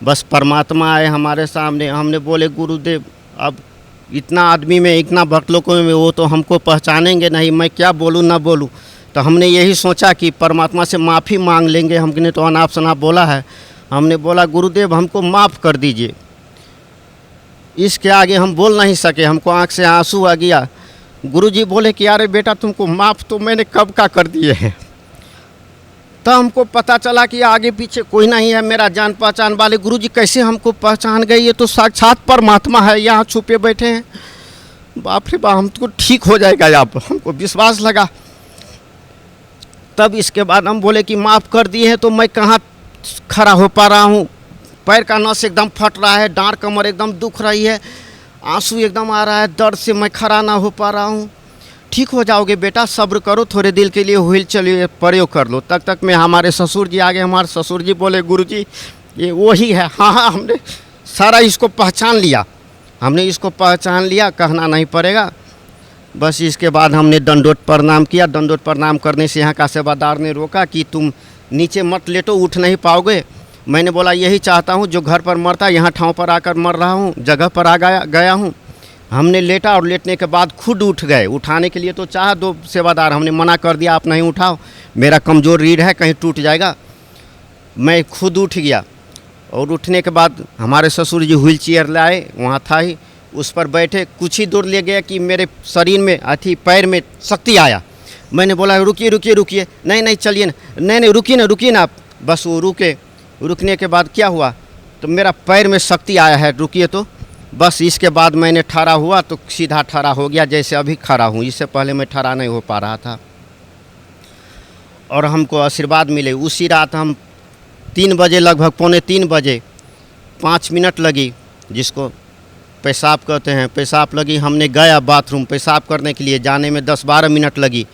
S8: बस परमात्मा आए हमारे सामने। हमने बोले गुरुदेव, अब इतना आदमी में, इतना भक्त लोगों में, वो तो हमको पहचानेंगे नहीं, मैं क्या बोलूँ ना बोलूँ। तो हमने यही सोचा कि परमात्मा से माफ़ी मांग लेंगे। हमने तो अनाप शनाप बोला है। हमने बोला गुरुदेव हमको माफ़ कर दीजिए। इसके आगे हम बोल नहीं सके, हमको आँख से आंसू आ गया। गुरुजी बोले कि अरे बेटा तुमको माफ़ तो मैंने कब का कर दिए हैं। तो हमको पता चला कि आगे पीछे कोई नहीं है मेरा जान पहचान वाले। गुरुजी कैसे हमको पहचान गए, ये तो साक्षात परमात्मा है, यहाँ छुपे बैठे हैं। बाप रे बाप, हमको ठीक हो जाएगा, आप हमको विश्वास लगा। तब इसके बाद हम बोले कि माफ़ कर दिए हैं, तो मैं कहाँ खड़ा हो पा रहा हूँ, पैर का नस एकदम फट रहा है, डांड कमर एकदम दुख रही है, आंसू एकदम आ रहा है, दर्द से मैं खड़ा ना हो पा रहा हूँ। ठीक हो जाओगे बेटा, सब्र करो, थोड़े दिल के लिए व्हील चलिए प्रयोग कर लो। तब तक में हमारे ससुर जी आ गए। हमारे ससुर जी बोले गुरुजी ये वही है। हाँ हाँ, हमने सारा इसको पहचान लिया, हमने इसको पहचान लिया, कहना नहीं पड़ेगा। बस इसके बाद हमने दंडोत प्रणाम किया। दंडोत प्रणाम करने से यहाँ का सेवादार ने रोका कि तुम नीचे मत लेटो, उठ नहीं पाओगे। मैंने बोला यही चाहता हूँ, जो घर पर मरता यहाँ ठाव पर आकर मर रहा हूँ, जगह पर आ गया हूँ। हमने लेटा और लेटने के बाद खुद उठ गए। उठाने के लिए तो चाहा 2 सेवादार, हमने मना कर दिया आप नहीं उठाओ, मेरा कमज़ोर रीढ़ है, कहीं टूट जाएगा। मैं खुद उठ गया, और उठने के बाद हमारे ससुर जी व्हील चेयर लाए, वहाँ था ही, उस पर बैठे। कुछ ही दूर ले गया कि मेरे शरीर में पैर में शक्ति आया। मैंने बोला रुकिए रुकिए रुकिए, नहीं नहीं चलिए ना, नहीं रुकिए ना आप। बस वो रुके। रुकने के बाद क्या हुआ, तो मेरा पैर में शक्ति आया है, रुकिए तो। बस इसके बाद मैंने ठहरा हुआ तो सीधा ठहरा हो गया, जैसे अभी खड़ा हूँ। इससे पहले मैं ठहरा नहीं हो पा रहा था। और हमको आशीर्वाद मिले। उसी रात हम 3 बजे, लगभग 2:45 बजे 5 मिनट लगी, जिसको पेशाब कहते हैं, पेशाब लगी। हमने गया बाथरूम पेशाब करने के लिए, जाने में 10-12 मिनट लगी।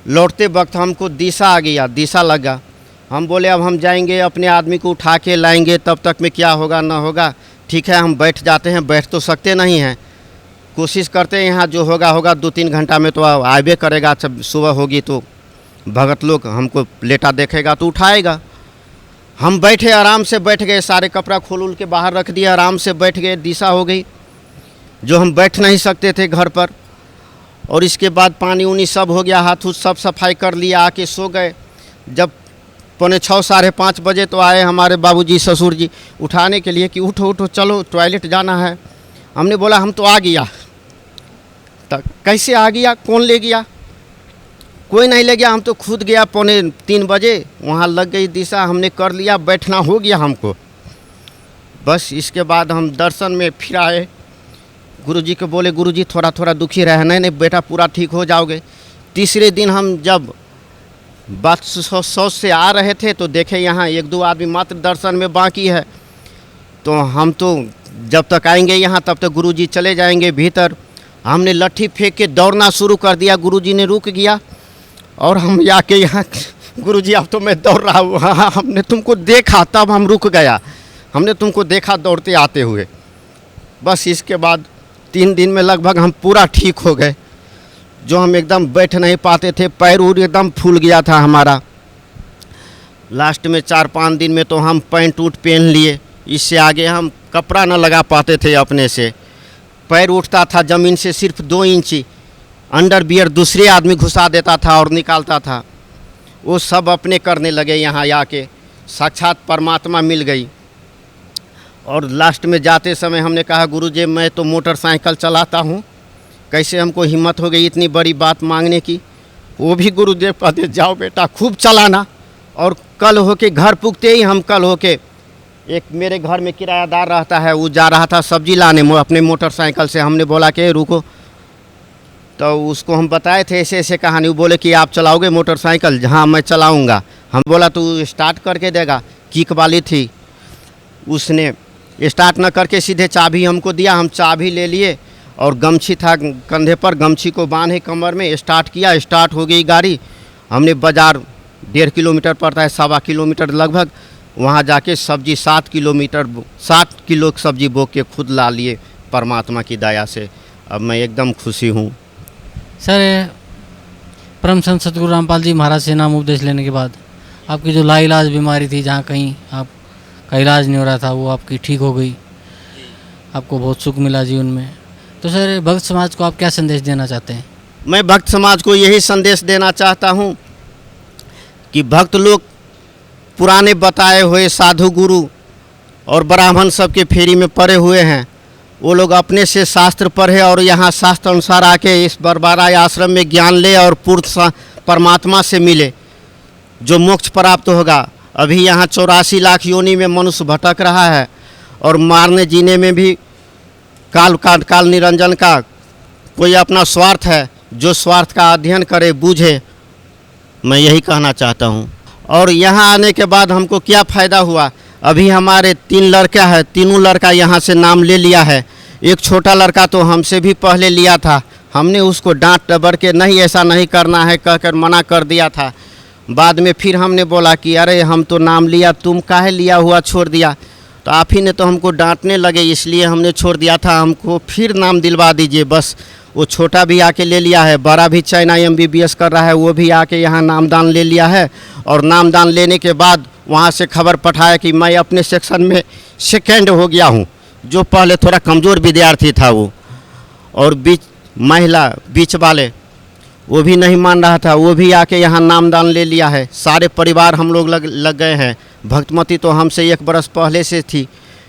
S8: लौटते वक्त हमको दिशा आ गया, दिशा लगा। हम बोले अब हम जाएंगे, अपने आदमी को उठा के लाएंगे, तब तक में क्या होगा ना होगा। ठीक है, हम बैठ जाते हैं, बैठ तो सकते नहीं हैं, कोशिश करते हैं यहाँ जो होगा होगा, 2-3 घंटा में तो आवे करेगा। जब सुबह होगी तो भगत लोग हमको लेटा देखेगा तो उठाएगा। हम बैठे, आराम से बैठ गए, सारे कपड़ा खोल उल के बाहर रख दिया, आराम से बैठ गए। दिशा हो गई जो हम बैठ नहीं सकते थे घर पर। और इसके बाद पानी उनी सब हो गया, हाथ उथ सब सफाई कर लिया, आके सो गए। जब 5:45 साढ़े 5 बजे तो आए हमारे बाबूजी ससुर जी उठाने के लिए कि उठो उठो चलो टॉयलेट जाना है। हमने बोला हम तो आ गया। तो कैसे आ गया, कौन ले गया? कोई नहीं ले गया, हम तो खुद गया। 2:45 बजे वहाँ लग गई दिशा, हमने कर लिया, बैठना हो गया हमको। बस इसके बाद हम दर्शन में फिर आए। गुरुजी को बोले गुरुजी थोड़ा थोड़ा दुखी रहना, नहीं बेटा पूरा ठीक हो जाओगे। तीसरे दिन हम जब बात सोच से आ रहे थे तो देखे यहाँ 1-2 आदमी मात्र दर्शन में बाकी है। तो हम तो जब तक आएंगे यहाँ तब तक गुरुजी चले जाएंगे भीतर। हमने लट्ठी फेंक के दौड़ना शुरू कर दिया, गुरुजी ने रुक गया और हम आके यहाँ गुरुजी अब तो मैं दौड़ रहा हूँ। हाँ, हमने तुमको देखा तब हम रुक गया, हमने तुमको देखा दौड़ते आते हुए। बस इसके बाद 3 दिन में लगभग हम पूरा ठीक हो गए। जो हम एकदम बैठ नहीं पाते थे, पैर उर एकदम फूल गया था हमारा। लास्ट में 4-5 दिन में तो हम पैंट उठ पहन लिए, इससे आगे हम कपड़ा न लगा पाते थे अपने से। पैर उठता था ज़मीन से सिर्फ 2 इंची, अंडरवियर दूसरे आदमी घुसा देता था और निकालता था। वो सब अपने करने लगे यहाँ आके, साक्षात परमात्मा मिल गई। और लास्ट में जाते समय हमने कहा गुरुजी मैं तो मोटरसाइकिल चलाता हूँ, कैसे हमको हिम्मत हो गई इतनी बड़ी बात मांगने की। वो भी गुरुदेव कहते जाओ बेटा खूब चलाना। और कल होके घर पुगते ही हम कल होके, एक मेरे घर में किरायादार रहता है, वो जा रहा था सब्जी लाने अपने मोटरसाइकिल से। हमने बोला कि रुको, तो उसको हम बताए थे ऐसे ऐसे कहानी। वो बोले कि आप चलाओगे मोटरसाइकिल? हाँ मैं चलाऊँगा। हम बोला तू स्टार्ट करके देगा? किक वाली थी, उसने स्टार्ट न करके सीधे चाबी हमको दिया। हम चाबी ले लिए और गमछी था कंधे पर, गमछी को बांधे कमर में, स्टार्ट किया, स्टार्ट हो गई गाड़ी। हमने बाज़ार 1.5 किलोमीटर पड़ता है, 1.25 किलोमीटर लगभग, वहाँ जाके सब्जी 7 किलो सब्जी बो के खुद ला लिए परमात्मा की दया से। अब मैं एकदम खुशी हूँ।
S3: सर, परम संत सतगुरु रामपाल जी महाराज से नाम उपदेश लेने के बाद आपकी जो लाइलाज बीमारी थी, जहाँ कहीं आपका इलाज नहीं हो रहा था, वो आपकी ठीक हो गई, आपको बहुत सुख मिला जीवन में। तो सर, भक्त समाज को आप क्या संदेश देना चाहते हैं?
S8: मैं भक्त समाज को यही संदेश देना चाहता हूँ कि भक्त लोग पुराने बताए हुए साधु गुरु और ब्राह्मण सब के फेरी में पड़े हुए हैं। वो लोग अपने से शास्त्र पढ़े और यहाँ शास्त्र अनुसार आके इस बरबारा आश्रम में ज्ञान ले और पूर्ण परमात्मा से मिले, जो मोक्ष प्राप्त होगा। अभी यहाँ 84 लाख योनि में मनुष्य भटक रहा है और मारने जीने में भी काल निरंजन का कोई अपना स्वार्थ है। जो स्वार्थ का अध्ययन करे बूझे, मैं यही कहना चाहता हूँ। और यहाँ आने के बाद हमको क्या फ़ायदा हुआ? अभी हमारे 3 लड़का है, तीनों लड़का यहाँ से नाम ले लिया है। एक छोटा लड़का तो हमसे भी पहले लिया था, हमने उसको डांट डबर के नहीं ऐसा नहीं करना है कहकर मना कर दिया था। बाद में फिर हमने बोला कि अरे हम तो नाम लिया, तुम काहे लिया हुआ छोड़ दिया? तो आप ही ने तो हमको डांटने लगे, इसलिए हमने छोड़ दिया था। हमको फिर नाम दिलवा दीजिए बस। वो छोटा भी आके ले लिया है, बड़ा भी चाइना MBBS कर रहा है, वो भी आके यहाँ नामदान ले लिया है। और नामदान लेने के बाद वहाँ से खबर पठाया कि मैं अपने सेक्शन में सेकेंड हो गया हूँ, जो पहले थोड़ा कमज़ोर विद्यार्थी था वो। और महिला बीच वाले वो भी नहीं मान रहा था, वो भी आके यहाँ नामदान ले लिया है। सारे परिवार हम लोग लग गए हैं। भक्तमती तो हमसे 1 बरस पहले से थी,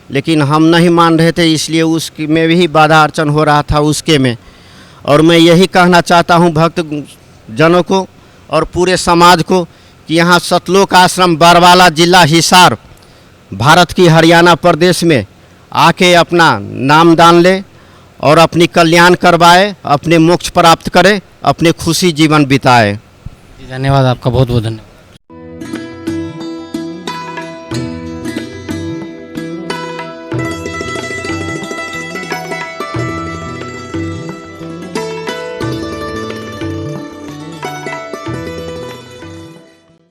S8: लेकिन हम नहीं मान रहे थे, इसलिए उसकी में भी बाधा अर्चन हो रहा था उसके में। और मैं यही कहना चाहता हूँ भक्त जनों को और पूरे समाज को कि यहाँ सतलोक आश्रम बरवाला जिला हिसार भारत की हरियाणा प्रदेश में आके अपना नामदान ले और अपनी कल्याण करवाए, अपने मोक्ष प्राप्त करे, अपने खुशी जीवन बिताए।
S3: धन्यवाद आपका, बहुत बहुत धन्यवाद।